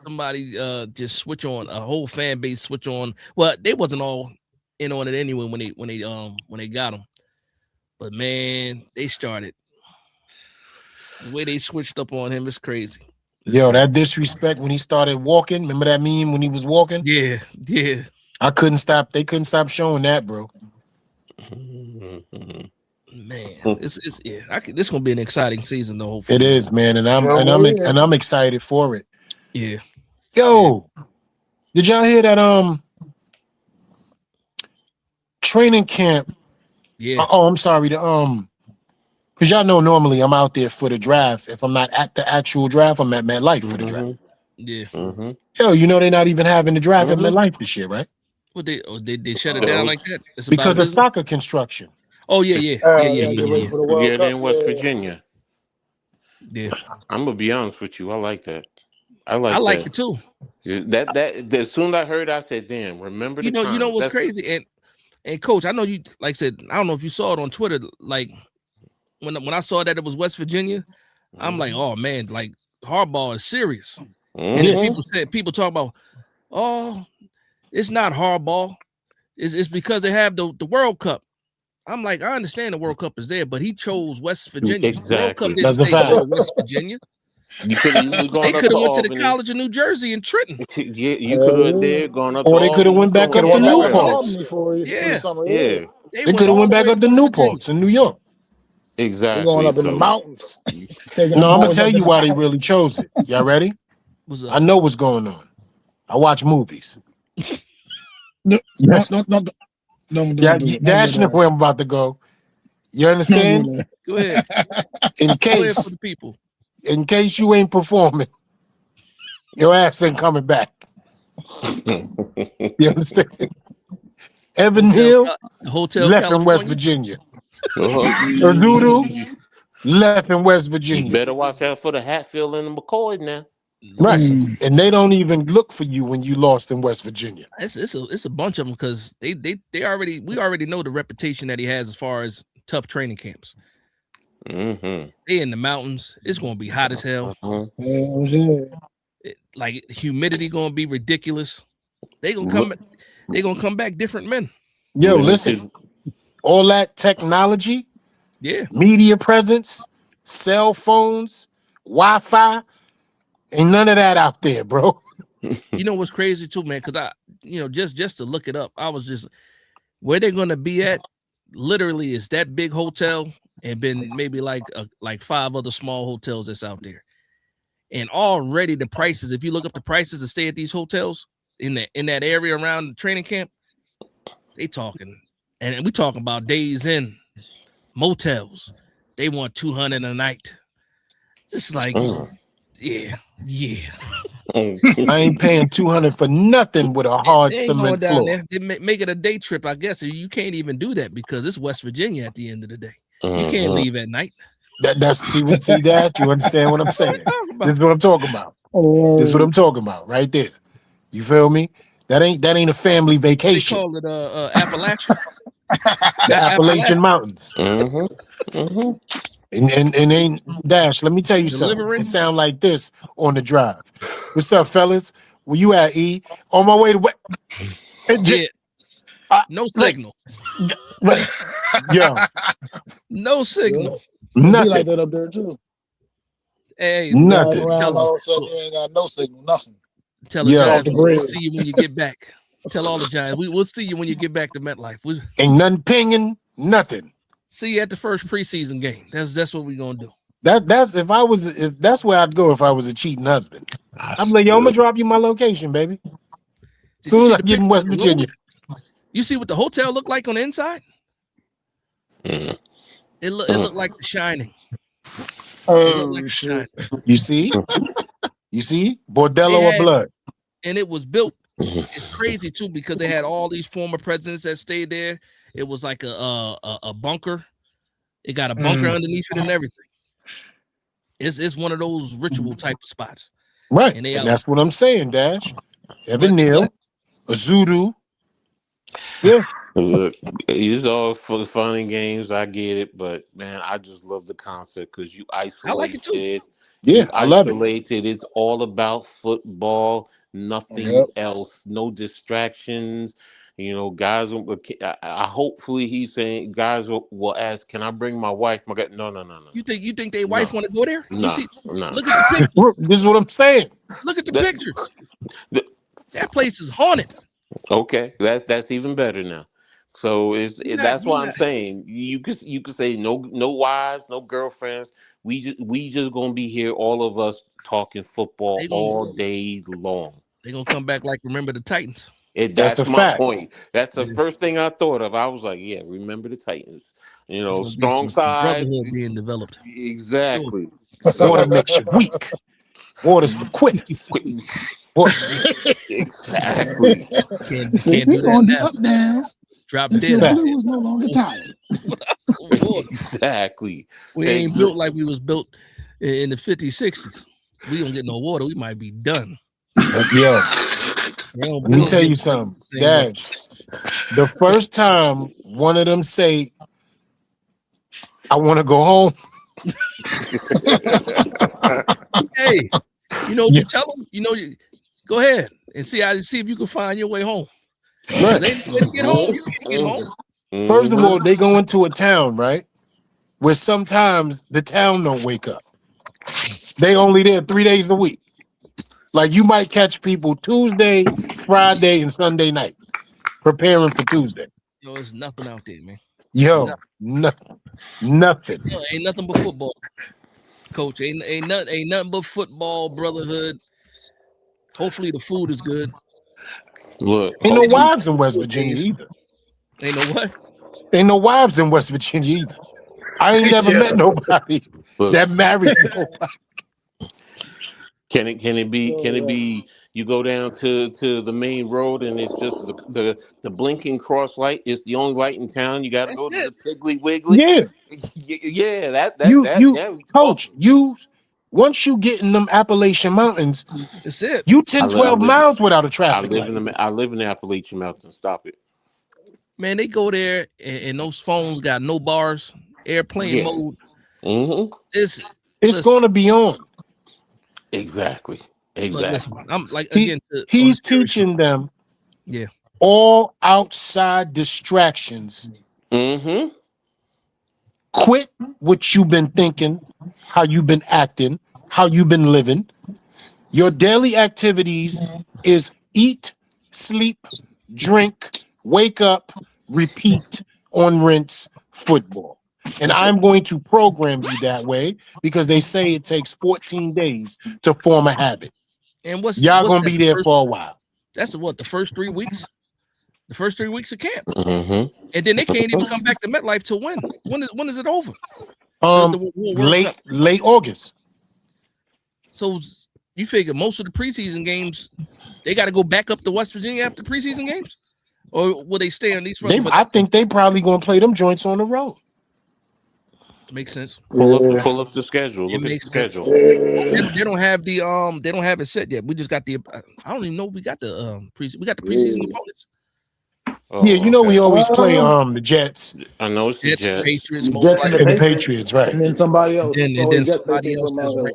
somebody just switch on a whole fan base switch on. Well, they wasn't all in on it anyway when they got him. But man, they started. The way they switched up on him is crazy. Yo, that disrespect when he started walking. Remember that meme when he was walking? Yeah. I couldn't stop. They couldn't stop showing that, bro. Man, this gonna be an exciting season though. Hopefully. It is, man, and I'm excited for it. Yeah. Yo, did y'all hear that? Training camp. Yeah. Oh, I'm sorry. Because y'all know normally I'm out there for the draft. If I'm not at the actual draft, I'm at MetLife for the draft. Yeah. Yo, you know they're not even having the draft at MetLife this year, right? Well, they shut it down like that? It's because of soccer construction. Oh yeah. They're in West Virginia. Yeah. I'm gonna be honest with you. I like that. I like it too. That as soon as I heard, I said, "Damn!" Remember, you know what's crazy? And Coach, I know you like I said. I don't know if you saw it on Twitter. Like when I saw that it was West Virginia, I'm like, oh man, like Harbaugh is serious. And then people talk about, oh, it's not Harbaugh. It's because they have the World Cup. I'm like, I understand the World Cup is there, but he chose West Virginia. Exactly. World Cup didn't go to West Virginia. You could have easily gone. They could have went to the College of New Jersey and Trenton. Yeah, you could have gone up. Or they could have went back up to Newport. Yeah. They could have went back up to Newport in New York. Exactly. Going up in the mountains. No, I'm gonna tell you why they really chose it. Y'all ready? What's up? I know what's going on. I watch movies. No. Dash know where I'm about to go. You understand? Go ahead. In case for the people. In case you ain't performing, your ass ain't coming back. You understand? Evan Hill left California. In West Virginia. Doodoo left in West Virginia. You better watch out for the Hatfield and the McCoy now. Right. And they don't even look for you when you lost in West Virginia. It's a bunch of them because we already know the reputation that he has as far as tough training camps. They in the mountains. It's gonna be hot as hell. Like humidity gonna be ridiculous. They gonna come back different men. Yo, listen, all that technology, media presence, cell phones, Wi-Fi. Ain't none of that out there, bro. You know what's crazy too, man? Because just to look it up, I was just where they're gonna be at. Literally, is that big hotel and been maybe like 5 other small hotels that's out there, and already the prices. If you look up the prices to stay at these hotels in that area around the training camp, they talking, and we talking about days in motels. They want $200 a night. Just like. Yeah. I ain't paying $200 for nothing with a hard cement floor. There. They make it a day trip, I guess. You can't even do that because it's West Virginia at the end of the day. You can't leave at night. See that? You understand what I'm saying? This is what I'm talking about. This is what I'm talking about right there. You feel me? That ain't a family vacation. They call it Appalachian. The Appalachian Mountains. And ain't Dash, let me tell you something. It sound like this on the drive. What's up, fellas? Where you at, E? On my way to what? No signal. Yo. No signal. Nothing. Like that up there too. Hey, Nothing. Around all of a sudden, you ain't got no signal, nothing. Tell the Yeah. Giants, Off the grid. we'll see you when you get back. Tell all the Giants, we'll see you when you get back to MetLife. We'll Ain't nothing pinging, nothing. see you at the first preseason game. That's what we're gonna do. That's if that's where I'd go if I was a cheating husband. I'm like, yo, I'm gonna drop you my location, baby. Soon as I get in West Virginia. You see what the hotel looked like on the inside? Mm. It looked like The Shining. Oh, shit. You see? You see? Bordello of blood. And it was built. It's crazy too because they had all these former presidents that stayed there. It was like a bunker. It got a bunker underneath it and everything. It's one of those ritual type of spots. Right. And that's what I'm saying, Dash. Evan Neal, Azudu. Yeah. Look, it's all for the fun and games. I get it, but man, I just love the concept because you isolated. I like it too. Yeah, I love it. It's all about football, nothing else, no distractions. You know, guys. I hopefully he's saying guys will ask, "Can I bring my wife?" My God, no. You think their wife want to go there? No, Look at the picture. This is what I'm saying. Look at the pictures. That place is haunted. Okay, that's even better now. So that's why I'm saying you could say no wives, no girlfriends. We just gonna be here, all of us talking football all day long. They're gonna come back like remember the Titans. That's my point. That's the first thing I thought of. I was like, yeah, remember the Titans. You know, strong side being developed. Exactly. Sure. Water makes you weak. Water's for quitters. Exactly. Can't do that now. Up downs. Drop until dead. Blue was no longer tired. Exactly. We ain't built like we was built in the 50s, 60s. We don't get no water. We might be done. Yo, let me tell you something. Dash, the first time one of them say, I want to go home. Hey, you know what you tell them? You know, go ahead and see if you can find your way home. Right. They can't get home. You can't get home. First of all, they go into a town, right? Where sometimes the town don't wake up. They only there 3 days a week. Like you might catch people Tuesday, Friday, and Sunday night preparing for Tuesday. Yo, there's nothing out there, man. Yo, nothing. Yo, ain't nothing but football, coach. Ain't nothing but football, brotherhood. Hopefully the food is good. Look, ain't no wives in West Virginia either. Ain't no what? Ain't no wives in West Virginia either. I ain't never met nobody that married nobody. Can it be you go down to the main road and it's just the blinking cross light? It's the only light in town. You got to go to the Piggly Wiggly. Yeah, Coach, once you get in them Appalachian Mountains, that's it. You 12 miles without a traffic light. I live in the Appalachian Mountains. Stop it. Man, they go there and those phones got no bars, airplane mode. Mm-hmm. It's going to be on. Exactly. Listen, I'm like again. He's teaching them. Yeah. All outside distractions. Mm-hmm. Quit what you've been thinking, how you've been acting, how you've been living. Your daily activities is eat, sleep, drink, wake up, repeat, on rinse, football. And I'm going to program you that way because they say it takes 14 days to form a habit. And y'all gonna be there for a while? That's the first 3 weeks. The first 3 weeks of camp, and then they can't even come back to MetLife till when? When is it over? Late August. So you figure most of the preseason games, they got to go back up to West Virginia after preseason games, or will they stay on these? I think they probably gonna play them joints on the road. Makes sense. Pull up the schedule. Look at the schedule. They don't have the they don't have it set yet. We just got the I don't even know we got the preseason opponents. Yeah, we always play the Jets. I know it's the Jets. Patriots, most likely. And the Patriots, right? And then somebody else. And then somebody else is random.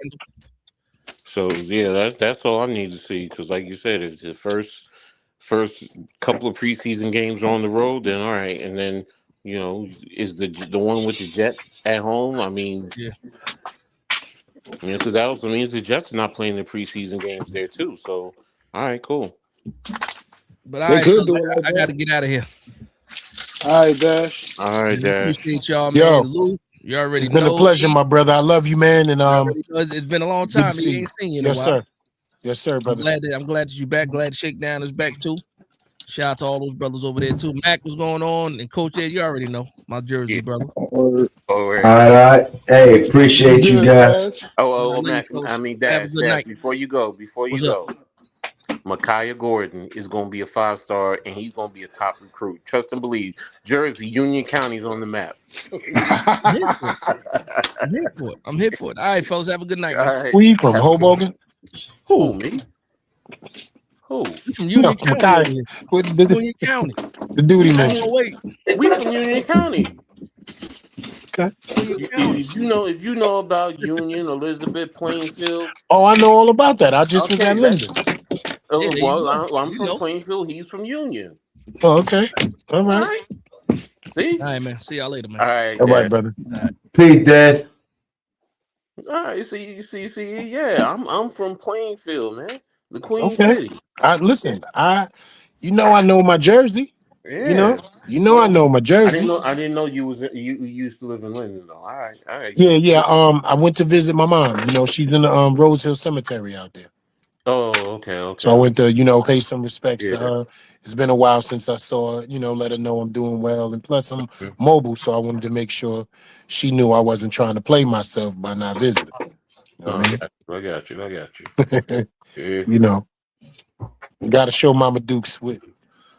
So yeah, that's all I need to see because, like you said, if the first couple of preseason games on the road, then all right, and then is the one with the Jets at home. I mean, Yeah, because that also means the Jets are not playing the preseason games there too. So, all right, cool. But all They right, could fellas, do it like I got to that. get out of here. All right, Dash. All right, Dash. Appreciate y'all, man. Yo, Lou, you already it's been a know. pleasure, my brother. I love you, man. And You already know. It's been a long good to time. see He you. ain't seen you in a Yes, while. sir. Yes, sir, brother. I'm glad that you're back. Glad Shakedown is back too. Shout out to all those brothers over there too. Mac, what's going on? And Coach Ed, you already know my Jersey brother. Or, All right. Hey, appreciate you good, guys. Dash. Oh, Love you, Mac. fellas. I mean, Have a Dash. good Dash. night. Before you go, What's up? Micaiah Gordon is going to be a 5-star, and he's going to be a top recruit. Trust and believe. Jersey, Union County's on the map. I'm here for it. I'm here for it. All right, fellas. Have a good night, All man. right. Where you from? Hoboken? Who, me? Who? You from No, Union County Makai. over here. The Union County. duty Oh, mention. wait. We from Union County. Okay. Union County. If you know about Union, Elizabeth, Plainfield. Oh, I know all about that. I just was Okay, at Linden. Yeah, there you go. I'm You from know. Plainfield. He's from Union. Oh, okay. All All right. right. See? All right, man. See y'all later, man. All right, All right, Dad. brother. Peace, Dad. All right. See. Yeah, I'm from Plainfield, man. The Queen Okay. City. Listen, I know my Jersey. Yeah. I know my Jersey. I didn't know you used to live in Linden though. All right. Yeah. I went to visit my mom. She's in the Rose Hill Cemetery out there. Oh, okay. So I went to, pay some respects to Yeah. her. It's been a while since I saw her, let her know I'm doing well. And plus I'm mobile, so I wanted to make sure she knew I wasn't trying to play myself by not visiting. You know what I mean? I got you. Yeah. Gotta show Mama Dukes with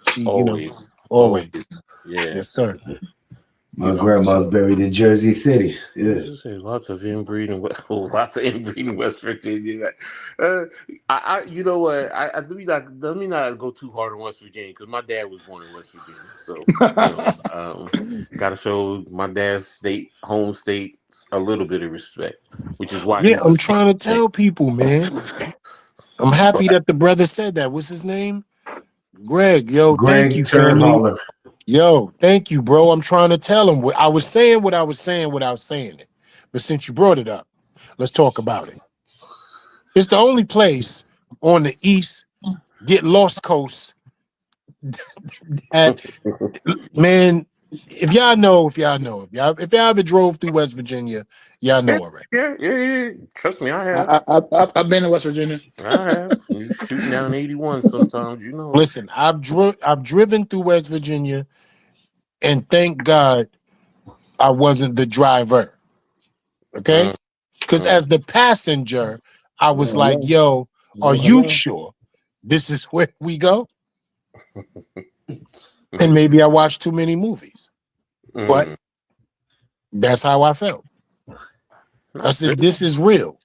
she, Always. always. Yeah. Yes, sir. My grandma's buried in Jersey City. Yeah. Lots of inbreeding, in West Virginia. You know what? Let me not go too hard on West Virginia because my dad was born in West Virginia, so got to show my dad's home state, a little bit of respect, which is why. Yeah, I'm trying to tell people, man. I'm happy that the brother said that. What's his name? Greg. Yo, thank you, family. Yo, thank you, bro. I'm trying to tell him. I was saying what I was saying without saying it. But since you brought it up, let's talk about it. It's the only place on the East, get Lost Coast. Man, if y'all ever drove through West Virginia, y'all know already. Yeah. Trust me, I have. I've been to West Virginia. I have. You shooting down 81 sometimes, Listen, I've driven through West Virginia, and thank God I wasn't the driver. Okay? Because as the passenger, I was like, yo, are you sure this is where we go? And maybe I watched too many movies. But that's how I felt. I said, this is real.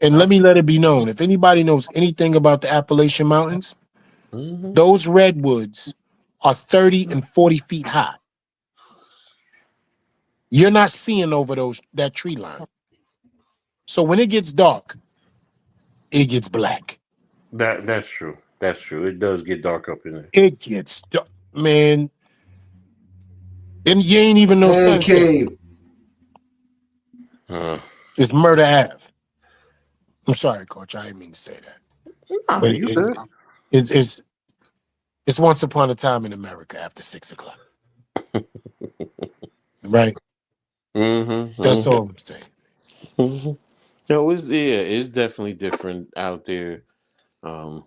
And let it be known. If anybody knows anything about the Appalachian Mountains, those redwoods are 30 and 40 feet high. You're not seeing over that tree line. So when it gets dark, it gets black. That's true. That's true. It does get dark up in there. It gets dark, man. And you ain't even no sunset. It's Murder Ave. I'm sorry, Coach. I didn't mean to say that. But it's once upon a time in America after 6 o'clock. Right? That's all I'm saying. No, it's definitely different out there. Come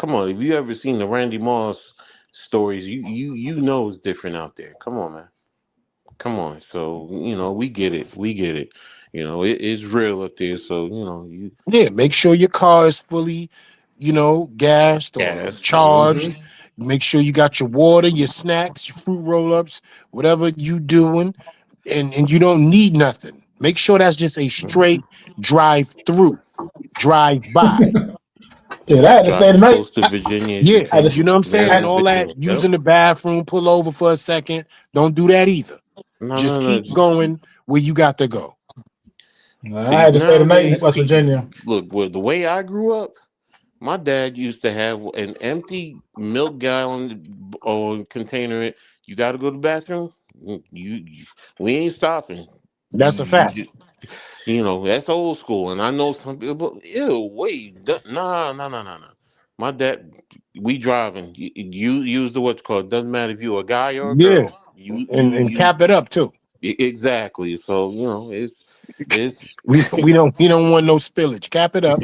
on, if you ever seen the Randy Moss stories, you know it's different out there. Come on, man. Come on. So, we get it. It is real up there. So, make sure your car is fully, gassed or charged. Make sure you got your water, your snacks, your fruit roll-ups, whatever you doing, and you don't need nothing. Make sure that's just a straight drive-through, drive-by. Yeah, I had to stay tonight. Close to Virginia. Yeah, you know what I'm saying? And all that, using the bathroom, pull over for a second. Don't do that either. Just keep going where you got to go. I had to stay tonight in West Virginia. Look, the way I grew up, my dad used to have an empty milk gallon or container. You got to go to the bathroom. We ain't stopping. That's a fact. You know, that's old school. And I know some people, ew, wait, nah. My dad, we driving. You use the what's called. Doesn't matter if you a guy or a Yeah, girl. You and you cap it up too. exactly. So you know, it's We don't want no spillage. Cap it up,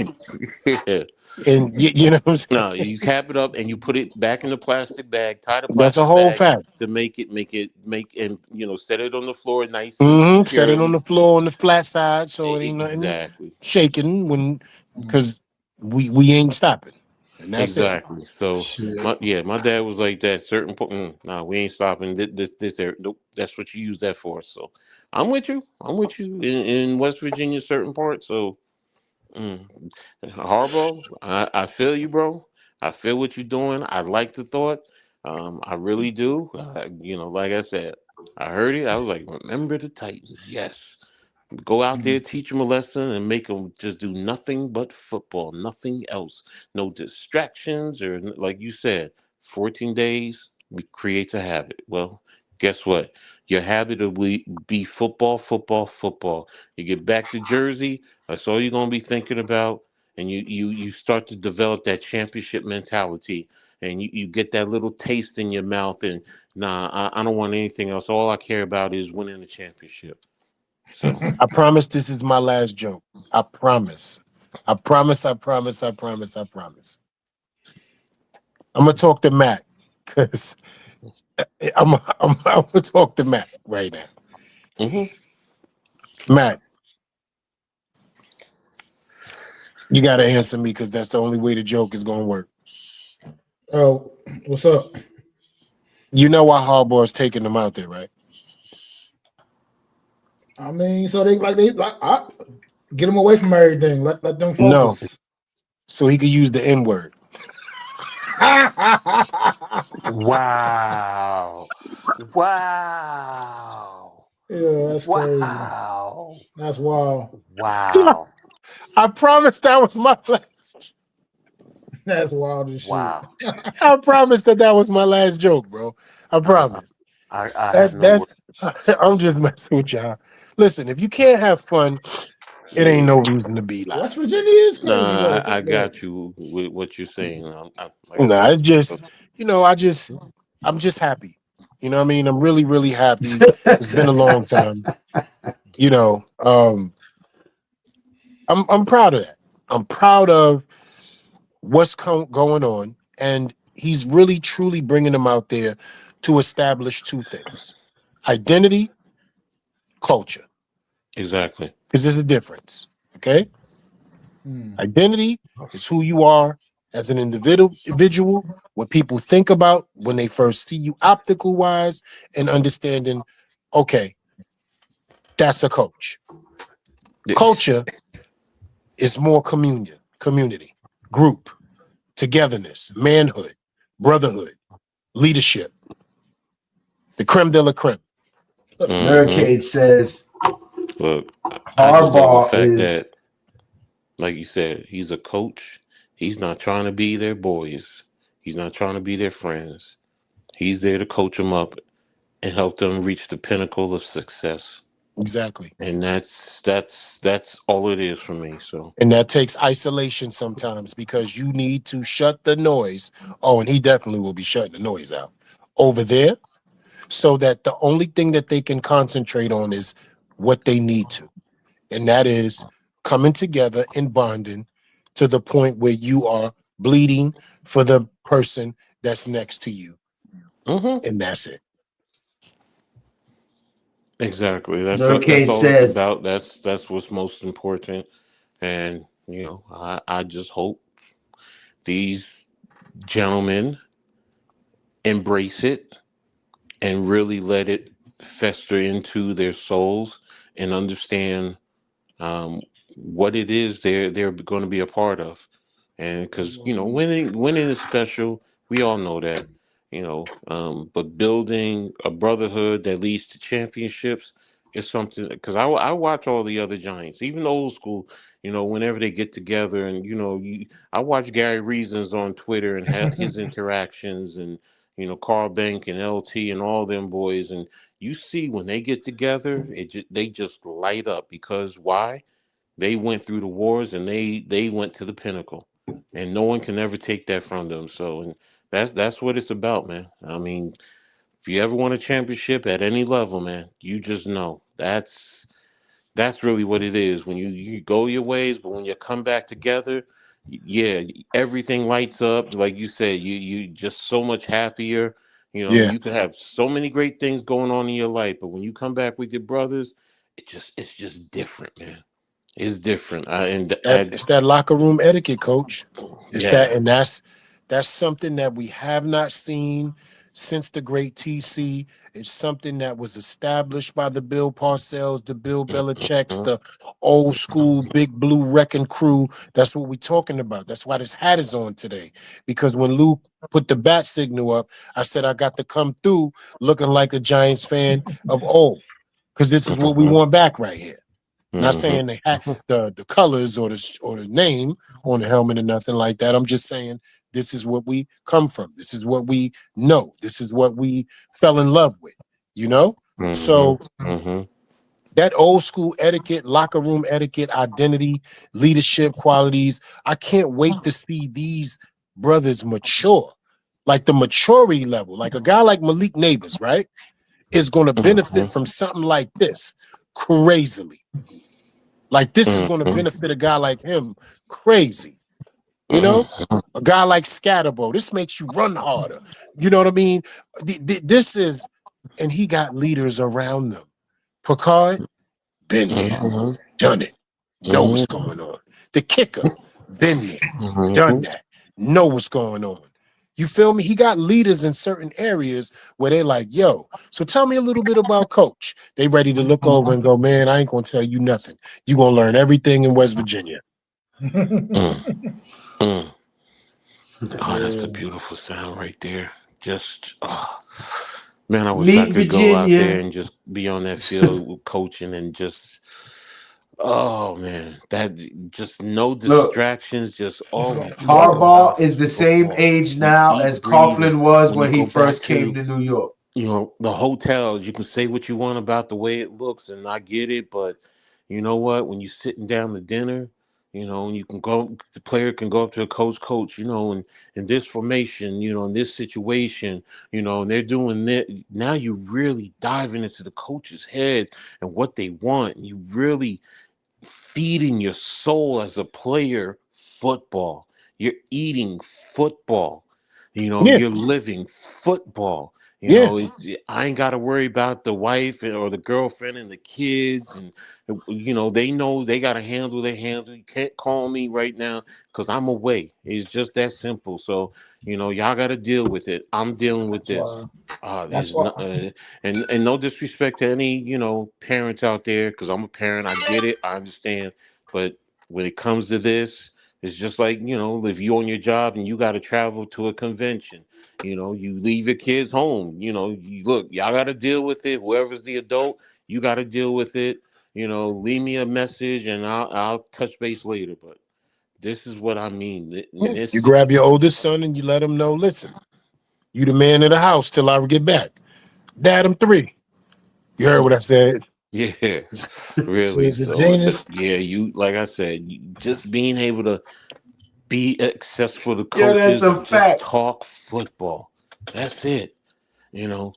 yeah. and you know what I'm saying. No, you cap it up and you put it back in the plastic bag. Tie the That's a plastic whole bag fact. to make and you know set it on the floor nice and Set it on securely. the floor on the flat side so it ain't nothing Exactly. shaking because we ain't stopping, and that's it. Exactly. So Shit. my dad was like that. Certain point, nah, we ain't stopping. This there. Nope. That's what you use that for. So I'm with you. I'm with you in West Virginia, certain parts. So mm, Harbaugh, I feel you, bro. I feel what you're doing. I like the thought. I really do. You know, like I said, I heard it. I was like, remember the Titans? Yes. Go out there, teach them a lesson, and make them just do nothing but football, nothing else. No distractions, or like you said, 14 days creates a habit. Well, guess what? Your habit will be football, football, football. You get back to Jersey, that's all you're gonna be thinking about, and you start to develop that championship mentality, and you get that little taste in your mouth, and nah, I don't want anything else. All I care about is winning the championship. So. I promise this is my last joke. I promise. I promise. I promise. I promise. I promise. I'm gonna talk to Matt because I'm gonna talk to Matt right now. Mhm. Matt, you gotta answer me because that's the only way the joke is gonna work. Oh, what's up? You know why Harbaugh's taking them out there, right? I mean, so they get them away from everything. Let them No, focus. so he could use the N word. Wow. Wow. Yeah, that's crazy. Wow. That's wild. Wow. I promise that was my last. That's wild as shit. Wow. I promise that was my last joke, bro. I I, promise. I have no That's. words. I'm just messing with y'all. Listen, if you can't have fun, it ain't Yeah. no reason to be West live. Virginia is crazy Nah, though. I Fuck that. got you with what you're saying. Like I Nah, said, it just, I'm just happy. You know what I mean? I'm really, really happy. It's been a long time. You know, I'm proud of that. I'm proud of what's going on, and he's really, truly bringing them out there to establish two things: identity, culture. exactly. Because there's a difference. Okay, Hmm. identity is who you are as an individual, what people think about when they first see you optical wise, and understanding, okay, that's a coach. Culture is more community, group, togetherness, manhood, brotherhood, leadership, the creme de la creme. Mm-hmm. Hurricane says Look, I just love the Harbaugh fact is that, like you said, he's a coach. He's not trying to be their boys. He's not trying to be their friends. He's there to coach them up and help them reach the pinnacle of success. Exactly. And that's all it is for me. So And that takes isolation sometimes because you need to shut the noise. Oh, and he definitely will be shutting the noise out over there so that the only thing that they can concentrate on is what they need to. And that is coming together and bonding to the point where you are bleeding for the person that's next to you. hmm And that's it. exactly. That's Hurricane all it's says about. That's what's most important. And you know, I just hope these gentlemen embrace it and really let it fester into their souls and understand um, what it is they're going to be a part of. And because you know, winning is special. We all know that. You know, but building a brotherhood that leads to championships is something. Because I watch all the other Giants, even the old school. You know, whenever they get together, and I watch Gary Reasons on Twitter and his interactions, and Carl Bank and LT and all them boys, and you see when they get together, they just light up because why? They went through the wars and they went to the pinnacle, and no one can ever take that from them. So, and that's what it's about, man. I mean, if you ever won a championship at any level, man, you just know that's really what it is. When you go your ways, but when you come back together, yeah, everything lights up. Like you said, you just so much happier. Yeah. You could have so many great things going on in your life, but when you come back with your brothers, it's just different, man. It's different. It's that locker room etiquette, coach. It's Yeah. that, and that's something that we have not seen since the great TC. It's something that was established by the Bill Parcells, the Bill Belichick's, the old school Big Blue Wrecking Crew. That's what we're talking about. That's why this hat is on today. Because when Lou put the bat signal up, I said I got to come through looking like a Giants fan of old. Because this is what we want back right here. Not saying they had the colors or the name on the helmet or nothing like that. I'm just saying this is what we come from. This is what we know. This is what we fell in love with, So that old school etiquette, locker room etiquette, identity, leadership qualities. I can't wait to see these brothers mature. Like the maturity level, like a guy like Malik Neighbors, right, is going to benefit from something like this crazily. Like this is going to benefit a guy like him crazy. A guy like Scatterbo, this makes you run harder. You know what I mean? This is, and he got leaders around them. Picard, been there, done it, know what's going on. The kicker, been there, done that, know what's going on. You feel me? He got leaders in certain areas where they're like, yo, so tell me a little bit about Coach. They ready to look over and go, man, I ain't going to tell you nothing. You going to learn everything in West Virginia. Oh, that's a beautiful sound right there. Just, man, I wish I could go out there and just be on that field coaching and just, oh man, that just no distractions, just always. Harbaugh is the same age now as Coughlin was when he first came to New York. The hotels, you can say what you want about the way it looks, and I get it, but you know what? When you're sitting down to dinner, and you can go, the player can go up to a coach, and in this formation, in this situation, and they're doing that. Now you're really diving into the coach's head and what they want. And you really feeding your soul as a player football. You're eating football. You're living football. I ain't got to worry about the wife or the girlfriend and the kids. And, they know they got to handle their handle. You can't call me right now because I'm away. It's just that simple. So, y'all got to deal with it. I'm dealing with this. That's why. And no disrespect to any, parents out there, because I'm a parent. I get it. I understand. But when it comes to this, it's just like, if you're on your job and you got to travel to a convention, you leave your kids home, y'all got to deal with it. Whoever's the adult, you got to deal with it. Leave me a message and I'll touch base later. But this is what I mean. You grab your oldest son and you let him know, listen, you the man of the house till I get back. Dad, I'm 3. You heard what I said? Yeah, really. So, you, like I said, just being able to be accessible to coaches and just talk football. That's it.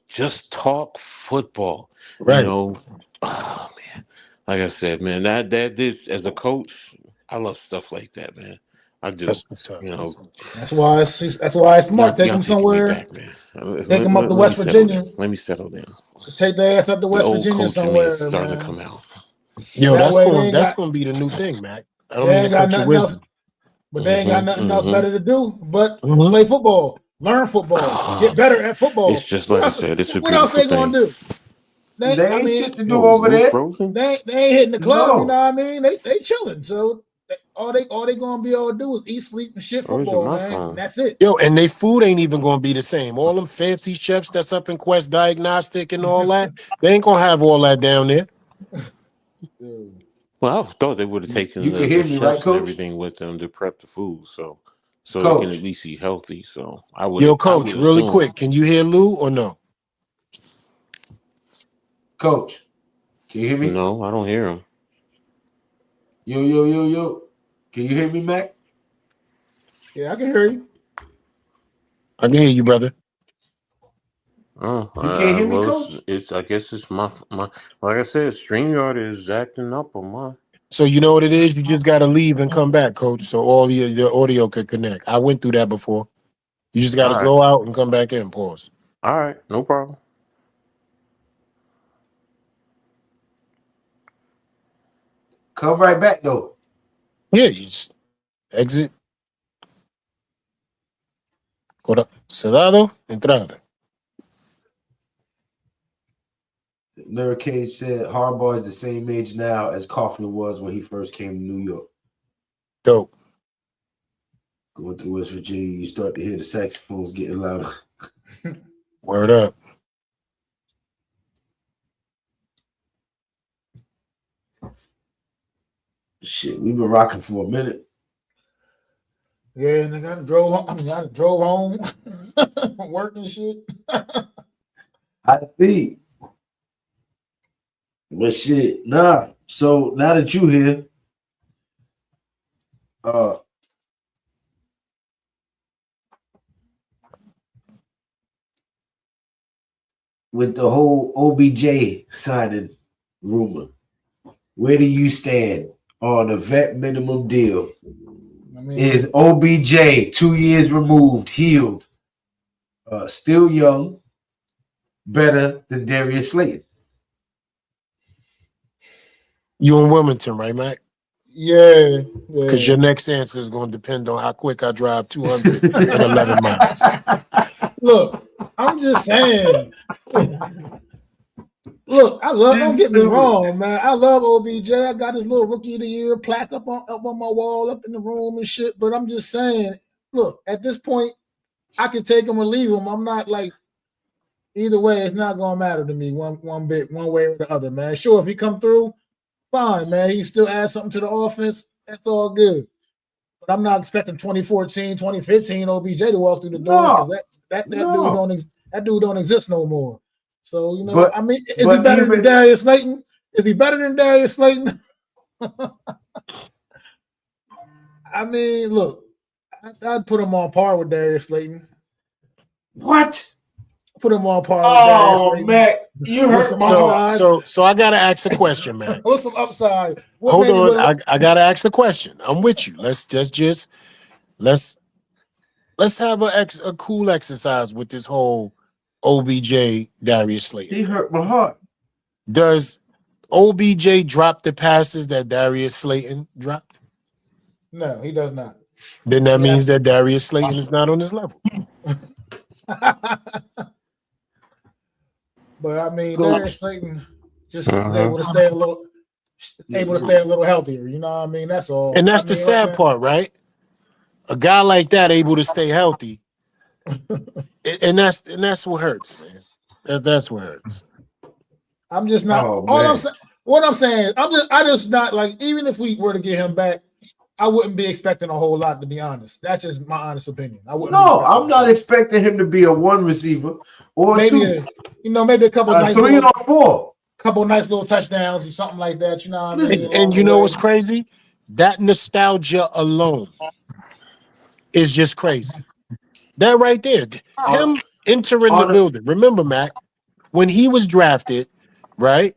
Just talk football. Right. Oh man. Like I said, man, that this as a coach, I love stuff like that, man. I do. That's why it's smart. Take them somewhere. Back, man. Take them up to West Virginia. Let me settle down. Take their ass up to West Virginia somewhere. Starting to come out. Yo, that's going to be the new thing, Mac. I don't mean to cut your wisdom. But they ain't got nothing else better to do but play football, learn football, get better at football. It's just like I said, it's a what else they beautiful gonna thing. do? They ain't shit to do over there. They ain't hitting the club, you know what I mean? They chilling. So all they gonna be able to do is eat, sleep, and shit football, man. And that's it. Yo, and they food ain't even gonna be the same. All them fancy chefs that's up in Quest Diagnostic and all that, they ain't gonna have all that down there. Well, I thought they would have taken the chefs and everything with them to prep the food. So so Coach. he can at least be healthy. So I would. Yo, Coach, really quick, can you hear Lou or no? Coach, can you hear me? No, I don't hear him. Yo. Can you hear me, Mac? Yeah, I can hear you. I can hear you, brother. Oh, You can't hear me, well, Coach? it's I guess it's my like I said, StreamYard is acting up on my. So you know what it is? You just got to leave and come back, Coach, so all your audio could connect. I went through that before. You just got to go out and come back in. Pause. All right, no problem. Come right back, though. Yeah, you just exit. Cerrado, entrada. Luricane said Harbaugh is the same age now as Kaufman was when he first came to New York. Dope. Going through West Virginia, you start to hear the saxophones getting louder. Word up. Shit, we've been rocking for a minute. Yeah, and I drove home. I drove home from work and shit. I see. But shit, nah. So now that you here, with the whole OBJ signing rumor, where do you stand on a vet minimum deal? I mean, is OBJ 2 years removed, healed, still young, better than Darius Slayton? You in Wilmington, right, Mac? Yeah. Because your next answer is going to depend on how quick I drive 211 miles. Look, I'm just saying. Look, I love. Don't get me wrong, man. I love OBJ. I got his little Rookie of the Year plaque up on my wall, up in the room and shit. But I'm just saying. Look, at this point, I can take him or leave him. I'm not like either way. It's not gonna matter to me one bit, one way or the other, man. Sure, if he come through, fine, man. He still add something to the offense. That's all good. But I'm not expecting 2014, 2015 OBJ to walk through the door because that dude don't exist no more. So, you know, but, I mean, is he better than Darius Slayton? Is he better than Darius Slayton? I mean, look, I'd put him on par with Darius Slayton. What? Put him on par with Darius Slayton. Man, you heard so I gotta ask a question, man. What's some upside? Hold on, I gotta ask a question. I'm with you. Let's have a cool exercise with this whole OBJ Darius Slayton. He hurt my heart. Does OBJ drop the passes that Darius Slayton dropped? No, he does not. Then that means that Darius Slayton is not on his level. But I mean, Darius Slayton just is able to stay a little healthier. You know what I mean? That's all. And that's the sad part, right? A guy like that able to stay healthy, and that's what hurts, man. That's what hurts. I'm just not. What I'm saying is, I just not like. Even if we were to get him back, I wouldn't be expecting a whole lot, to be honest. That's just my honest opinion. I'm not expecting him to be a one receiver or maybe two. Maybe a couple nice 3 or 4. Couple nice little touchdowns or something like that. You know what I mean? And you know what's crazy? That nostalgia alone is just crazy. That right there, him entering the building. Remember, Mac, when he was drafted, right?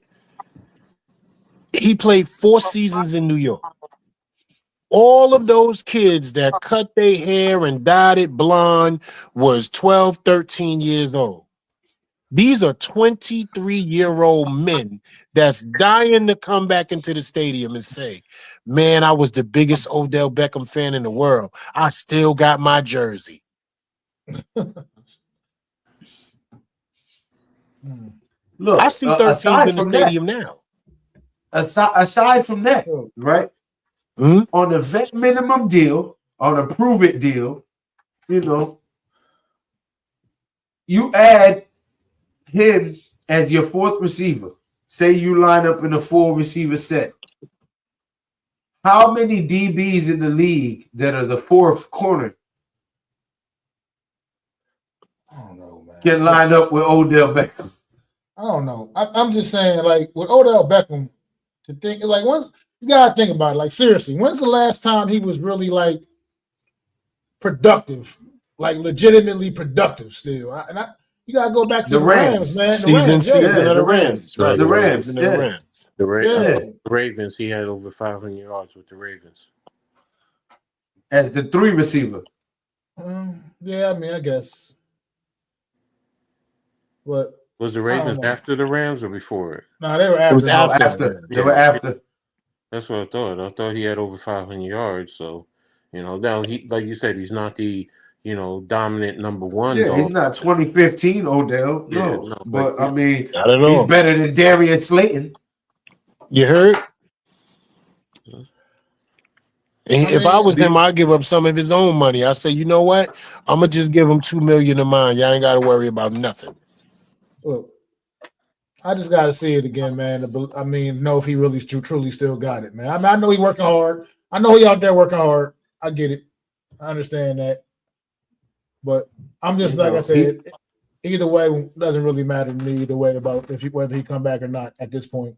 He played 4 seasons in New York. All of those kids that cut their hair and dyed it blonde was 12, 13 years old. These are 23-year-old men that's dying to come back into the stadium and say, man, I was the biggest Odell Beckham fan in the world. I still got my jersey. Look, I see 13s in the stadium now. Aside from that, right? On a vet minimum deal, on a prove it deal, you know, you add him as your 4th receiver. Say you line up in a 4 receiver set. How many DBs in the league that are the 4th corner can line up with Odell Beckham. I don't know. I'm just saying, like with Odell Beckham, to think like once you gotta think about it. Like seriously, when's the last time he was really like productive, like legitimately productive? Still, you gotta go back to The the Rams. man. The Season Rams, yeah. of the the Rams. Right. The Rams, Season of the Rams. Yeah. The Ravens, he had over 500 yards with the Ravens. As the 3 receiver. Yeah, I mean, I guess. But Was the Ravens after the Rams or before it? No, they were after. It was after. They were after. That's what I thought. I thought he had over 500 yards. So, now he, like you said, he's not the, dominant number one. Yeah, dog. he's not 2015 Odell. Yeah, No. But I mean, I don't know. He's better than Darius Slayton. You heard? And if I was him, I'd give up some of his own money. I say, you know what? I'm gonna just give him $2 million of mine. Y'all ain't got to worry about nothing. Look, I just got to see it again, man. I mean, know if he really truly still got it, man. I mean, I know he working hard. I know he out there working hard. I get it. I understand that. But I'm just like I said, either way doesn't really matter to me either way about whether he come back or not at this point.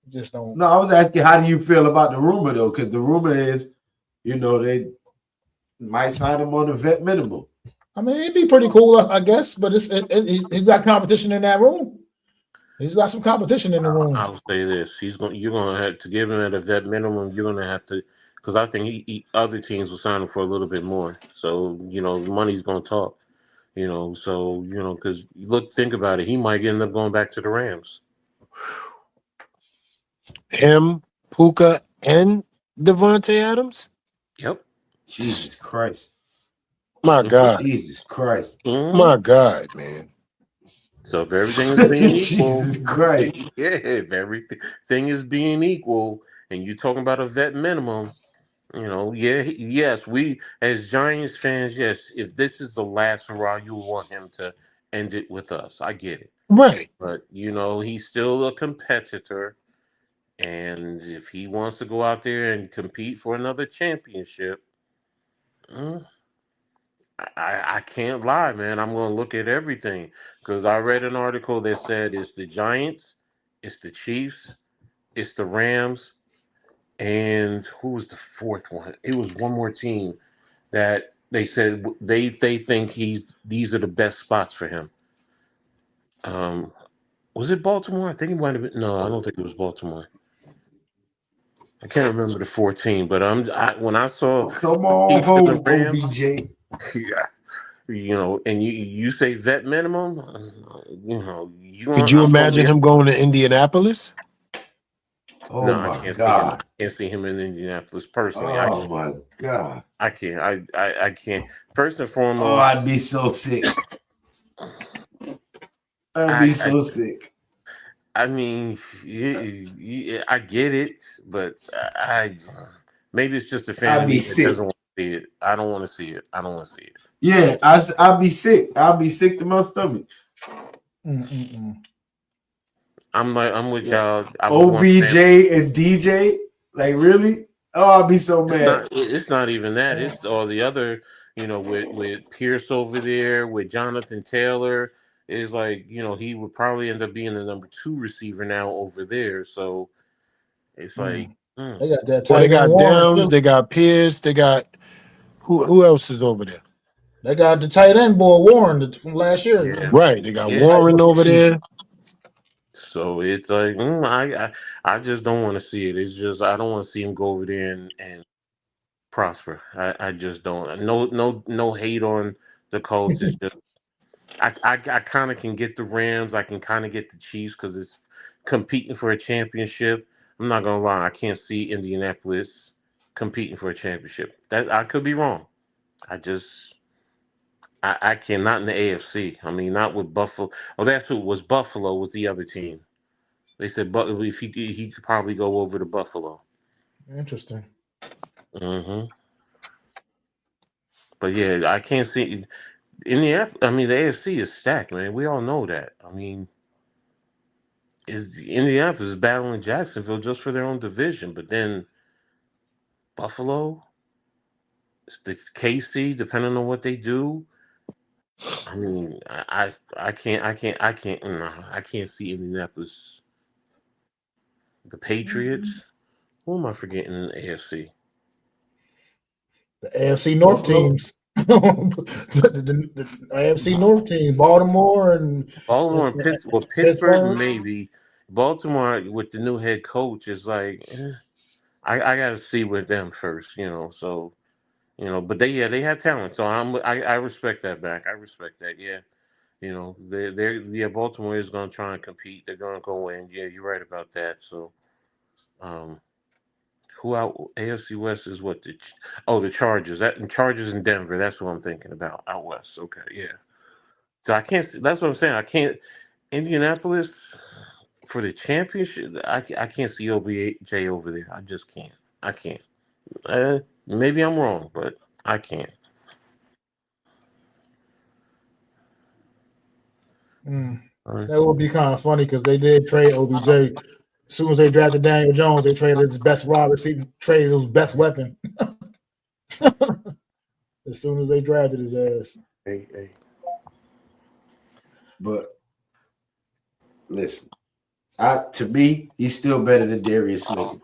Just don't. No, I was asking, how do you feel about the rumor though? Because the rumor is, they might sign him on a vet minimum. I mean, it'd be pretty cool, I guess. But he's got competition in that room. He's got some competition in the room. I'll say this: you're gonna have to give him at a vet minimum. You're gonna have to, because I think other teams will sign him for a little bit more. So money's gonna talk. Because think about it, he might end up going back to the Rams. Him, Puka, and Devontae Adams. Yep. Jesus Christ. My God. Jesus Christ. My God, man. So if everything is being equal, Jesus Christ. Yeah, if everything is being equal, and you're talking about a vet minimum, yes, we as Giants fans, yes, if this is the last hurrah, you want him to end it with us. I get it. Right. But he's still a competitor. And if he wants to go out there and compete for another championship, I can't lie, man. I'm going to look at everything, because I read an article that said it's the Giants, it's the Chiefs, it's the Rams, and who was the fourth one? It was one more team that they said they think these are the best spots for him. Was it Baltimore? I think it might have been. No, I don't think it was Baltimore. I can't remember the 14, but when I saw come on home, OBJ. Yeah, and you say vet minimum, Could you imagine him going to Indianapolis? Oh no, my I can't God. Can't see him in Indianapolis personally. Oh my God. I can't. I can't. First and foremost, I'd be so sick. I'd be so sick. I mean, I get it, but maybe it's just a fan of me that doesn't want to see it. I don't want to see it. I don't want to see it. Yeah, I'd be sick. I'd be sick to my stomach. I'm with y'all. OBJ and DJ, like really? Oh, I'd be so mad. It's not even that. It's all the other, with Pierce over there, with Jonathan Taylor. Is like, he would probably end up being the number 2 receiver now over there. So it's like they got that. Well, they got Downs, they got Pierce, they got who else is over there? They got the tight end boy Warren from last year. Yeah. Right, they got Warren over there. So it's like I just don't want to see it. It's just I don't want to see him go over there and prosper. I just don't. No hate on the Colts. It's just I kind of can get the Rams. I can kind of get the Chiefs because it's competing for a championship. I'm not gonna lie. I can't see Indianapolis competing for a championship. That I could be wrong. I cannot in the AFC. I mean, not with Buffalo. Oh, that's who was Buffalo was the other team. They said, but if he could probably go over to Buffalo. Interesting. But yeah, I can't see Indianapolis. I mean, the AFC is stacked, man. We all know that. I mean, Indianapolis is battling Jacksonville just for their own division, but then Buffalo, it's KC, depending on what they do. I mean, I can't see Indianapolis. The Patriots. Who am I forgetting in the AFC? The AFC North teams. the AFC North team, Baltimore and Pittsburgh maybe. Baltimore with the new head coach is like, I got to see with them first, So, but they have talent, so I respect that back. I respect that, yeah. Baltimore is going to try and compete. They're going to go in. Yeah, you're right about that. So, who out AFC West is what the Chargers. Chargers in Denver. That's what I'm thinking about out west. Okay, yeah. So I can't. That's what I'm saying. I can't. Indianapolis for the championship. I can't see OBJ over there. I just can't. I can't. Maybe I'm wrong, but I can't. That would be kind of funny because they did trade OBJ. As soon as they drafted Daniel Jones, they traded his best wide receiver, traded his best weapon. As soon as they drafted his ass. Hey. But listen, to me, he's still better than Darius Slayton.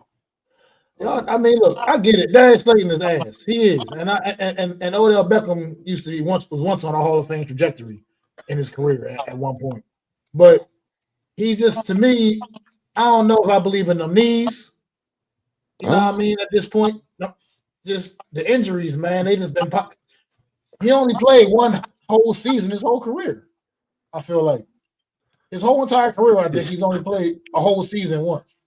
I mean, look, I get it. Darius Slayton is ass. He is, and Odell Beckham was once on a Hall of Fame trajectory in his career at one point. But he just, to me, I don't know if I believe in them knees. You know what I mean? At this point, just the injuries, man. They just been pop. He only played one whole season his whole career. I feel like his whole entire career, I think he's only played a whole season once.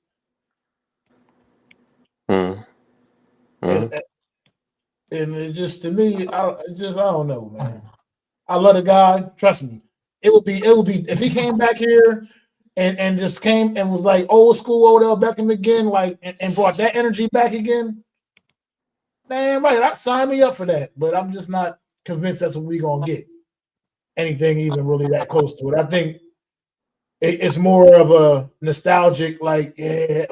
And it's just, to me, I don't know, man. I love the guy. Trust me. It would be if he came back here and just came and was like old school Odell Beckham again, like and brought that energy back again. Damn right, I'd sign me up for that. But I'm just not convinced that's what we're gonna get. Anything even really that close to it. I think it's more of a nostalgic, like, yeah,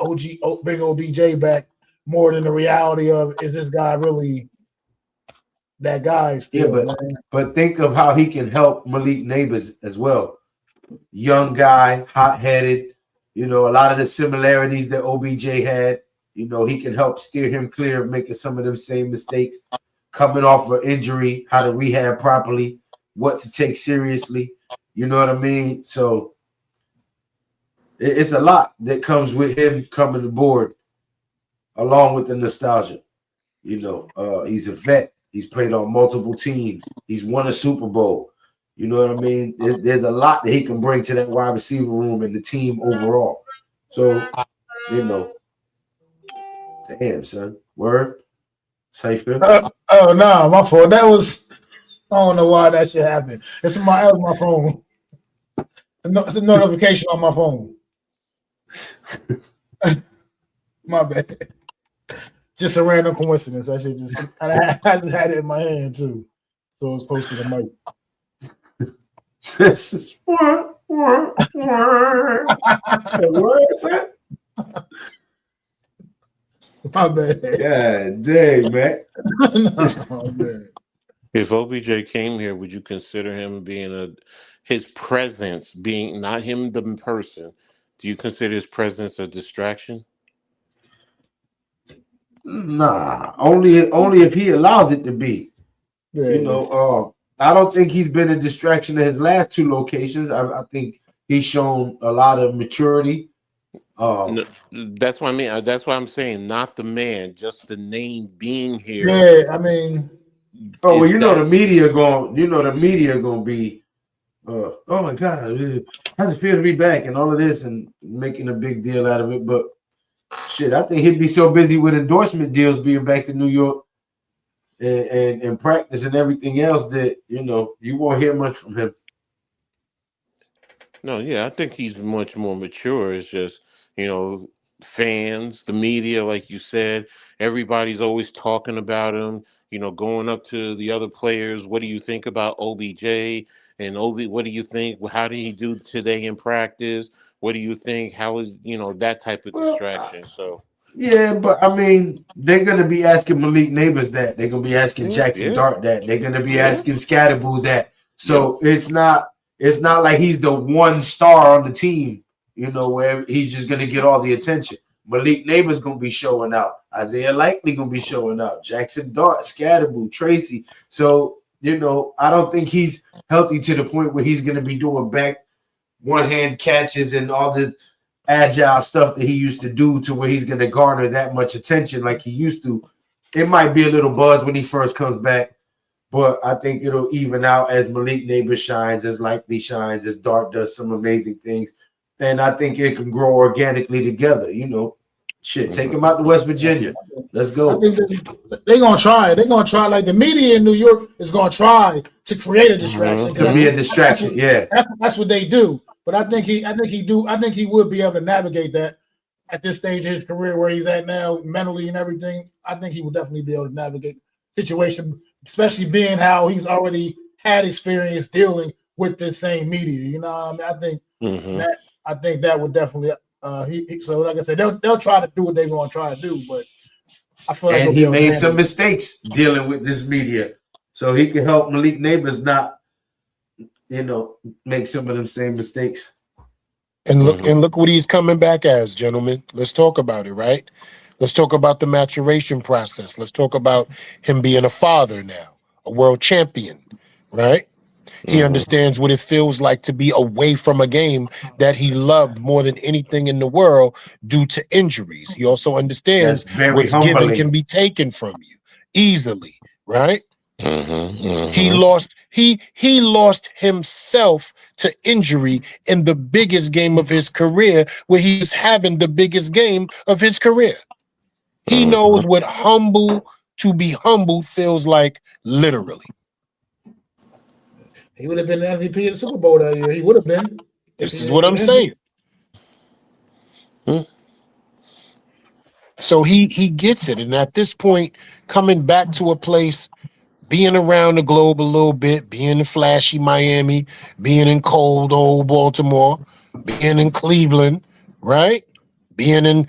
bring OBJ back, more than the reality of, is this guy really that guy still? Yeah, but think of how he can help Malik Neighbors as well. Young guy, hot-headed, a lot of the similarities that OBJ had. He can help steer him clear of making some of them same mistakes, coming off of an injury, how to rehab properly, what to take seriously. You know what I mean? So it's a lot that comes with him coming aboard, along with the nostalgia. He's a vet. He's played on multiple teams. He's won a Super Bowl. You know what I mean? There's a lot that he can bring to that wide receiver room and the team overall. So, damn, son. Word? That's how you feel? Oh, no, my fault. That was, I don't know why that shit happened. That was my phone. It's a notification on my phone. My bad. Just a random coincidence. I just had it in my hand too, so it's close to the mic. This is what is that? My bad. God dang, man. Oh, man. If OBJ came here, would you consider him being his presence being not him the person? Do you consider his presence a distraction? Nah, only if he allows it to be. Yeah. I don't think he's been a distraction in his last two locations. I think he's shown a lot of maturity. No, that's what I mean. That's why I'm saying not the man, just the name being here. Yeah, I mean. Oh well, the media gonna be. Oh my God, how does it feel to be back and all of this and making a big deal out of it? But shit, I think he'd be so busy with endorsement deals being back to New York and practice and everything else that, you won't hear much from him. No, yeah, I think he's much more mature. It's just, fans, the media, like you said, everybody's always talking about him, going up to the other players. What do you think about OBJ? And what do you think? How did he do today in practice? What do you think? How is, that type of distraction? So. Yeah, but I mean, they're gonna be asking Malik Neighbors that. They're gonna be asking Jackson Dart that. They're gonna be asking Scatterboo that. So it's not like he's the one star on the team, you know, where he's just gonna get all the attention. Malik Neighbors gonna be showing out. Isaiah Likely gonna be showing out. Jackson Dart, Scatterboo, Tracy. So, you know, I don't think he's healthy to the point where he's gonna be doing back one-hand catches and all the agile stuff that he used to do to where he's gonna garner that much attention like he used to. It might be a little buzz when he first comes back, but I think it'll even out as Malik Neighbors shines, as Likely shines, as Dart does some amazing things. And I think it can grow organically together, you know. Shit, take him out to West Virginia. Let's go. I think they're going to try. They're going to try. Like the media in New York is going to try to create a distraction. To be a distraction, That's what they do. But I think he would be able to navigate that at this stage of his career where he's at now, mentally and everything. I think he would definitely be able to navigate the situation, especially being how he's already had experience dealing with the same media. You know what I mean? I think that would definitely so like I said, they'll try to do what they're going to try to do, but I feel like he made some mistakes dealing with this media, so he can help Malik Neighbors not, you know, make some of them same mistakes. And look what he's coming back as, gentlemen. Let's talk about it, right? Let's talk about the maturation process. Let's talk about him being a father now, a world champion, right? He understands what it feels like to be away from a game that he loved more than anything in the world due to injuries. He also understands what's given can be taken from you easily, right? He lost himself to injury in the biggest game of his career, where he's having the biggest game of his career. He knows what to be humble feels like, literally. He would have been the MVP of the Super Bowl that year. He would have been. This is what I'm saying. So he gets it. And at this point, coming back to a place, being around the globe a little bit, being in flashy Miami, being in cold old Baltimore, being in Cleveland, right? Being in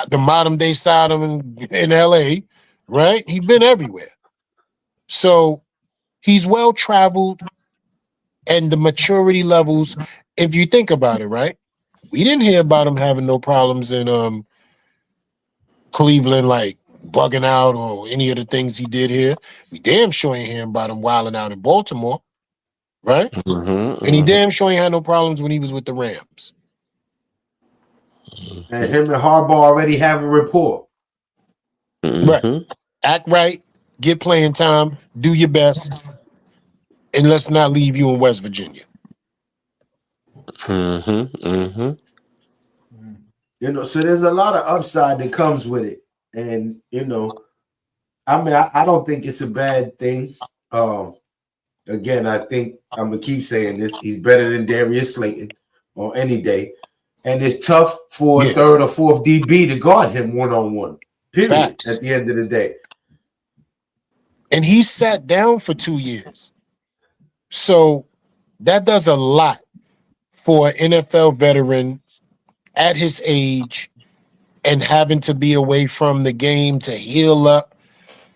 the modern day Sodom in LA, right? He's been everywhere. So he's well traveled, and the maturity levels, if you think about it, right? We didn't hear about him having no problems in Cleveland, like bugging out or any of the things he did here. We damn sure ain't hearing about him wilding out in Baltimore, right? And he damn sure ain't had no problems when he was with the Rams. And him and Harbaugh already have a rapport. Right. Act right, get playing time, do your best, and let's not leave you in West Virginia. You know, so there's a lot of upside that comes with it. And, you know, I mean, I don't think it's a bad thing. Again, I think I'm going to keep saying this. He's better than Darius Slayton on any day. And it's tough for a third or fourth DB to guard him one-on-one, period, Facts. At the end of the day. And he sat down for 2 years. So that does a lot for an NFL veteran at his age and having to be away from the game to heal up.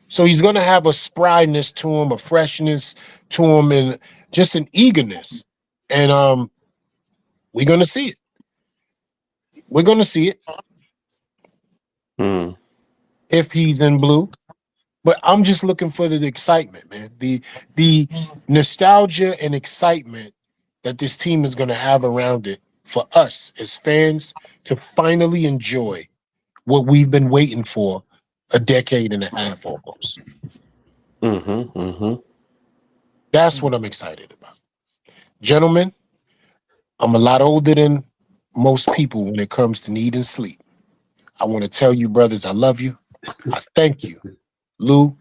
So he's going to have a spryness to him, a freshness to him, and just an eagerness. And we're going to see it. We're going to see it if he's in blue. But I'm just looking for the excitement, man. The nostalgia and excitement that this team is going to have around it for us as fans to finally enjoy what we've been waiting for a decade and a half almost. That's what I'm excited about. Gentlemen, I'm a lot older than most people when it comes to need and sleep. I want to tell you, brothers, I love you. I thank you. Lou,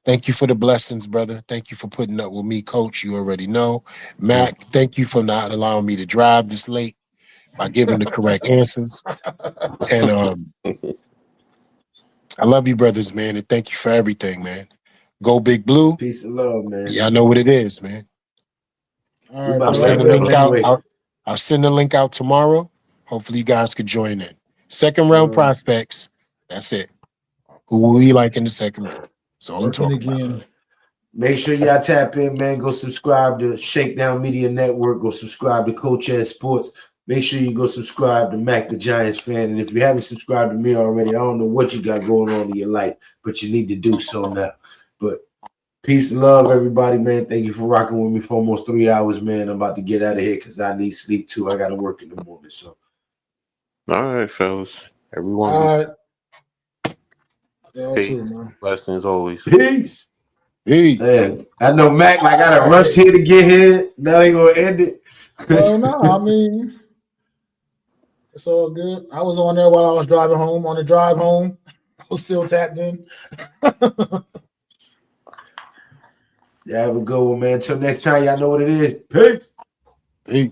thank you for the blessings, brother. Thank you for putting up with me, Coach. You already know. Mac, thank you for not allowing me to drive this late by giving the correct answers. And I love you, brothers, man, and thank you for everything, man. Go Big Blue. Peace and love, man. Yeah, I know what it is, man. All right, I'll send the link out. I'll send the link out tomorrow. Hopefully you guys could join in. Second round prospects. That's it. Who will we like in the second round? So I'm talking about. Make sure y'all tap in, man. Go subscribe to Shakedown Media Network. Go subscribe to Coach Ed Sports. Make sure you go subscribe to Mac the Giants fan. And if you haven't subscribed to me already, I don't know what you got going on in your life, but you need to do so now. But peace and love, everybody, man. Thank you for rocking with me for almost 3 hours, man. I'm about to get out of here because I need sleep too. I got to work in the morning. So, All right, fellas. Everyone, All right. peace. Blessings always. peace. Hey. Man, I know Mac. I got to rush here to get here. Now they gonna end it. Well, no, I mean, it's all good. I was on there while I was driving home. On the drive home, I was still tapped in. Yeah, have a good one, man. Until next time, y'all know what it is. Peace. Hey.